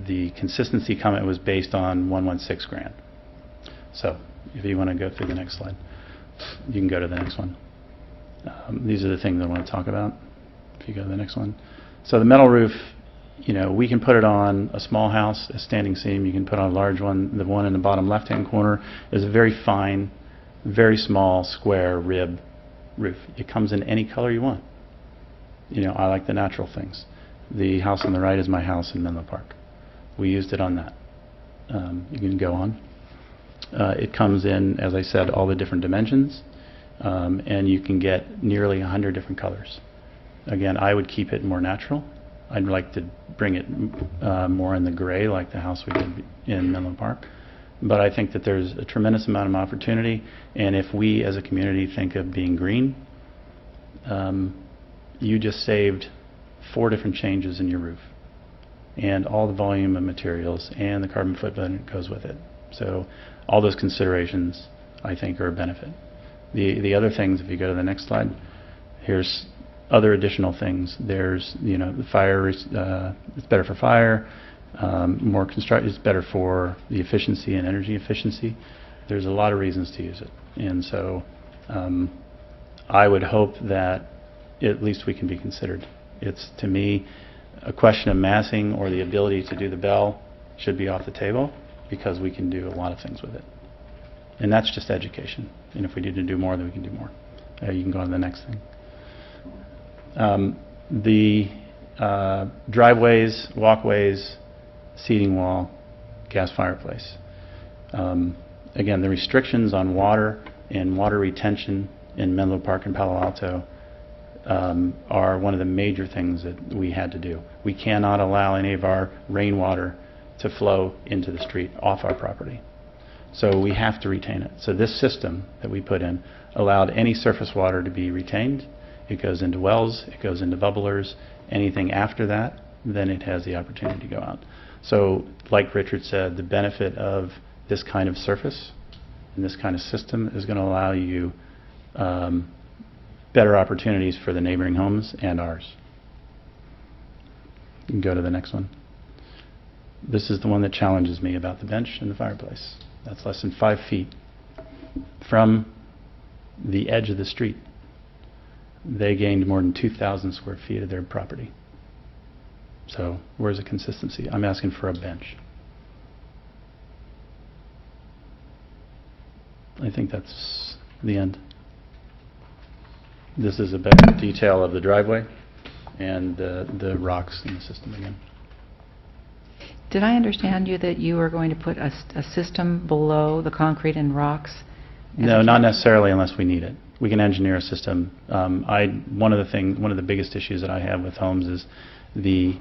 S18: the consistency comment was based on 116 grand. So, if you want to go through the next slide, you can go to the next one. These are the things I want to talk about. If you go to the next one. So the metal roof, we can put it on a small house, a standing seam. You can put on a large one. The one in the bottom left-hand corner is a very fine, very small, square rib roof. It comes in any color you want. I like the natural things. The house on the right is my house in Menlo Park. We used it on that. You can go on. It comes in, as I said, all the different dimensions, and you can get nearly 100 different colors. Again, I would keep it more natural. I'd like to bring it more in the gray, like the house we did in Menlo Park. But I think that there's a tremendous amount of opportunity, and if we as a community think of being green, you just saved 4 different changes in your roof, and all the volume of materials and the carbon footprint that goes with it. So all those considerations, I think, are a benefit. The other things, if you go to the next slide, here's other additional things. There's, the fire, it's better for fire, it's better for the efficiency and energy efficiency. There's a lot of reasons to use it. And so I would hope that at least we can be considered. It's, to me, a question of massing or the ability to do the bell should be off the table, because we can do a lot of things with it. And that's just education. And if we need to do more, then we can do more. You can go on to the next thing. The driveways, walkways, seating wall, gas fireplace. Again, the restrictions on water and water retention in Menlo Park and Palo Alto are one of the major things that we had to do. We cannot allow any of our rainwater to flow into the street off our property. So we have to retain it. So this system that we put in allowed any surface water to be retained. It goes into wells, it goes into bubblers. Anything after that, then it has the opportunity to go out. So like Richard said, the benefit of this kind of surface and this kind of system is going to allow you better opportunities for the neighboring homes and ours. You can go to the next one. This is the one that challenges me about the bench and the fireplace. That's less than 5 feet from the edge of the street. They gained more than 2,000 square feet of their property. So where's the consistency? I'm asking for a bench. I think that's the end. This is a better detail of the driveway and the rocks in the system again.
S3: Did I understand you that you were going to put a system below the concrete and rocks?
S18: No, not necessarily unless we need it. We can engineer a system. One of the biggest issues that I have with homes is the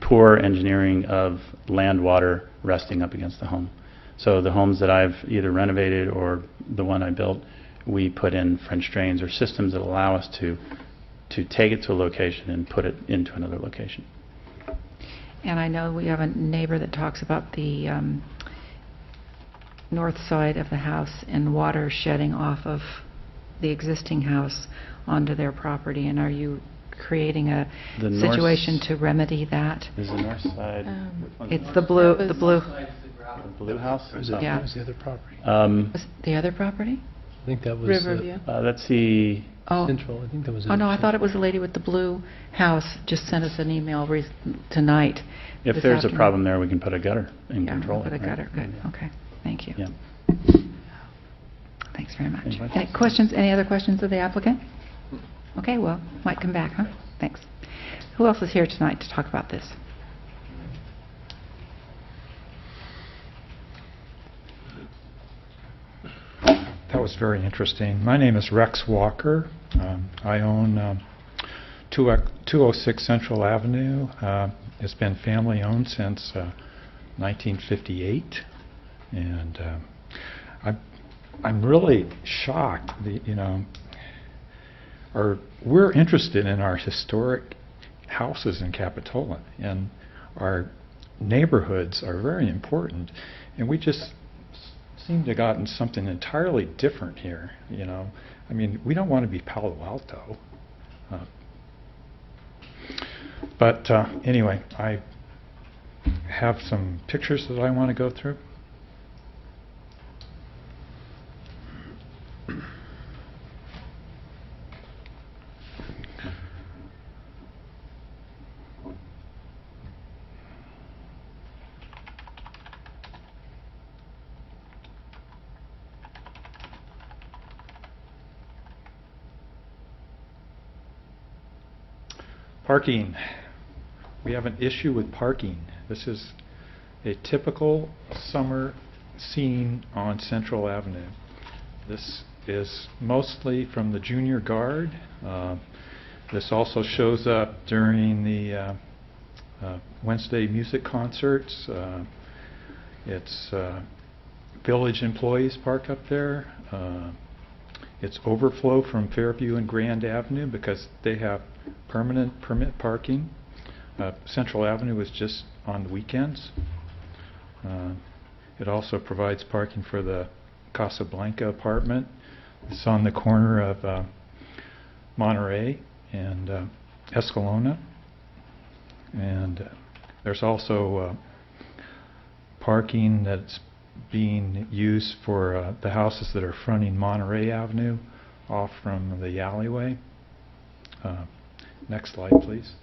S18: poor engineering of land water resting up against the home. So the homes that I've either renovated or the one I built, we put in French drains or systems that allow us to take it to a location and put it into another location.
S3: And I know we have a neighbor that talks about the north side of the house and water shedding off of the existing house onto their property. And are you creating a situation to remedy that?
S18: Is the north side?
S3: It's the blue. The blue.
S18: The blue house?
S3: Yeah.
S1: That was the other property.
S3: Was the other property?
S1: I think that was
S15: Riverview.
S18: That's the
S1: Central. I think that was.
S3: Oh no, I thought it was the lady with the blue house. Just sent us an email tonight.
S18: If there's a problem there, we can put a gutter and control it.
S3: Put a gutter. Good. Okay. Thank you.
S18: Yeah.
S3: Thanks very much. Any questions? Any other questions of the applicant? Okay. Well, might come back, huh? Thanks. Who else is here tonight to talk about this?
S19: That was very interesting. My name is Rex Walker. I own 206 Central Avenue. It's been family owned since 1958, and I'm really shocked. We're interested in our historic houses in Capitola, and our neighborhoods are very important, and we just seem to have gotten something entirely different here. I mean, we don't want to be Palo Alto. But anyway, I have some pictures that I want to go through. Parking. We have an issue with parking. This is a typical summer scene on Central Avenue. This is mostly from the Junior Guard. This also shows up during the Wednesday music concerts. It's village employees park up there. It's overflow from Fairview and Grand Avenue because they have permanent permit parking. Central Avenue is just on the weekends. It also provides parking for the Casablanca apartment. It's on the corner of Monterey and Escalona. And there's also parking that's being used for the houses that are fronting Monterey Avenue off from the alleyway. Next slide, please.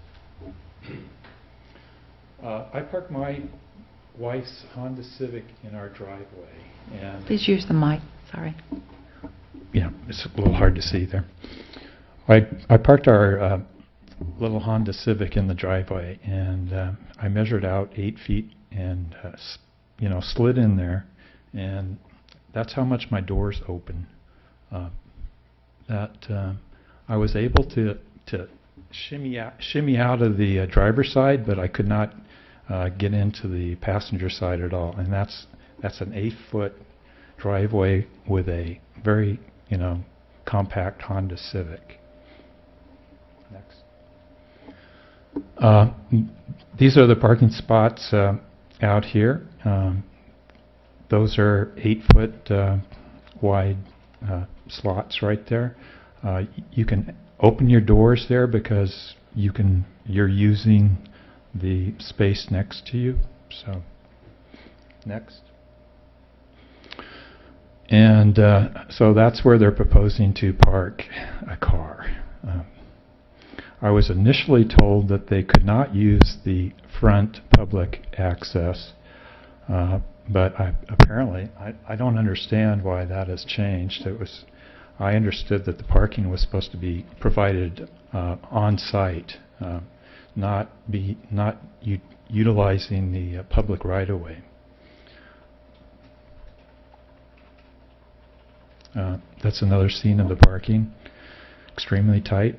S19: I parked my wife's Honda Civic in our driveway, and
S3: Please use the mic. Sorry.
S19: yeah, it's a little hard to see there. I parked our little Honda Civic in the driveway, and I measured out 8 feet and slid in there, and that's how much my doors open. I was able to shimmy out of the driver's side, but I could not get into the passenger side at all. And that's an 8-foot driveway with a very compact Honda Civic. Next. These are the parking spots out here. Those are 8-foot wide slots right there. You can open your doors there because you're using the space next to you. So, next. And so that's where they're proposing to park a car. I was initially told that they could not use the front public access, but apparently I don't understand why that has changed. I understood that the parking was supposed to be provided on site, not utilizing the public right-of-way. That's another scene of the parking, extremely tight.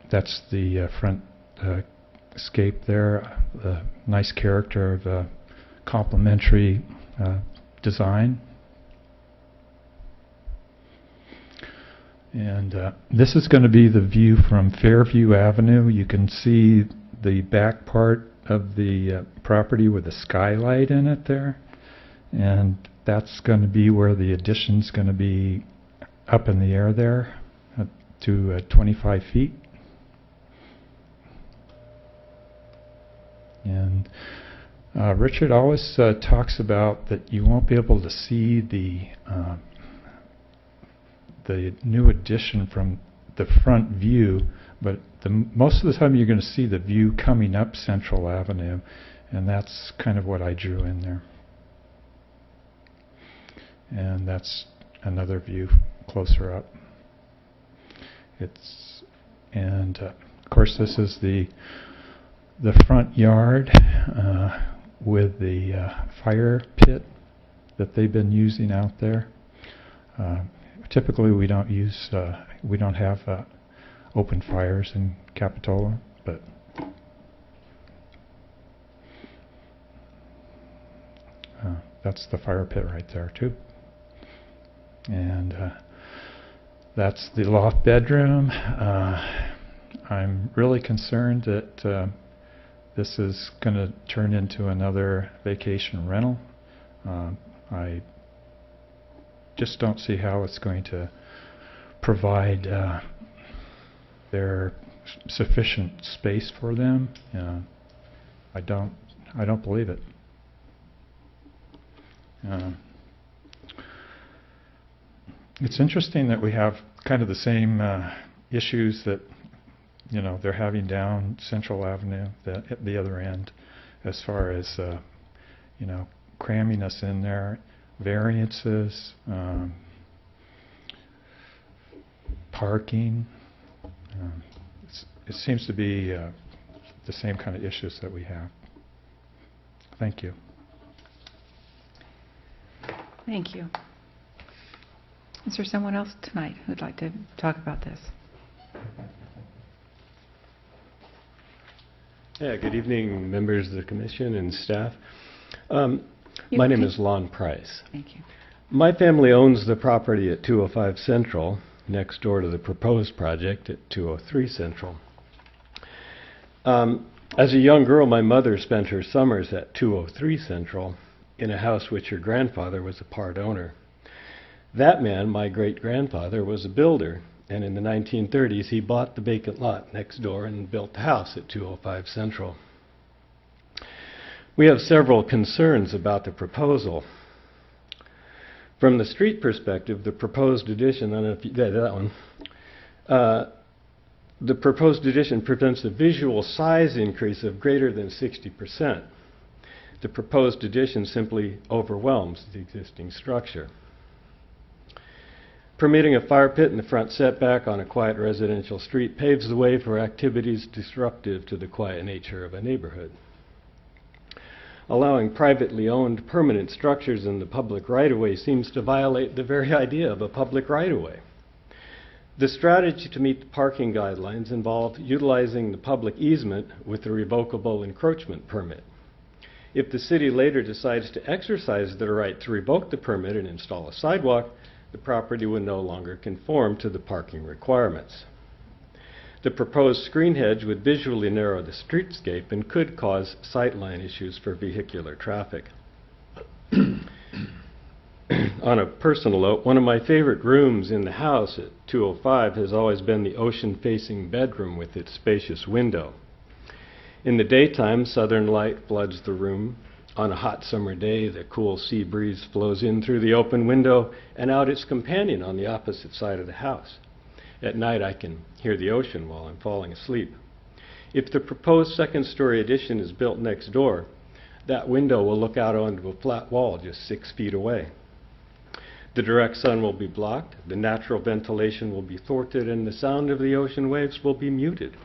S19: That's the front escape there, nice character of complementary design. And this is going to be the view from Fairview Avenue. You can see the back part of the property with a skylight in it there. And that's going to be where the addition's going to be up in the air there to 25 feet. And Richard always talks about that you won't be able to see the new addition from the front view, but most of the time you're going to see the view coming up Central Avenue, and that's kind of what I drew in there. And that's another view closer up. It's And of course, this is the front yard with the fire pit that they've been using out there. Typically, we don't have open fires in Capitola, but that's the fire pit right there too. And that's the loft bedroom. I'm really concerned that this is going to turn into another vacation rental. I just don't see how it's going to provide their sufficient space for them. I don't believe it. It's interesting that we have kind of the same issues that they're having down Central Avenue at the other end, as far as cramming us in there, variances, parking. It seems to be the same kind of issues that we have. Thank you.
S3: Thank you. Is there someone else tonight who'd like to talk about this?
S20: Yeah, good evening, members of the commission and staff. My name is Lon Price.
S3: Thank you.
S20: My family owns the property at 205 Central, next door to the proposed project at 203 Central. As a young girl, my mother spent her summers at 203 Central in a house which her grandfather was a part owner. That man, my great-grandfather, was a builder, and in the 1930s he bought the vacant lot next door and built the house at 205 Central. We have several concerns about the proposal. From the street perspective, the proposed addition, I don't know if you did that one, the proposed addition presents a visual size increase of greater than 60%. The proposed addition simply overwhelms the existing structure. Permitting a fire pit in the front setback on a quiet residential street paves the way for activities disruptive to the quiet nature of a neighborhood. Allowing privately owned permanent structures in the public right-of-way seems to violate the very idea of a public right-of-way. The strategy to meet the parking guidelines involved utilizing the public easement with a revocable encroachment permit. If the city later decides to exercise their right to revoke the permit and install a sidewalk, the property would no longer conform to the parking requirements. The proposed screen hedge would visually narrow the streetscape and could cause sightline issues for vehicular traffic. On a personal note, one of my favorite rooms in the house at 205 has always been the ocean-facing bedroom with its spacious window. In the daytime, southern light floods the room. On a hot summer day, the cool sea breeze flows in through the open window and out its companion on the opposite side of the house. At night, I can hear the ocean while I'm falling asleep. If the proposed second-story addition is built next door, that window will look out onto a flat wall just 6 feet away. The direct sun will be blocked, the natural ventilation will be thwarted, and the sound of the ocean waves will be muted.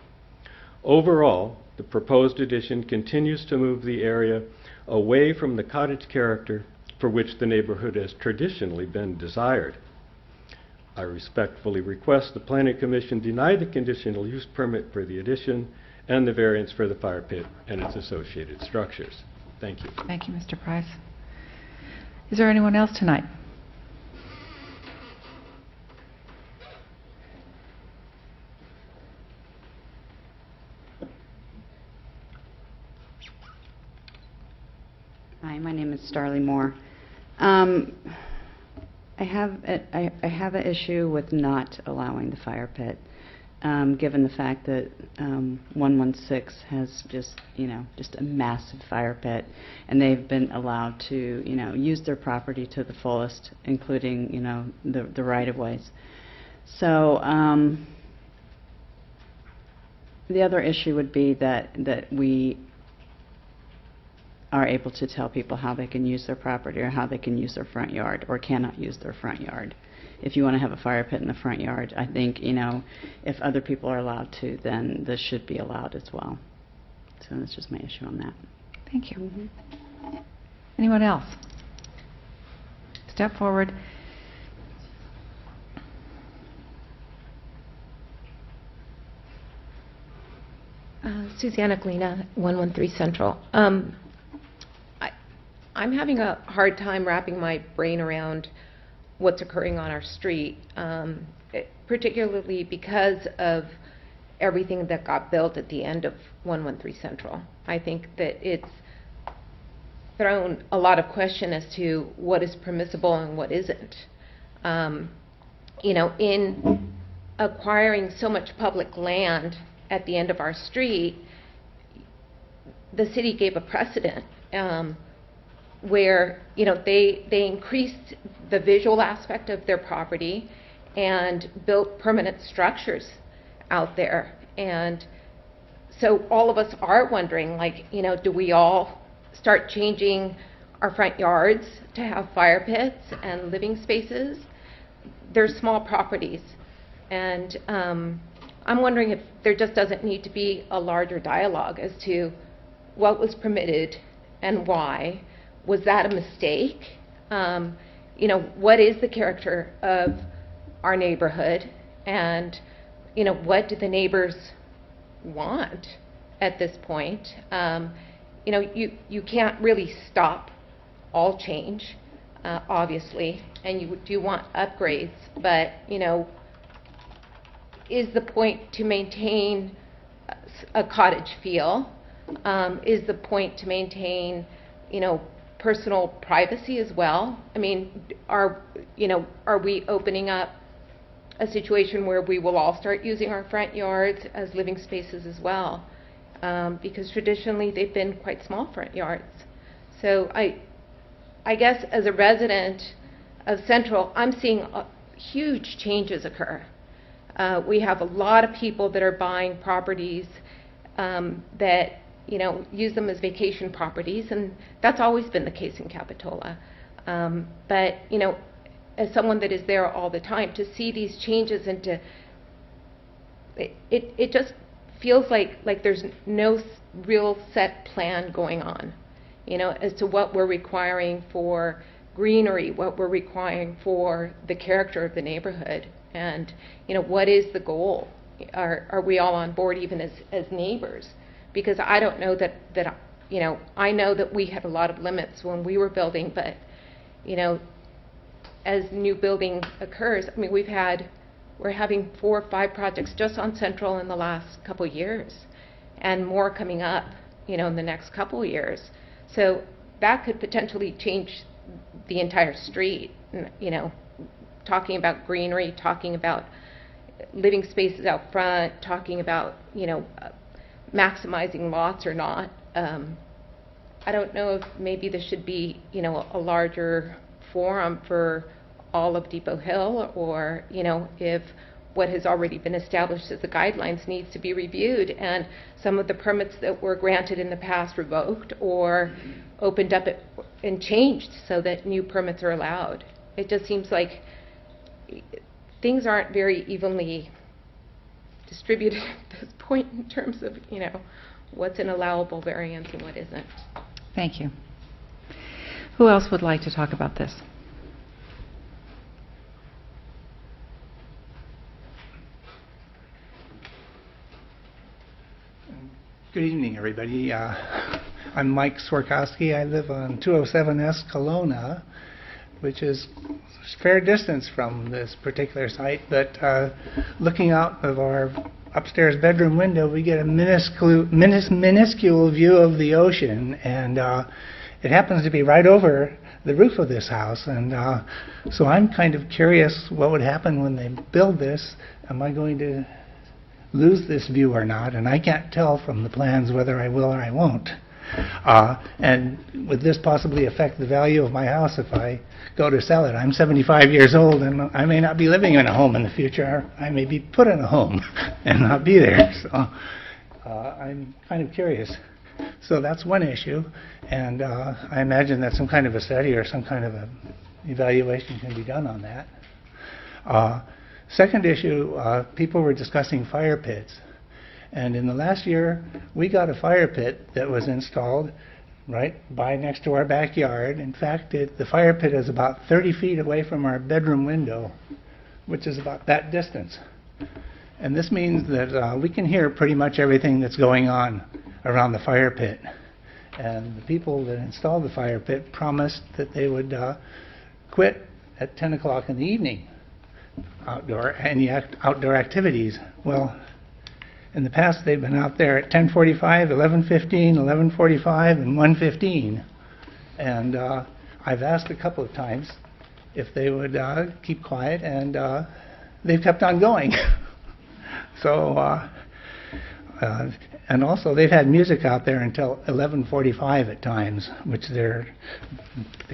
S20: Overall, the proposed addition continues to move the area away from the cottage character for which the neighborhood has traditionally been desired. I respectfully request the Planning Commission deny the conditional use permit for the addition and the variance for the fire pit and its associated structures. Thank you.
S3: Thank you, Mr. Price. Is there anyone else tonight?
S21: Hi, my name is Starley Moore. I have an issue with not allowing the fire pit, given the fact that 116 has just a massive fire pit, and they've been allowed to use their property to the fullest, including the right-of-ways. So the other issue would be that we are able to tell people how they can use their property or how they can use their front yard or cannot use their front yard. if you want to have a fire pit in the front yard. I think, if other people are allowed to, then this should be allowed as well. So that's just my issue on that.
S3: Thank you. Anyone else? Step forward.
S14: Susanna Glina, 113 Central. I'm having a hard time wrapping my brain around what's occurring on our street, particularly because of everything that got built at the end of 113 Central. I think that it's thrown a lot of question as to what is permissible and what isn't. In acquiring so much public land at the end of our street, the city gave a precedent where they increased the visual aspect of their property and built permanent structures out there. And so all of us are wondering, do we all start changing our front yards to have fire pits and living spaces? They're small properties, and I'm wondering if there just doesn't need to be a larger dialogue as to what was permitted and why. Was that a mistake? What is the character of our neighborhood? And, what do the neighbors want at this point? You can't really stop all change, obviously, and you do want upgrades, but, is the point to maintain a cottage feel? Is the point to maintain, personal privacy as well? I mean, are we opening up a situation where we will all start using our front yards as living spaces as well? Because traditionally they've been quite small front yards. So I guess as a resident of Central, I'm seeing huge changes occur. We have a lot of people that are buying properties that use them as vacation properties, and that's always been the case in Capitola. But as someone that is there all the time, to see these changes and it just feels like there's no real set plan going on, as to what we're requiring for greenery, what we're requiring for the character of the neighborhood, and what is the goal? Are we all on board even as neighbors? Because I don't know that I know that we had a lot of limits when we were building, but as new building occurs, I mean, we're having 4 or 5 projects just on Central in the last couple of years, and more coming up, in the next couple of years. So that could potentially change the entire street. Talking about greenery, talking about living spaces out front, talking about maximizing lots or not. I don't know if maybe there should be a larger forum for all of Depot Hill, or if what has already been established as the guidelines needs to be reviewed, and some of the permits that were granted in the past revoked or opened up and changed so that new permits are allowed. It just seems like things aren't very evenly distributed at this point in terms of what's an allowable variance and what isn't.
S3: Thank you. Who else would like to talk about this?
S2: Good evening, everybody. I'm Mike Swarkowski. I live on 207S Kelowna, which is a fair distance from this particular site, but looking out of our upstairs bedroom window, we get a minuscule view of the ocean, and it happens to be right over the roof of this house, and so I'm kind of curious what would happen when they build this. Am I going to lose this view or not? And I can't tell from the plans whether I will or I won't. And would this possibly affect the value of my house if I go to sell it? I'm 75 years old, and I may not be living in a home in the future. I may be put in a home and not be there. So I'm kind of curious. So that's one issue, and I imagine that some kind of a study or some kind of a evaluation can be done on that. Second issue, people were discussing fire pits. And in the last year, we got a fire pit that was installed right by next to our backyard. In fact, the fire pit is about 30 feet away from our bedroom window, which is about that distance. And this means that we can hear pretty much everything that's going on around the fire pit. And the people that installed the fire pit promised that they would quit at 10 o'clock in the evening, any outdoor activities. Well, in the past, they've been out there at 10:45, 11:15, 11:45, and 1:15. And I've asked a couple of times if they would keep quiet, and they've kept on going. So, and also they've had music out there until 11:45 at times, which the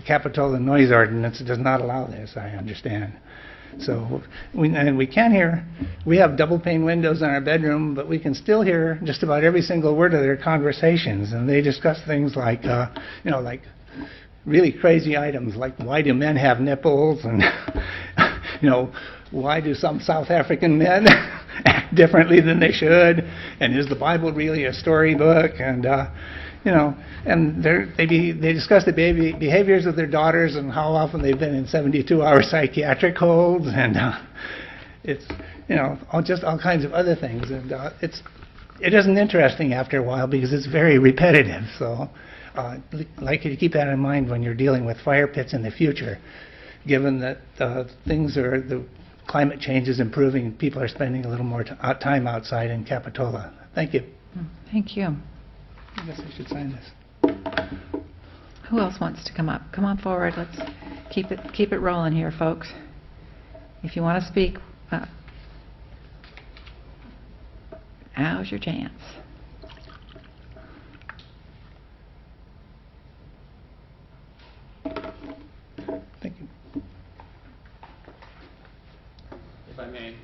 S2: Capitola noise ordinance does not allow this, I understand. So we can hear. We have double pane windows in our bedroom, but we can still hear just about every single word of their conversations. And they discuss things like, like really crazy items, like why do men have nipples, and why do some South African men act differently than they should, and is the Bible really a storybook, and and they discuss the behaviors of their daughters and how often they've been in 72-hour psychiatric holds, and it's all kinds of other things, and it isn't interesting after a while because it's very repetitive. So I'd like you to keep that in mind when you're dealing with fire pits in the future, given that the climate change is improving and people are spending a little more time outside in Capitola. Thank you.
S3: Thank you.
S2: I guess I should sign this.
S3: Who else wants to come up? Come on forward. Let's keep it rolling here, folks. If you want to speak, now's your chance.
S2: Thank you.
S17: If I may.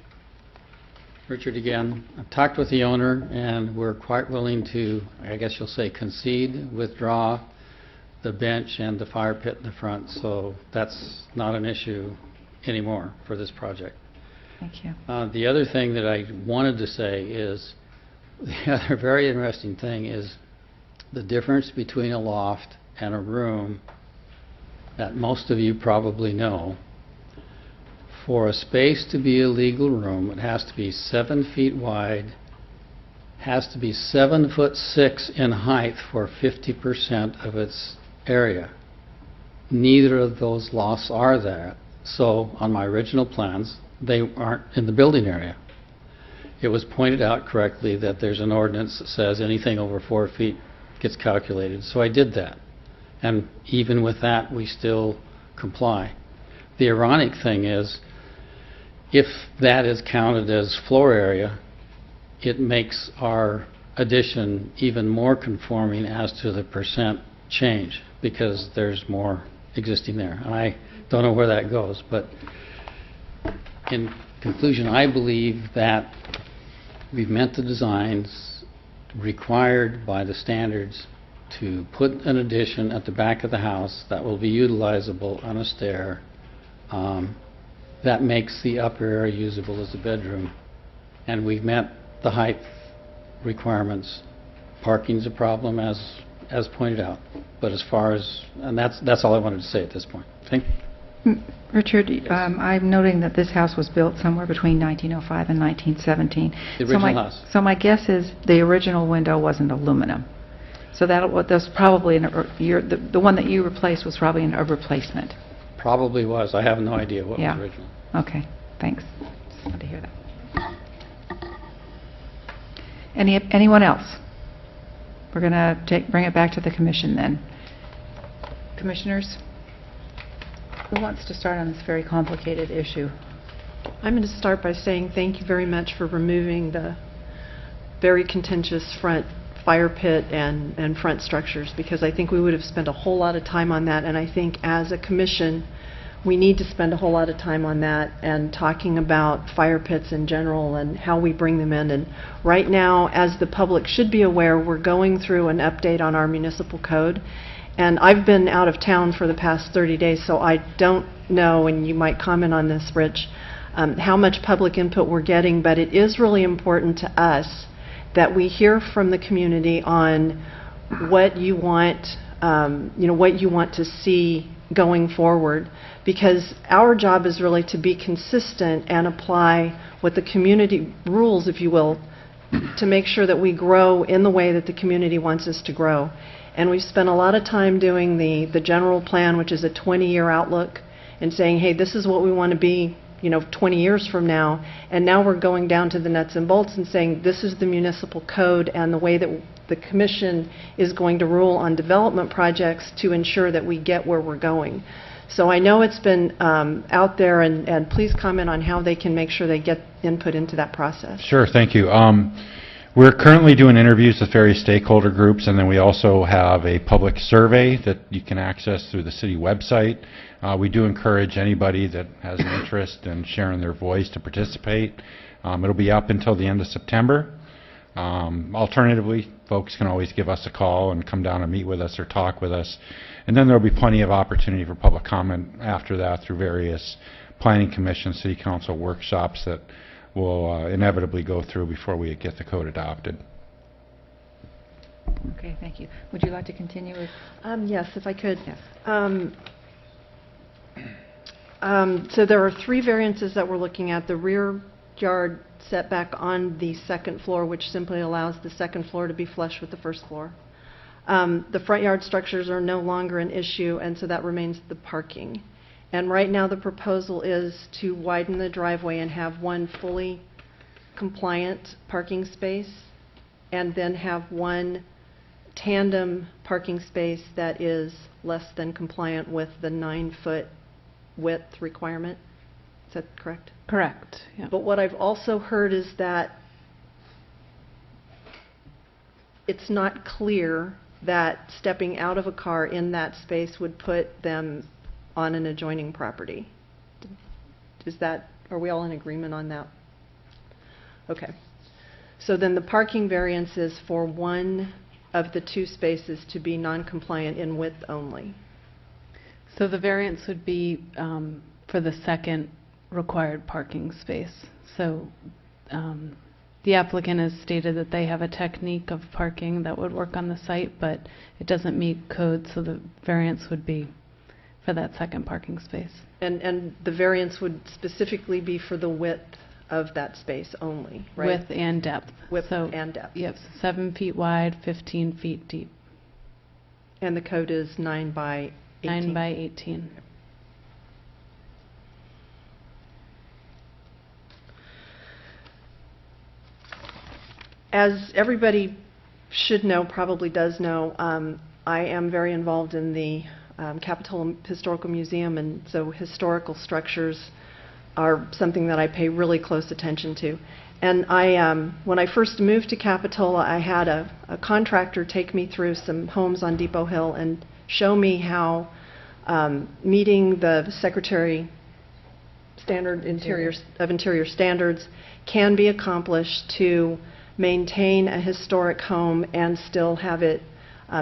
S17: Richard again. I've talked with the owner, and we're quite willing to, I guess you'll say, concede, withdraw the bench and the fire pit in the front, so that's not an issue anymore for this project.
S3: Thank you.
S17: The other thing that I wanted to say is, the other very interesting thing is the difference between a loft and a room that most of you probably know. For a space to be a legal room, it has to be 7 feet wide, has to be 7'6" in height for 50% of its area. Neither of those lofts are there. So on my original plans, they aren't in the building area. It was pointed out correctly that there's an ordinance that says anything over 4 feet gets calculated. So I did that. And even with that, we still comply. The ironic thing is, if that is counted as floor area, it makes our addition even more conforming as to the percent change, because there's more existing there. And I don't know where that goes, but in conclusion, I believe that we've met the designs required by the standards to put an addition at the back of the house that will be utilizable on a stair. That makes the upper area usable as a bedroom. And we've met the height requirements. Parking's a problem, as pointed out. But as far as, and that's all I wanted to say at this point. Thank you.
S3: Richard, I'm noting that this house was built somewhere between 1905 and 1917.
S17: The original house.
S3: So my guess is the original window wasn't aluminum. So that's probably the one that you replaced was probably a replacement.
S17: Probably was. I have no idea what was original.
S3: Okay, thanks. Just wanted to hear that. Anyone else? We're going to bring it back to the commission then. Commissioners, who wants to start on this very complicated issue?
S8: I'm going to start by saying thank you very much for removing the very contentious front fire pit and front structures, because I think we would have spent a whole lot of time on that, and I think as a commission we need to spend a whole lot of time on that and talking about fire pits in general and how we bring them in. And right now, as the public should be aware, we're going through an update on our municipal code, and I've been out of town for the past 30 days, so I don't know, and you might comment on this, Rich. how much public input we're getting, but it is really important to us that we hear from the community on what you want, what you want to see going forward, because our job is really to be consistent and apply what the community rules, if you will, to make sure that we grow in the way that the community wants us to grow. And we've spent a lot of time doing the general plan, which is a 20-year outlook, and saying, hey, this is what we want to be 20 years from now. And now we're going down to the nuts and bolts and saying this is the municipal code and the way that the commission is going to rule on development projects to ensure that we get where we're going. So I know it's been out there, and please comment on how they can make sure they get input into that process.
S6: Sure, thank you. We're currently doing interviews with various stakeholder groups, and then we also have a public survey that you can access through the city website. We do encourage anybody that has an interest in sharing their voice to participate. It'll be up until the end of September. Alternatively, folks can always give us a call and come down and meet with us or talk with us. And then there'll be plenty of opportunity for public comment after that through various planning commission, city council workshops that we'll inevitably go through before we get the code adopted.
S3: Okay, thank you. Would you like to continue with?
S8: Yes, if I could.
S3: Yes.
S8: So there are 3 variances that we're looking at. The rear yard setback on the second floor, which simply allows the second floor to be flush with the first floor. The front yard structures are no longer an issue, and so that remains the parking. And right now the proposal is to widen the driveway and have one fully compliant parking space, and then have one tandem parking space that is less than compliant with the 9-foot width requirement. Is that correct?
S15: Correct, yeah.
S8: But what I've also heard is that it's not clear that stepping out of a car in that space would put them on an adjoining property. Are we all in agreement on that? Okay. So then the parking variance is for one of the 2 spaces to be non-compliant in width only.
S15: So the variance would be for the second required parking space. So the applicant has stated that they have a technique of parking that would work on the site, but it doesn't meet code, so the variance would be for that second parking space.
S8: And the variance would specifically be for the width of that space only, right?
S15: Width and depth.
S8: Width and depth.
S15: Yep, 7 feet wide, 15 feet deep.
S8: And the code is 9 by 18?
S15: 9 by 18.
S8: As everybody should know, probably does know, I am very involved in the Capitola Historical Museum, and so historical structures are something that I pay really close attention to. And when I first moved to Capitola, I had a contractor take me through some homes on Depot Hill and show me how meeting the Secretary Standard of Interior Standards can be accomplished to maintain a historic home and still have it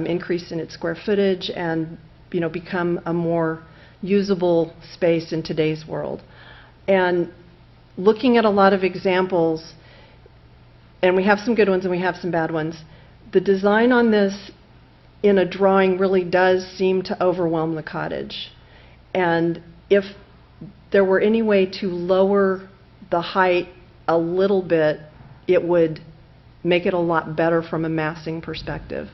S8: increase in its square footage and become a more usable space in today's world. And looking at a lot of examples, and we have some good ones and we have some bad ones, the design on this in a drawing really does seem to overwhelm the cottage. And if there were any way to lower the height a little bit, it would make it a lot better from a massing perspective.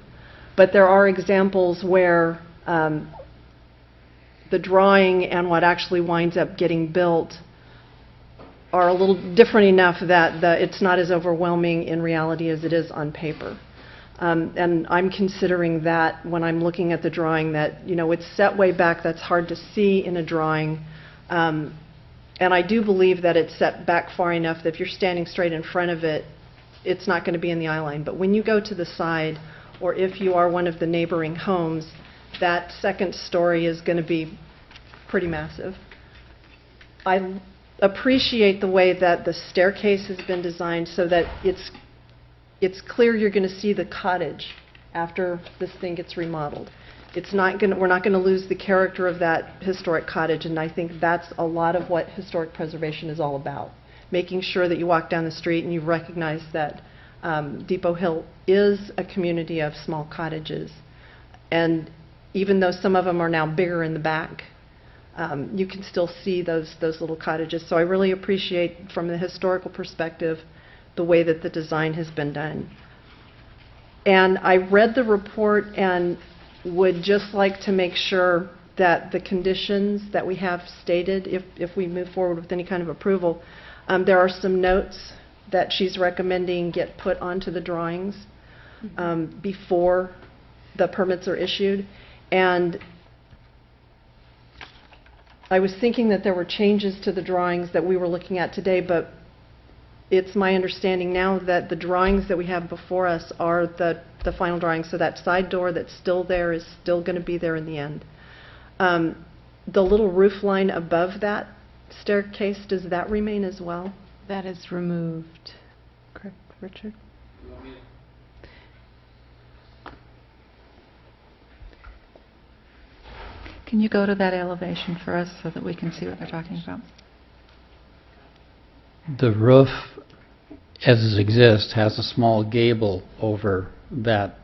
S8: But there are examples where the drawing and what actually winds up getting built are a little different enough that it's not as overwhelming in reality as it is on paper. And I'm considering that when I'm looking at the drawing that, it's set way back, that's hard to see in a drawing. And I do believe that it's set back far enough that if you're standing straight in front of it, it's not going to be in the eye line. But when you go to the side, or if you are one of the neighboring homes, that second story is going to be pretty massive. I appreciate the way that the staircase has been designed so that it's clear you're going to see the cottage after this thing gets remodeled. we're not going to lose the character of that historic cottage, and I think that's a lot of what historic preservation is all about. Making sure that you walk down the street and you recognize that Depot Hill is a community of small cottages. And even though some of them are now bigger in the back, you can still see those little cottages. So I really appreciate, from the historical perspective, the way that the design has been done. And I read the report and would just like to make sure that the conditions that we have stated, if we move forward with any kind of approval, there are some notes that she's recommending get put onto the drawings before the permits are issued. And I was thinking that there were changes to the drawings that we were looking at today, but it's my understanding now that the drawings that we have before us are the final drawings. So that side door that's still there is still going to be there in the end. The little roof line above that staircase, does that remain as well?
S15: That is removed. Correct, Richard?
S3: Can you go to that elevation for us so that we can see what they're talking about?
S17: The roof, as it exists, has a small gable over that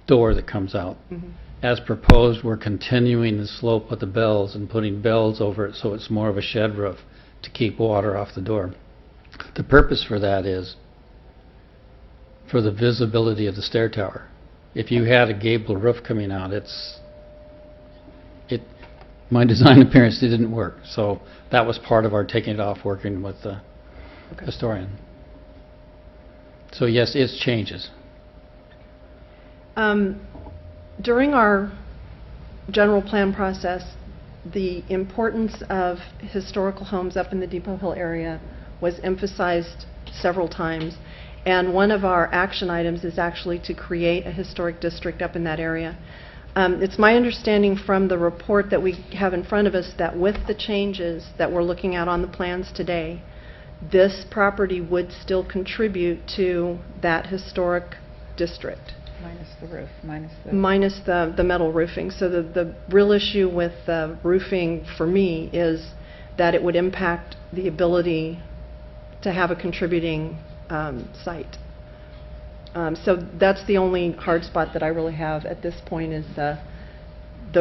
S17: door that comes out.
S8: Mm-hmm.
S17: As proposed, we're continuing the slope of the bells and putting bells over it so it's more of a shed roof to keep water off the door. The purpose for that is for the visibility of the stair tower. If you had a gable roof coming out, my design appearance didn't work. So that was part of our taking it off, working with the historian. So yes, it changes.
S8: During our general plan process, the importance of historical homes up in the Depot Hill area was emphasized several times. And one of our action items is actually to create a historic district up in that area. It's my understanding from the report that we have in front of us that with the changes that we're looking at on the plans today, this property would still contribute to that historic district.
S3: Minus the roof,
S8: Minus the metal roofing. So the real issue with the roofing for me is that it would impact the ability to have a contributing site. So that's the only hard spot that I really have at this point, is the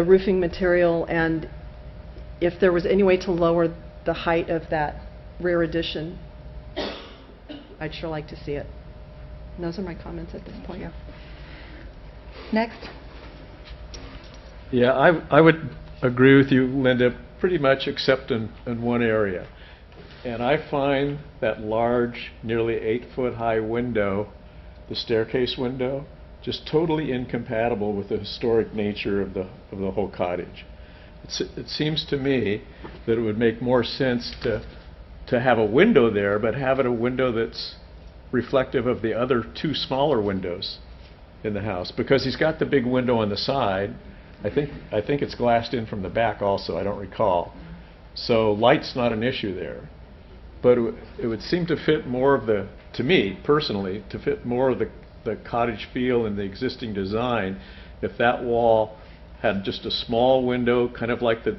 S8: roofing material, and if there was any way to lower the height of that rear addition, I'd sure like to see it. And those are my comments at this point.
S3: Yeah. Next.
S7: Yeah, I would agree with you, Linda, pretty much except in one area. And I find that large, nearly 8-foot high window, the staircase window, just totally incompatible with the historic nature of the whole cottage. It seems to me that it would make more sense to have a window there, but have it a window that's reflective of the other two smaller windows in the house, because he's got the big window on the side. I think it's glassed in from the back also, I don't recall. So light's not an issue there. But it would seem to fit more of the, to me personally, to fit more of the cottage feel in the existing design if that wall had just a small window, kind of like the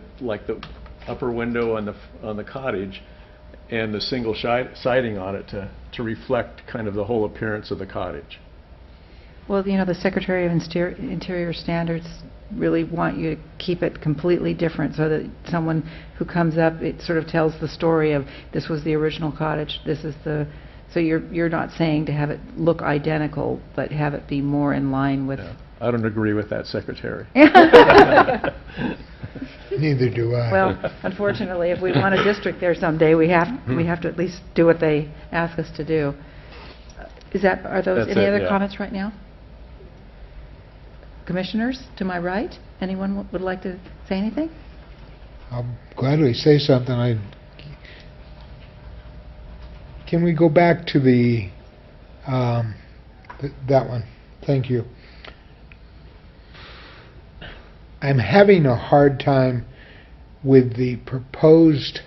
S7: upper window on the cottage, and the single siding on it to reflect kind of the whole appearance of the cottage.
S3: Well, you know, the Secretary of Interior Standards really want you to keep it completely different so that someone who comes up, it sort of tells the story of this was the original cottage, this is the... So you're not saying to have it look identical, but have it be more in line with...
S7: Yeah. I don't agree with that, Secretary.
S16: Neither do I.
S3: Well, unfortunately, if we want a district there someday, we have to at least do what they ask us to do. Are those any other comments right now? Commissioners, to my right, anyone would like to say anything?
S16: I'll gladly say something. Can we go back to that one? Thank you. I'm having a hard time with the proposed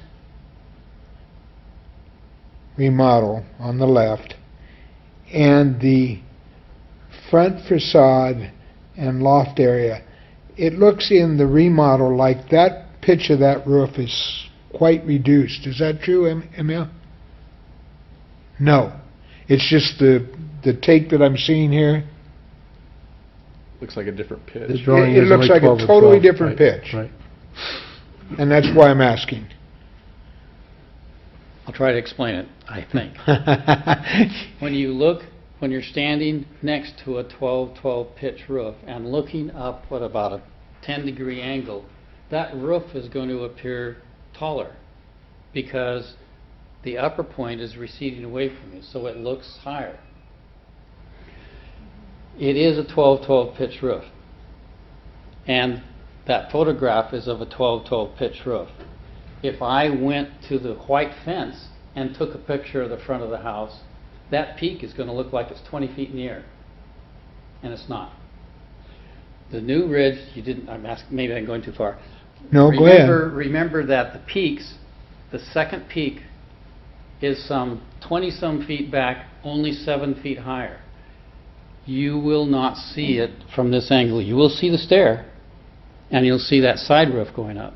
S16: remodel on the left and the front facade and loft area. it looks in the remodel like that pitch of that roof is quite reduced. Is that true, Emil? No. It's just the take that I'm seeing here.
S7: Looks like a different pitch.
S1: This drawing
S16: It
S1: is
S16: looks
S1: only
S16: like
S1: 12
S16: a
S1: or
S16: totally
S1: 12,
S16: different
S1: right,
S16: pitch.
S1: Right.
S16: And that's why I'm asking.
S17: I'll try to explain it, I think. When you're standing next to a 12-12 pitch roof and looking up at about a 10-degree angle, that roof is going to appear taller because the upper point is receding away from you, so it looks higher. It is a 12-12 pitch roof, and that photograph is of a 12-12 pitch roof. If I went to the white fence and took a picture of the front of the house, that peak is going to look like it's 20 feet in the air, and it's not. The new ridge, maybe I'm going too far.
S16: No, go ahead.
S17: Remember that the peaks, the second peak is some 20-some feet back, only 7 feet higher. You will not see it from this angle. You will see the stair, and you'll see that side roof going up.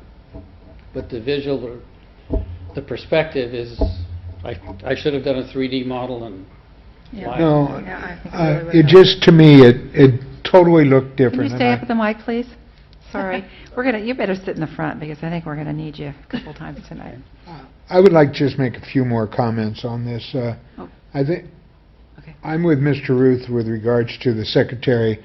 S17: But the visual, the perspective is, I should have done a 3D model and
S16: No,
S3: Yeah, I think it really
S16: it
S3: would
S16: just, to me, it totally looked
S3: Can
S16: different.
S3: you stay up at the mic, please? Sorry. You better sit in the front because I think we're going to need you a couple times tonight.
S16: I would like to just make a few more comments on this. I think I'm with Mr. Ruth with regards to the secretary.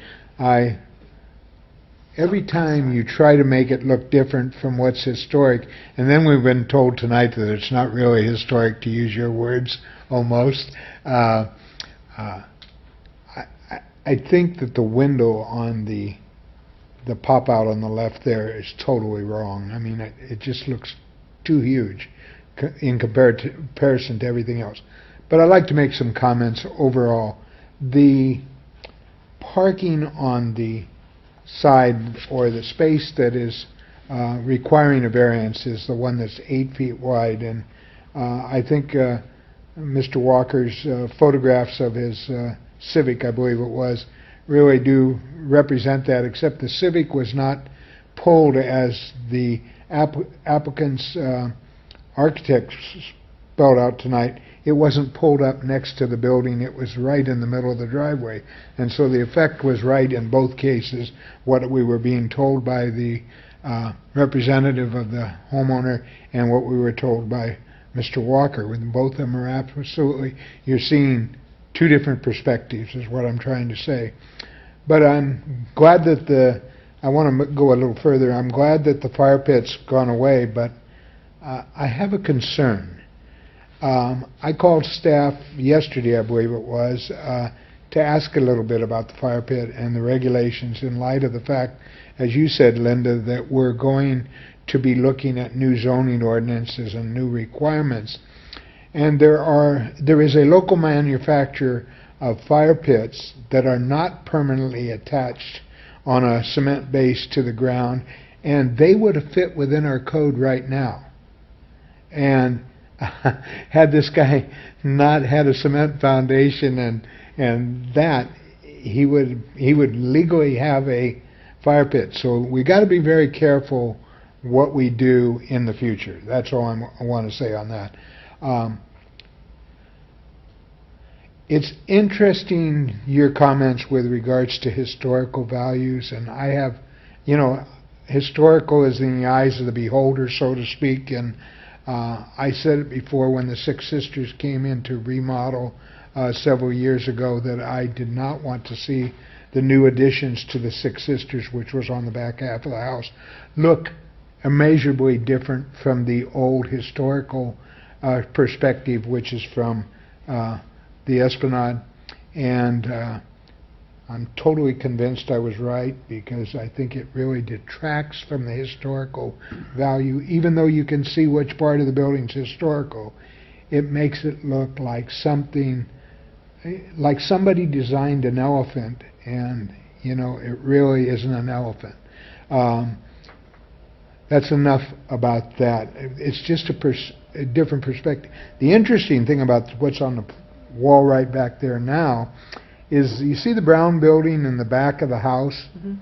S16: Every time you try to make it look different from what's historic, and then we've been told tonight that it's not really historic, to use your words, almost. I think that the window on the pop out on the left there is totally wrong. I mean, it just looks too huge in comparison to everything else. But I'd like to make some comments overall. The parking on the side, or the space that is requiring a variance, is the one that's 8 feet wide. And I think Mr. Walker's photographs of his Civic, I believe it was, really do represent that, except the Civic was not pulled as the applicant's architect spelled out tonight. It wasn't pulled up next to the building. It was right in the middle of the driveway. And so the effect was right in both cases, what we were being told by the representative of the homeowner and what we were told by Mr. Walker. When both of them are absolutely, you're seeing two different perspectives is what I'm trying to say. But I'm glad that I want to go a little further. I'm glad that the fire pit's gone away, but I have a concern. I called staff yesterday, I believe it was, to ask a little bit about the fire pit and the regulations in light of the fact, as you said, Linda, that we're going to be looking at new zoning ordinances and new requirements. And there is a local manufacturer of fire pits that are not permanently attached on a cement base to the ground, and they would have fit within our code right now. And had this guy not had a cement foundation and that, he would legally have a fire pit. So we got to be very careful what we do in the future. That's all I want to say on that. It's interesting, your comments with regards to historical values, and I have, historical is in the eyes of the beholder, so to speak, and I said it before when the Six Sisters came in to remodel several years ago that I did not want to see the new additions to the Six Sisters, which was on the back half of the house, look immeasurably different from the old historical perspective, which is from the Esplanade. And I'm totally convinced I was right, because I think it really detracts from the historical value. Even though you can see which part of the building's historical, it makes it look like something, like somebody designed an elephant, and it really isn't an elephant. That's enough about that. It's just a different perspective. The interesting thing about what's on the wall right back there now is, you see the brown building in the back of the house?
S8: Mm-hmm.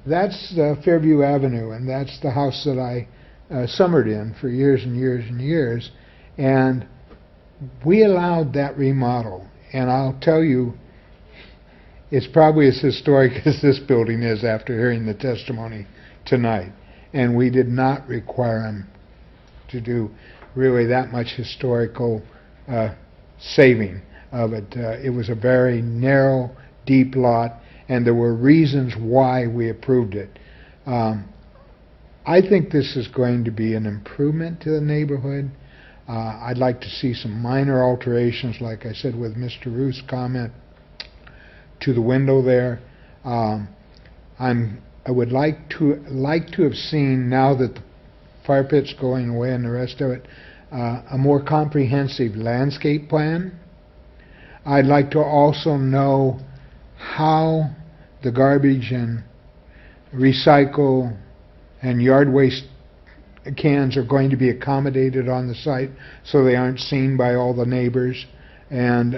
S16: That's Fairview Avenue, and that's the house that I summered in for years and years and years. And we allowed that remodel. And I'll tell you, it's probably as historic as this building is after hearing the testimony tonight. And we did not require them to do really that much historical saving of it. It was a very narrow, deep lot, and there were reasons why we approved it. I think this is going to be an improvement to the neighborhood. I'd like to see some minor alterations, like I said with Mr. Ruth's comment, to the window there. I would like to have seen, now that the fire pit's going away and the rest of it, a more comprehensive landscape plan. I'd like to also know how the garbage and recycle and yard waste cans are going to be accommodated on the site so they aren't seen by all the neighbors. And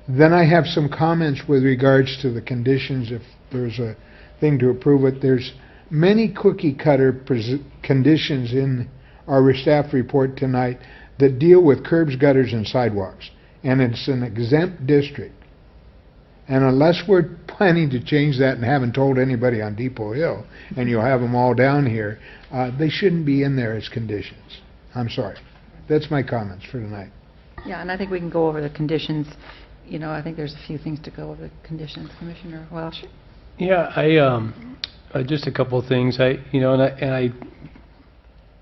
S16: then I have some comments with regards to the conditions. If there's a thing to approve it, there's many cookie cutter conditions in our staff report tonight that deal with curbs, gutters, and sidewalks. And it's an exempt district. And unless we're planning to change that and haven't told anybody on Depot Hill, and you'll have them all down here, they shouldn't be in there as conditions. I'm sorry. That's my comments for tonight.
S3: Yeah, and I think we can go over the conditions. You know, I think there's a few things to go over the conditions. Commissioner Welsh?
S1: Yeah, I just a couple of things. I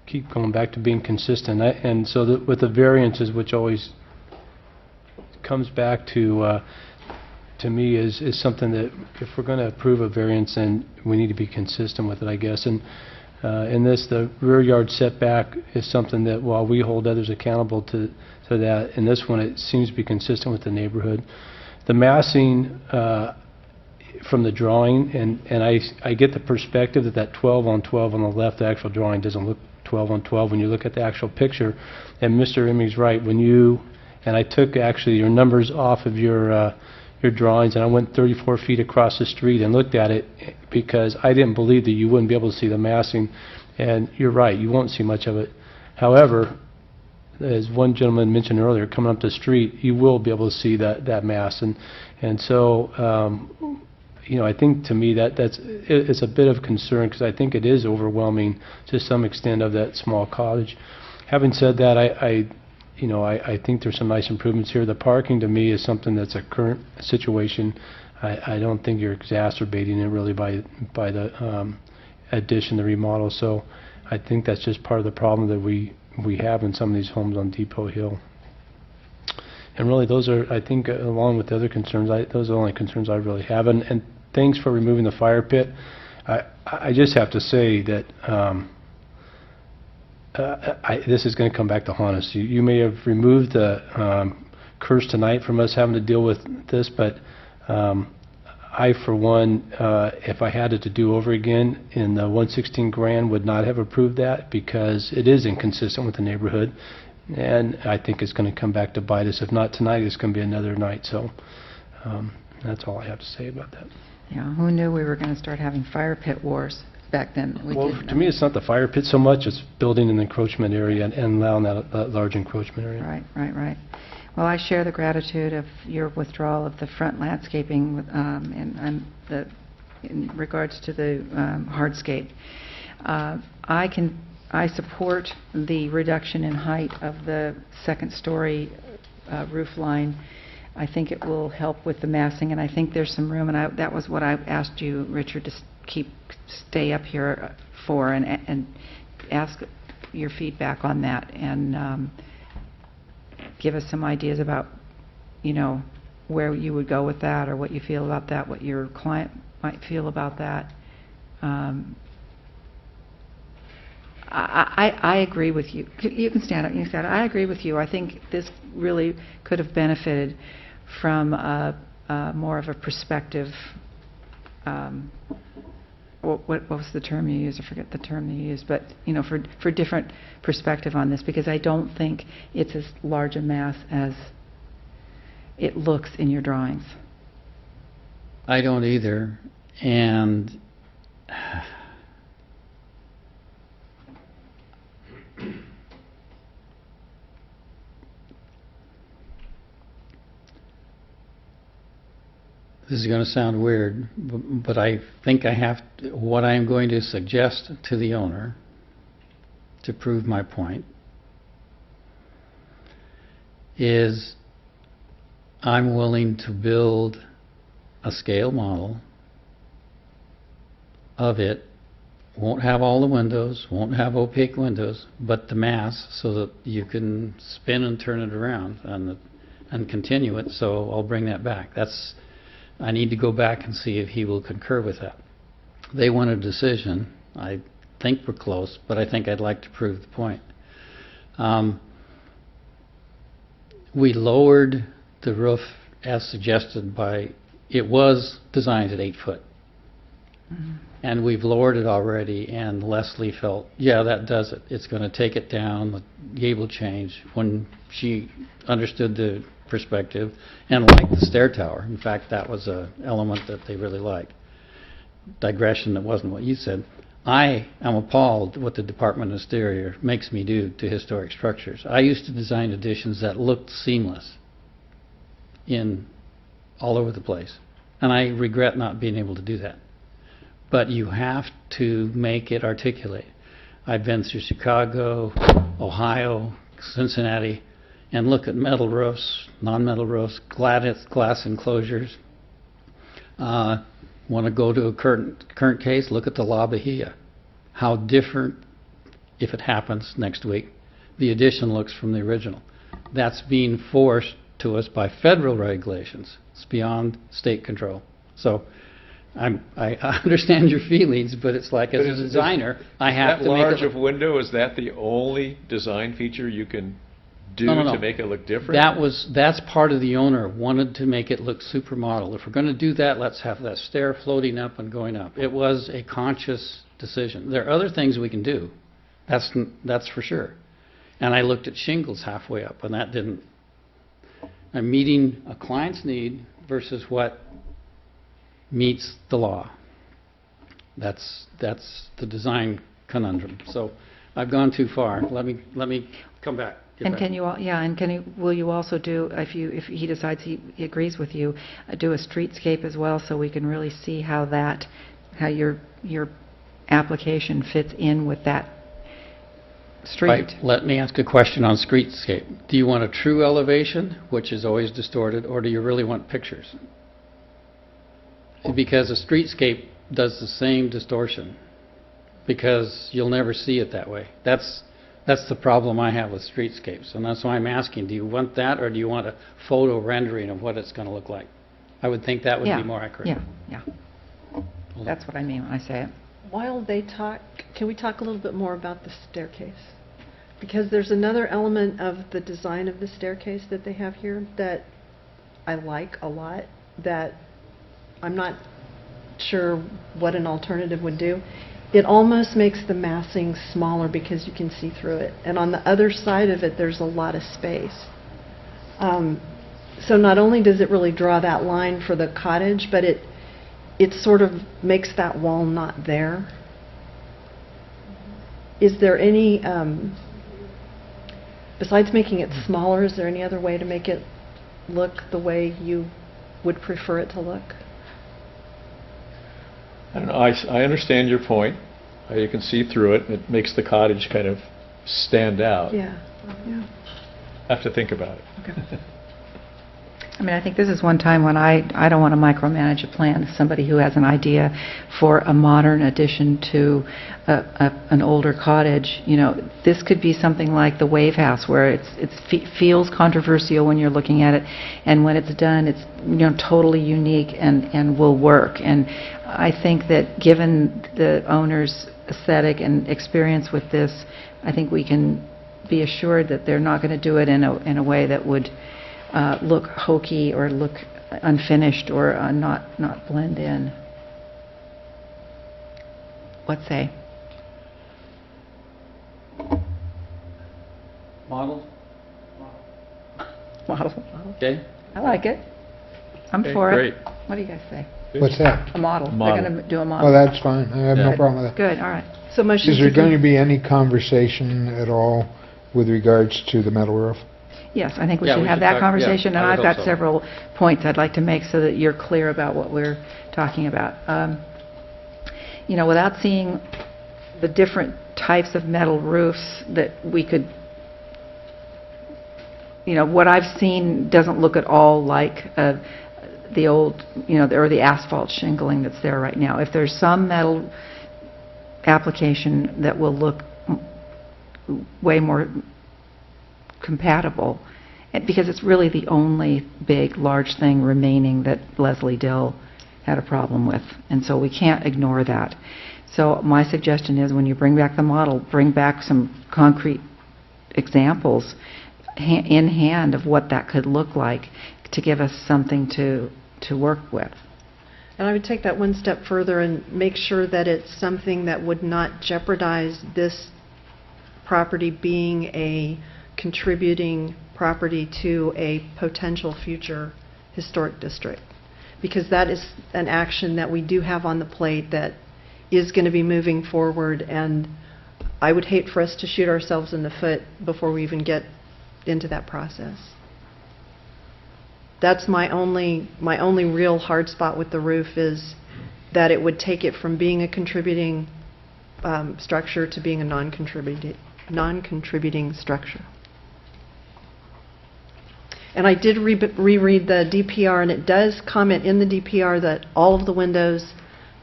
S1: keep going back to being consistent. And so with the variances, which always comes back to me is something that if we're going to approve a variance, then we need to be consistent with it, I guess. And in this, the rear yard setback is something that while we hold others accountable to that, in this one it seems to be consistent with the neighborhood. The massing from the drawing, and I get the perspective that 12 on 12 on the left, the actual drawing doesn't look 12 on 12 when you look at the actual picture. And Mr. Emmy's right, and I took actually your numbers off of your drawings, and I went 34 feet across the street and looked at it because I didn't believe that you wouldn't be able to see the massing. And you're right, you won't see much of it. However, as one gentleman mentioned earlier, coming up the street, you will be able to see that mass. And so, I think to me it's a bit of concern because I think it is overwhelming to some extent of that small cottage. Having said that, I think there's some nice improvements here. The parking to me is something that's a current situation. I don't think you're exacerbating it really by the addition, the remodel. So I think that's just part of the problem that we have in some of these homes on Depot Hill. And really those are, I think, along with the other concerns, those are the only concerns I really have. And thanks for removing the fire pit. I just have to say that this is going to come back to haunt us. You may have removed the curse tonight from us having to deal with this, but I, for one, if I had it to do over again in the 116 Grand, would not have approved that because it is inconsistent with the neighborhood, and I think it's going to come back to bite us. If not tonight, it's going to be another night. So that's all I have to say about that.
S3: Yeah, who knew we were going to start having fire pit wars back then?
S1: To me, it's not the fire pit so much, it's building an encroachment area and allowing that large encroachment area. Right.
S3: Well, I share the gratitude of your withdrawal of the front landscaping in regards to the hardscape. I support the reduction in height of the second-story roof line. I think it will help with the massing, and I think there's some room, and that was what I asked you, Richard, to stay up here for and ask your feedback on that and give us some ideas about, where you would go with that or what you feel about that, what your client might feel about that. I agree with you. You can stand up. You can stand up. I agree with you. I think this really could have benefited from more of a perspective. What was the term you used? I forget the term you used, but for different perspective on this, because I don't think it's as large a mass as it looks in your drawings.
S17: I don't either, and This is going to sound weird, but I think I have to, what I am going to suggest to the owner to prove my point is I'm willing to build a scale model of it. Won't have all the windows, won't have opaque windows, but the mass so that you can spin and turn it around and continue it. So I'll bring that back. I need to go back and see if he will concur with that. They want a decision. I think we're close, but I think I'd like to prove the point. We lowered the roof as suggested by, it was designed at 8 foot. And we've lowered it already, and Leslie felt, yeah, that does it. It's going to take it down, the gable change, when she understood the perspective and liked the stair tower. In fact, that was an element that they really liked. Digression that wasn't what you said. I am appalled what the Department of Exterior makes me do to historic structures. I used to design additions that looked seamless in all over the place, and I regret not being able to do that. But you have to make it articulate. I've been through Chicago, Ohio, Cincinnati, and look at metal roofs, non-metal roofs, glass enclosures. Want to go to a current case, look at the La Bahia. How different, if it happens next week, the addition looks from the original. That's being forced to us by federal regulations. It's beyond state control. So I understand your feelings, but it's like as a designer, I have to make it...
S7: That large of window, is that the only design feature you can do to make it look different?
S17: That's part of the owner wanted to make it look supermodel. If we're going to do that, let's have that stair floating up and going up. It was a conscious decision. There are other things we can do. That's for sure. And I looked at shingles halfway up, and that didn't. I'm meeting a client's need versus what meets the law. That's the design conundrum. So I've gone too far. Let me come back.
S3: And can you, will you also do, if he decides he agrees with you, do a streetscape as well, so we can really see how your application fits in with that street?
S17: Right. Let me ask a question on streetscape. Do you want a true elevation, which is always distorted, or do you really want pictures? Because a streetscape does the same distortion, because you'll never see it that way. That's the problem I have with streetscapes, and that's why I'm asking, do you want that, or do you want a photo rendering of what it's going to look like? I would think that would be more accurate.
S3: Yeah. That's what I mean when I say it.
S8: While they talk, can we talk a little bit more about the staircase? Because there's another element of the design of the staircase that they have here that I like a lot, that I'm not sure what an alternative would do. It almost makes the massing smaller because you can see through it. And on the other side of it, there's a lot of space. So not only does it really draw that line for the cottage, but it sort of makes that wall not there. Is there any, besides making it smaller, is there any other way to make it look the way you would prefer it to look?
S7: I don't know. I understand your point. You can see through it. It makes the cottage kind of stand out.
S8: Yeah.
S7: I have to think about it.
S8: Okay.
S3: I mean, I think this is one time when I don't want to micromanage a plan. Somebody who has an idea for a modern addition to an older cottage, this could be something like the Wave House, where it feels controversial when you're looking at it, and when it's done, it's totally unique and will work. And I think that given the owner's aesthetic and experience with this, I think we can be assured that they're not going to do it in a way that would look hokey or look unfinished or not blend in. What say?
S17: Model?
S3: Model.
S17: Okay.
S3: I like it. I'm
S17: Okay,
S3: for
S17: great.
S3: it. What do you guys say?
S16: What's that?
S3: A model. They're
S7: Model.
S3: going to do a model.
S16: Oh, that's fine. I have no
S7: Yeah.
S16: problem with that.
S3: Good, all right.
S8: So motion
S16: Is
S8: to...
S16: there going to be any conversation at all with regards to the metal roof?
S3: Yes, I think we
S9: Yeah,
S3: should
S9: we
S3: have
S9: should
S3: that
S9: talk-
S3: conversation,
S9: yeah,
S3: and
S9: I would
S3: I've got
S9: hope so.
S3: several points I'd like to make so that you're clear about what we're talking about. You know, without seeing the different types of metal roofs that we could, you know, what I've seen doesn't look at all like the old, you know, or the asphalt shingling that's there right now. If there's some metal application that will look way more compatible, because it's really the only big, large thing remaining that Leslie Dill had a problem with, and so we can't ignore that. So my suggestion is, when you bring back the model, bring back some concrete examples in hand of what that could look like to give us something to work with.
S8: And I would take that one step further and make sure that it's something that would not jeopardize this property being a contributing property to a potential future historic district. Because that is an action that we do have on the plate that is going to be moving forward, and I would hate for us to shoot ourselves in the foot before we even get into that process. That's my only real hard spot with the roof, is that it would take it from being a contributing structure to being a non-contributing structure. And I did reread the DPR, and it does comment in the DPR that all of the windows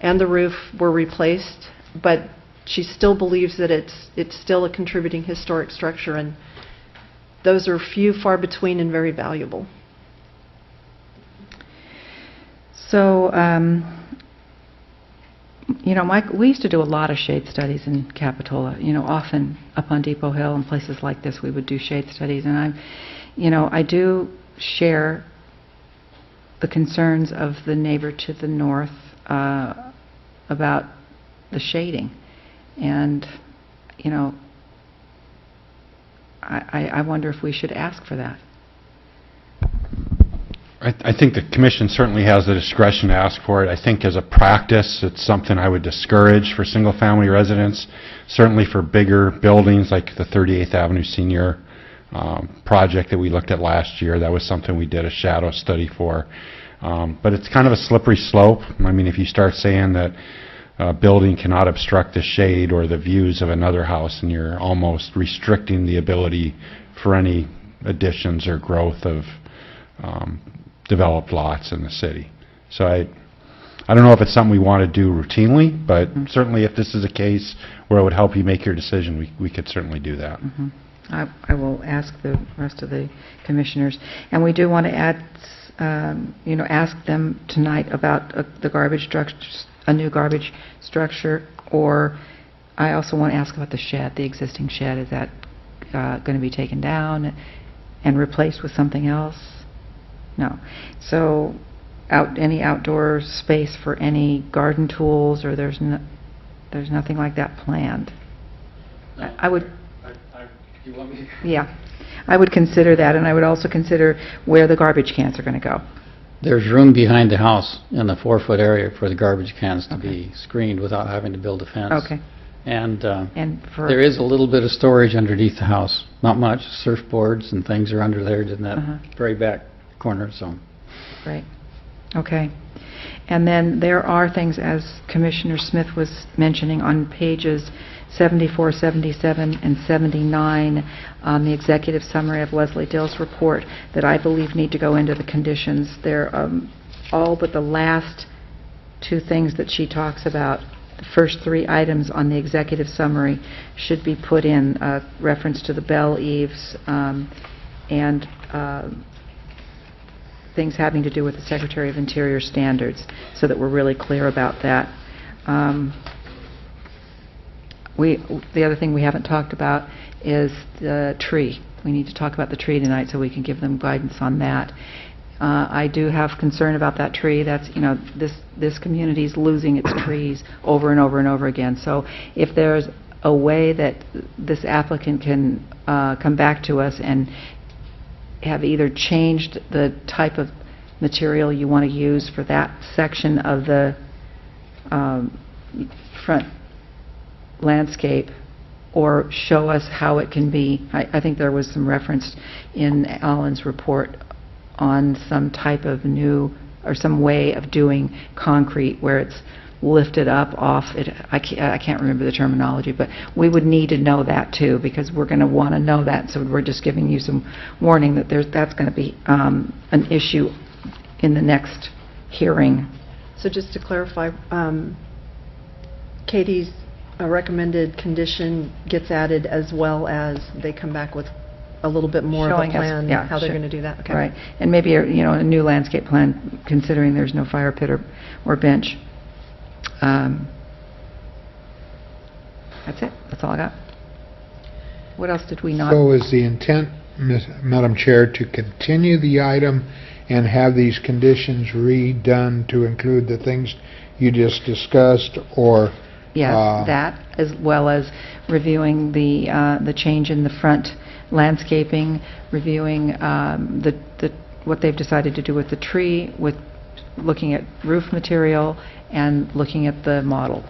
S8: and the roof were replaced, but she still believes that it's still a contributing historic structure, and those are few, far between, and very valuable.
S3: So, you know, Mike, we used to do a lot of shade studies in Capitola. You know, often up on Depot Hill and places like this, we would do shade studies, and I do share the concerns of the neighbor to the north about the shading. And, you know, I wonder if we should ask for that.
S6: I think the commission certainly has the discretion to ask for it. I think as a practice, it's something I would discourage for single-family residents. Certainly for bigger buildings like the 38th Avenue Senior project that we looked at last year, that was something we did a shadow study for. But it's kind of a slippery slope. I mean, if you start saying that a building cannot obstruct the shade or the views of another house, and you're almost restricting the ability for any additions or growth of developed lots in the city. So I don't know if it's something we want to do routinely, but certainly if this is a case where it would help you make your decision, we could certainly do that.
S3: I will ask the rest of the commissioners. And we do want to add, you know, ask them tonight about the garbage structure, a new garbage structure, or I also want to ask about the shed, the existing shed. Is that going to be taken down and replaced with something else? No. So any outdoor space for any garden tools, or there's nothing like that planned? I would...
S17: You want me?
S3: Yeah. I would consider that, and I would also consider where the garbage cans are going to go.
S17: There's room behind the house in the 4-foot area for the garbage cans to be screened without having to build a fence.
S3: Okay.
S17: And
S3: for
S17: there is a little bit of storage underneath the house. Not much. Surfboards and things are under there in that very back corner. So.
S3: Right. Okay. And then there are things, as Commissioner Smith was mentioning, on pages 74, 77, and 79 on the executive summary of Leslie Dill's report that I believe need to go into the conditions. They're all but the last two things that she talks about. The first three items on the executive summary should be put in, reference to the bell eaves and things having to do with the Secretary of Interior standards, so that we're really clear about that. The other thing we haven't talked about is the tree. We need to talk about the tree tonight so we can give them guidance on that. I do have concern about that tree. That's, you know, this community is losing its trees over and over and over again. So if there's a way that this applicant can come back to us and have either changed the type of material you want to use for that section of the front landscape, or show us how it can be. I think there was some reference in Alan's report on some type of new, or some way of doing concrete where it's lifted up off it. I can't remember the terminology, but we would need to know that too, because we're going to want to know that. So we're just giving you some warning that that's going to be an issue in the next hearing.
S8: So just to clarify, Katie's recommended condition gets added as well as they come back with a little bit more
S3: Showing
S8: of a
S3: us,
S8: plan,
S3: yeah,
S8: how they're going to do that? Okay.
S3: Right, and maybe a new landscape plan, considering there's no fire pit or bench. That's it. That's all I got. What else did we not?
S16: So is the intent, Madam Chair, to continue the item and have these conditions redone to include the things you just discussed, or?
S3: Yes, that, as well as reviewing the change in the front landscaping, reviewing what they've decided to do with the tree, with looking at roof material, and looking at the model.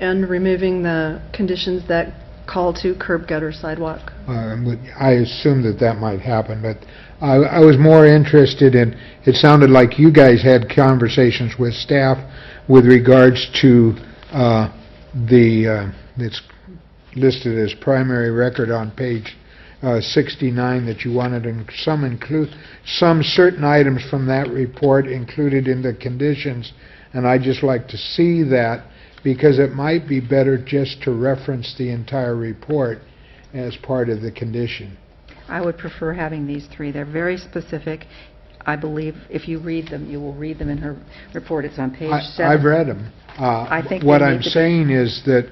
S8: And removing the conditions that call to curb, gutter, sidewalk.
S16: I assume that might happen, but I was more interested in, it sounded like you guys had conversations with staff with regards to it's listed as primary record on page 69, that you wanted some certain items from that report included in the conditions, and I'd just like to see that, because it might be better just to reference the entire report as part of the condition.
S3: I would prefer having these three. They're very specific. I believe if you read them, you will read them in her report. It's on page 7.
S16: I've read them.
S3: I think
S16: what
S3: they need
S16: I'm
S3: to be-
S16: saying is that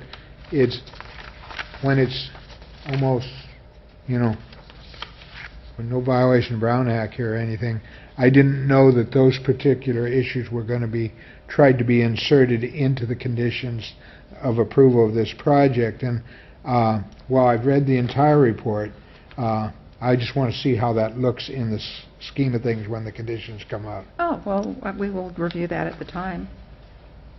S16: when it's almost, with no violation of Brown Act here or anything, I didn't know that those particular issues were going to be tried to be inserted into the conditions of approval of this project. And while I've read the entire report, I just want to see how that looks in the scheme of things when the conditions come up.
S3: Oh, well, we will review that at the time,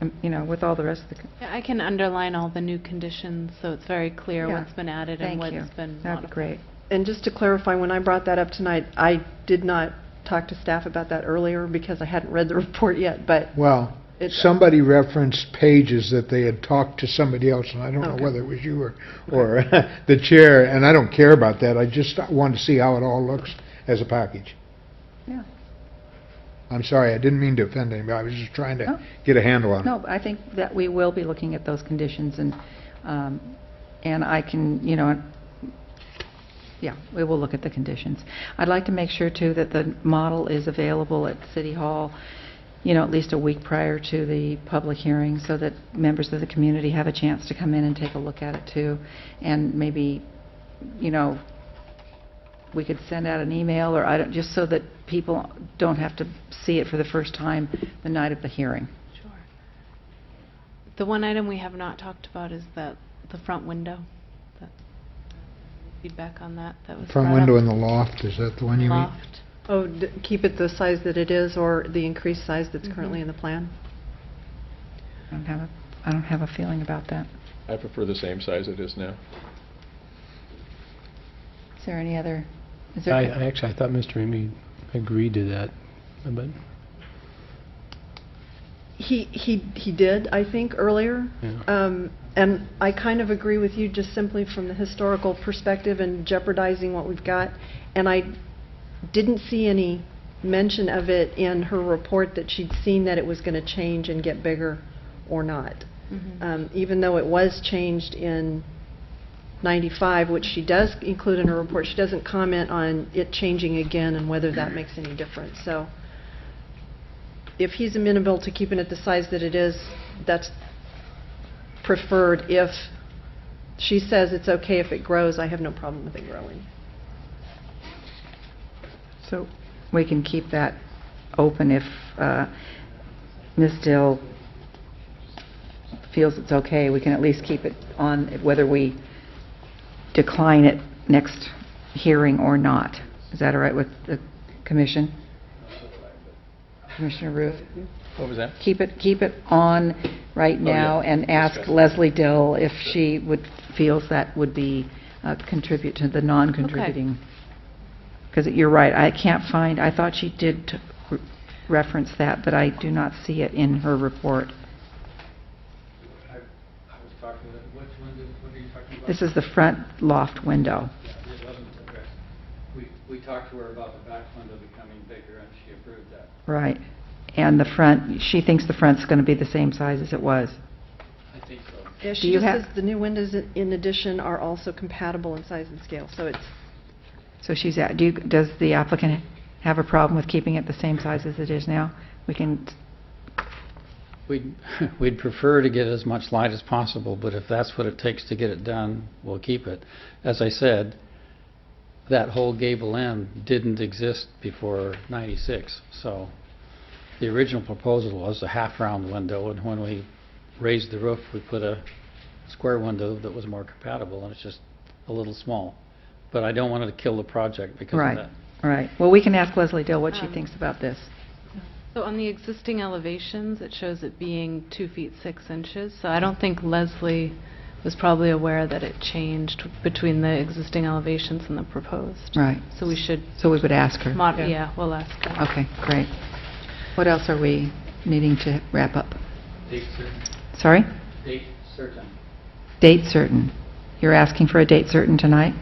S3: with all the rest of the...
S15: Yeah, I can underline all the new conditions, so it's very clear
S3: Yeah.
S15: what's been added and
S3: Thank you.
S15: what's been
S3: That'd be
S15: modified.
S3: great.
S8: And just to clarify, when I brought that up tonight, I did not talk to staff about that earlier because I hadn't read the report yet, but
S16: Well, somebody referenced pages that they had talked to somebody else, and I don't know
S8: Okay.
S16: whether it was you or the chair, and I don't care about that. I just wanted to see how it all looks as a package.
S3: Yeah.
S16: I'm sorry, I didn't mean to offend anybody. I was just trying to
S3: No.
S16: get a handle on it.
S3: No, but I think that we will be looking at those conditions, and I can, yeah, we will look at the conditions. I'd like to make sure, too, that the model is available at City Hall, at least a week prior to the public hearing, so that members of the community have a chance to come in and take a look at it, too. And maybe, we could send out an email, or just so that people don't have to see it for the first time the night of the hearing.
S15: Sure. The one item we have not talked about is the front window. Feedback on that was
S16: Front
S15: brought
S16: window
S15: up.
S16: in the loft, is that the one you mean?
S15: Loft.
S8: Oh, keep it the size that it is, or the increased size that's currently in the plan?
S3: I don't have a feeling about that.
S7: I prefer the same size it is now.
S3: Is there any other?
S1: I thought Mr. Amy agreed to that, but
S8: He did, I think, earlier.
S1: yeah.
S8: And I kind of agree with you, just simply from the historical perspective and jeopardizing what we've got. And I didn't see any mention of it in her report that she'd seen that it was going to change and get bigger or not. Even though it was changed in 95, which she does include in her report, she doesn't comment on it changing again and whether that makes any difference. So if he's amenable to keeping it the size that it is, that's preferred. If she says it's okay if it grows, I have no problem with it growing.
S3: So we can keep that open if Ms. Dill feels it's okay. We can at least keep it on, whether we decline it next hearing or not. Is that all right with the Commission. Commissioner Ruth?
S7: What was that?
S3: Keep it on right now and ask Leslie Dill if she feels that would be contribute to the non-contributing. Because you're right, I can't find, I thought she did reference that, but I do not see it in her report.
S17: I was talking about, what are you talking about?
S3: This is the front loft window.
S17: Yeah, it wasn't addressed. We talked to her about the back window becoming bigger, and she approved that.
S3: Right. And the front, she thinks the front's going to be the same size as it was.
S17: I think so.
S8: Yeah,
S3: Do
S8: she
S3: you
S8: just
S3: have-
S8: says the new windows in addition are also compatible in size and scale, so it's,
S3: So she's at, does the applicant have a problem with keeping it the same size as it is now? We can,
S17: We'd prefer to get as much light as possible, but if that's what it takes to get it done, we'll keep it. As I said, that whole gable end didn't exist before '96, so the original proposal was a half-round window, and when we raised the roof, we put a square window that was more compatible, and it's just a little small. But I don't want to kill the project because
S3: right,
S17: of that.
S3: right. Well, we can ask Leslie Dill what she thinks about this.
S15: So on the existing elevations, it shows it being 2 feet 6 inches. So I don't think Leslie was probably aware that it changed between the existing elevations and the proposed.
S3: Right.
S15: So we should,
S3: So we would ask her.
S15: yeah, we'll ask her.
S3: Okay, great. What else are we needing to wrap up?
S17: Date certain.
S3: Sorry?
S17: Date certain.
S3: Date certain. You're asking for a date certain tonight?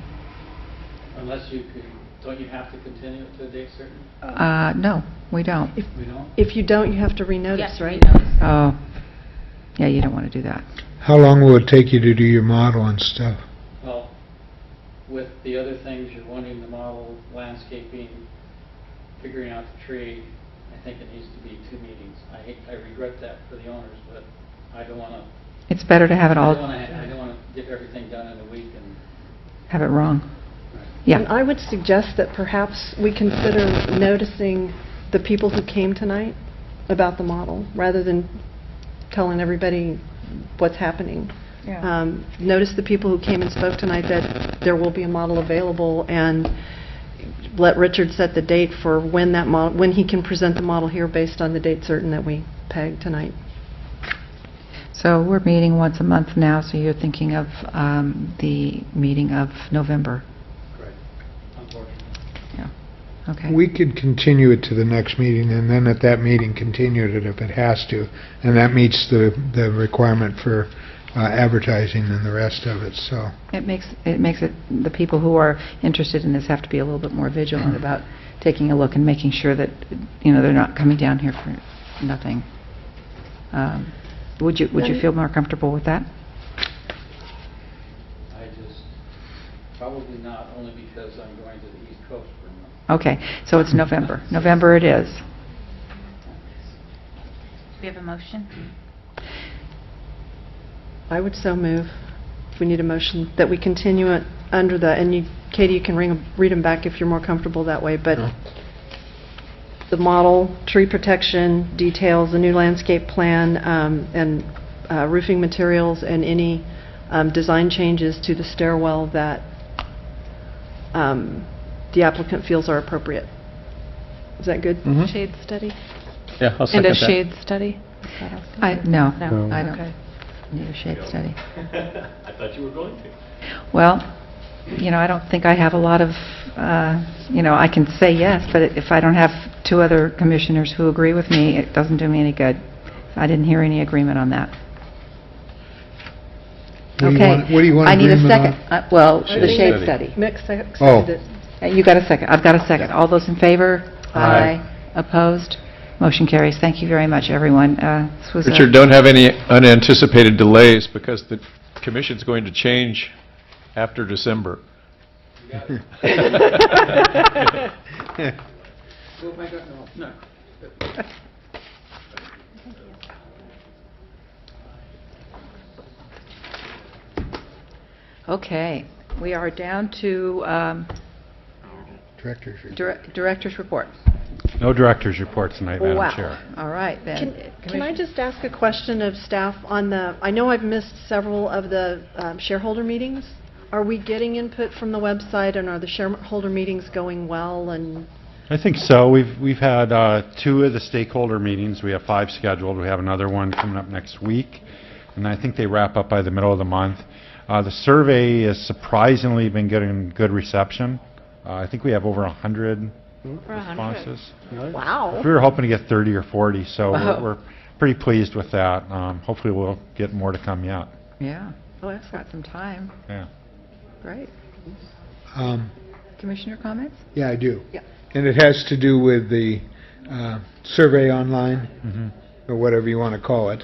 S17: Unless you could, don't you have to continue it to a date certain?
S3: No, we don't.
S17: We don't?
S8: if you don't, you have to renotice,
S12: Yes,
S8: right?
S3: Oh, yeah, you don't want to do that.
S16: How long will it take you to do your model and stuff?
S17: Well, with the other things, you're wanting the model, landscaping, figuring out the tree, I think it needs to be 2 meetings. I regret that for the owners, but I don't want to,
S3: It's better to have it
S17: I
S3: all,
S17: don't want to get everything done in a week and.
S3: have it wrong.
S8: And
S3: Yeah,
S8: I would suggest that perhaps we consider noticing the people who came tonight about the model, rather than telling everybody what's happening. Notice the people who came and spoke tonight that there will be a model available, and let Richard set the date for when that model, when he can present the model here based on the date certain that we pegged tonight.
S3: so we're meeting once a month now, so you're thinking of the meeting of November.
S17: Correct. Unfortunately.
S3: Yeah, okay.
S16: We could continue it to the next meeting, and then at that meeting, continue it if it has to, and that meets the requirement for advertising and the rest of it, so.
S3: It makes it, the people who are interested in this have to be a little bit more vigilant about taking a look and making sure that, they're not coming down here for nothing. Would you feel more comfortable with that?
S17: I just, probably not, only because I'm going to the East Coast for a month.
S3: Okay, so it's November. November it is.
S5: Do we have a motion?
S8: I would so move, if we need a motion, that we continue it under the, and you, Katie, you can read them back if you're more comfortable that way, but the model, tree protection, details, the new landscape plan, and roofing materials, and any design changes to the stairwell that the applicant feels are appropriate. Is that good?
S15: Shade study?
S7: Yeah, I'll
S15: And
S7: second
S15: a
S7: that.
S15: shade study? Is that also-
S3: No,
S15: No.
S3: I don't
S15: Okay.
S3: need a shade study.
S20: I thought you were going to.
S3: Well, I don't think I have a lot of, I can say yes, but if I don't have 2 other commissioners who agree with me, it doesn't do me any good. I didn't hear any agreement on that.
S16: What do you
S3: Okay.
S16: want- what do you want
S3: I need a
S16: agreement
S3: second. Well,
S8: I
S3: the
S8: think
S3: shade
S8: Mick-
S3: study.
S8: Mick seconded
S16: Oh.
S8: it.
S3: You got a second. I've got a second. All those in favor?
S16: Aye.
S3: Opposed? Motion carries. Thank you very much, everyone. This was a-
S7: Richard, don't have any unanticipated delays because the commission's going to change after December.
S17: No.
S3: Okay. We are down to
S16: Director's report.
S3: Director's report.
S6: No director's report tonight, Madam
S3: Wow.
S6: Chair.
S3: All right, then.
S8: Can I just ask a question of staff on the, I know I've missed several of the shareholder meetings. Are we getting input from the website, and are the shareholder meetings going well? And
S6: I think so. We've had 2 of the stakeholder meetings. We have 5 scheduled. We have another one coming up next week, and I think they wrap up by the middle of the month. The survey has surprisingly been getting good reception. I think we have over 100 responses.
S8: Wow.
S6: We were hoping to get 30 or 40, so
S3: Wow.
S6: we're pretty pleased with that. Hopefully we'll get more to come yet.
S3: Yeah. Well, that's got some time.
S6: Yeah.
S3: Great.
S16: Um,
S3: Commissioner comments?
S16: Yeah, I do.
S3: Yeah.
S16: And it has to do with the survey online,
S6: Mm-hmm.
S16: or whatever you want to call it.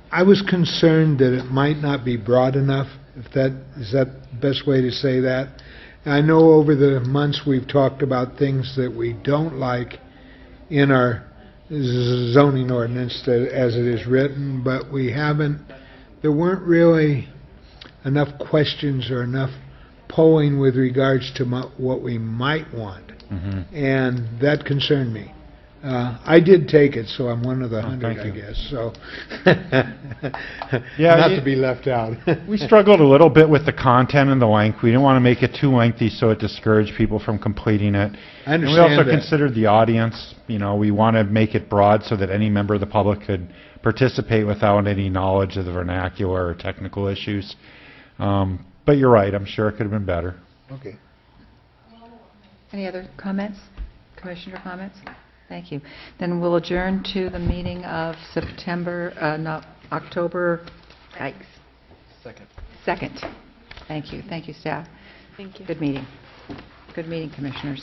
S16: I was concerned that it might not be broad enough, if that is that the best way to say that. I know over the months we've talked about things that we don't like in our zoning ordinance as it is written, but we haven't, there weren't really enough questions or enough polling with regards to what we might want, and that concerned me. I did take it, so I'm one of the 100,
S6: thank
S16: I
S6: you.
S16: guess, so
S6: Yeah,
S16: not to be left out.
S6: We struggled a little bit with the content and the length. We didn't want to make it too lengthy so it discouraged people from completing it.
S16: I
S6: And we
S16: understand
S6: also
S16: that.
S6: considered the audience. You know, we want to make it broad so that any member of the public could participate without any knowledge of the vernacular or technical issues. But you're right, I'm sure it could have been better.
S16: Okay.
S3: Any other comments? Commissioner comments? Thank you. Then we'll adjourn to the meeting of October, yikes, 2nd. Thank you. Thank you, staff.
S15: Thank you.
S3: Good meeting. Good meeting, commissioners.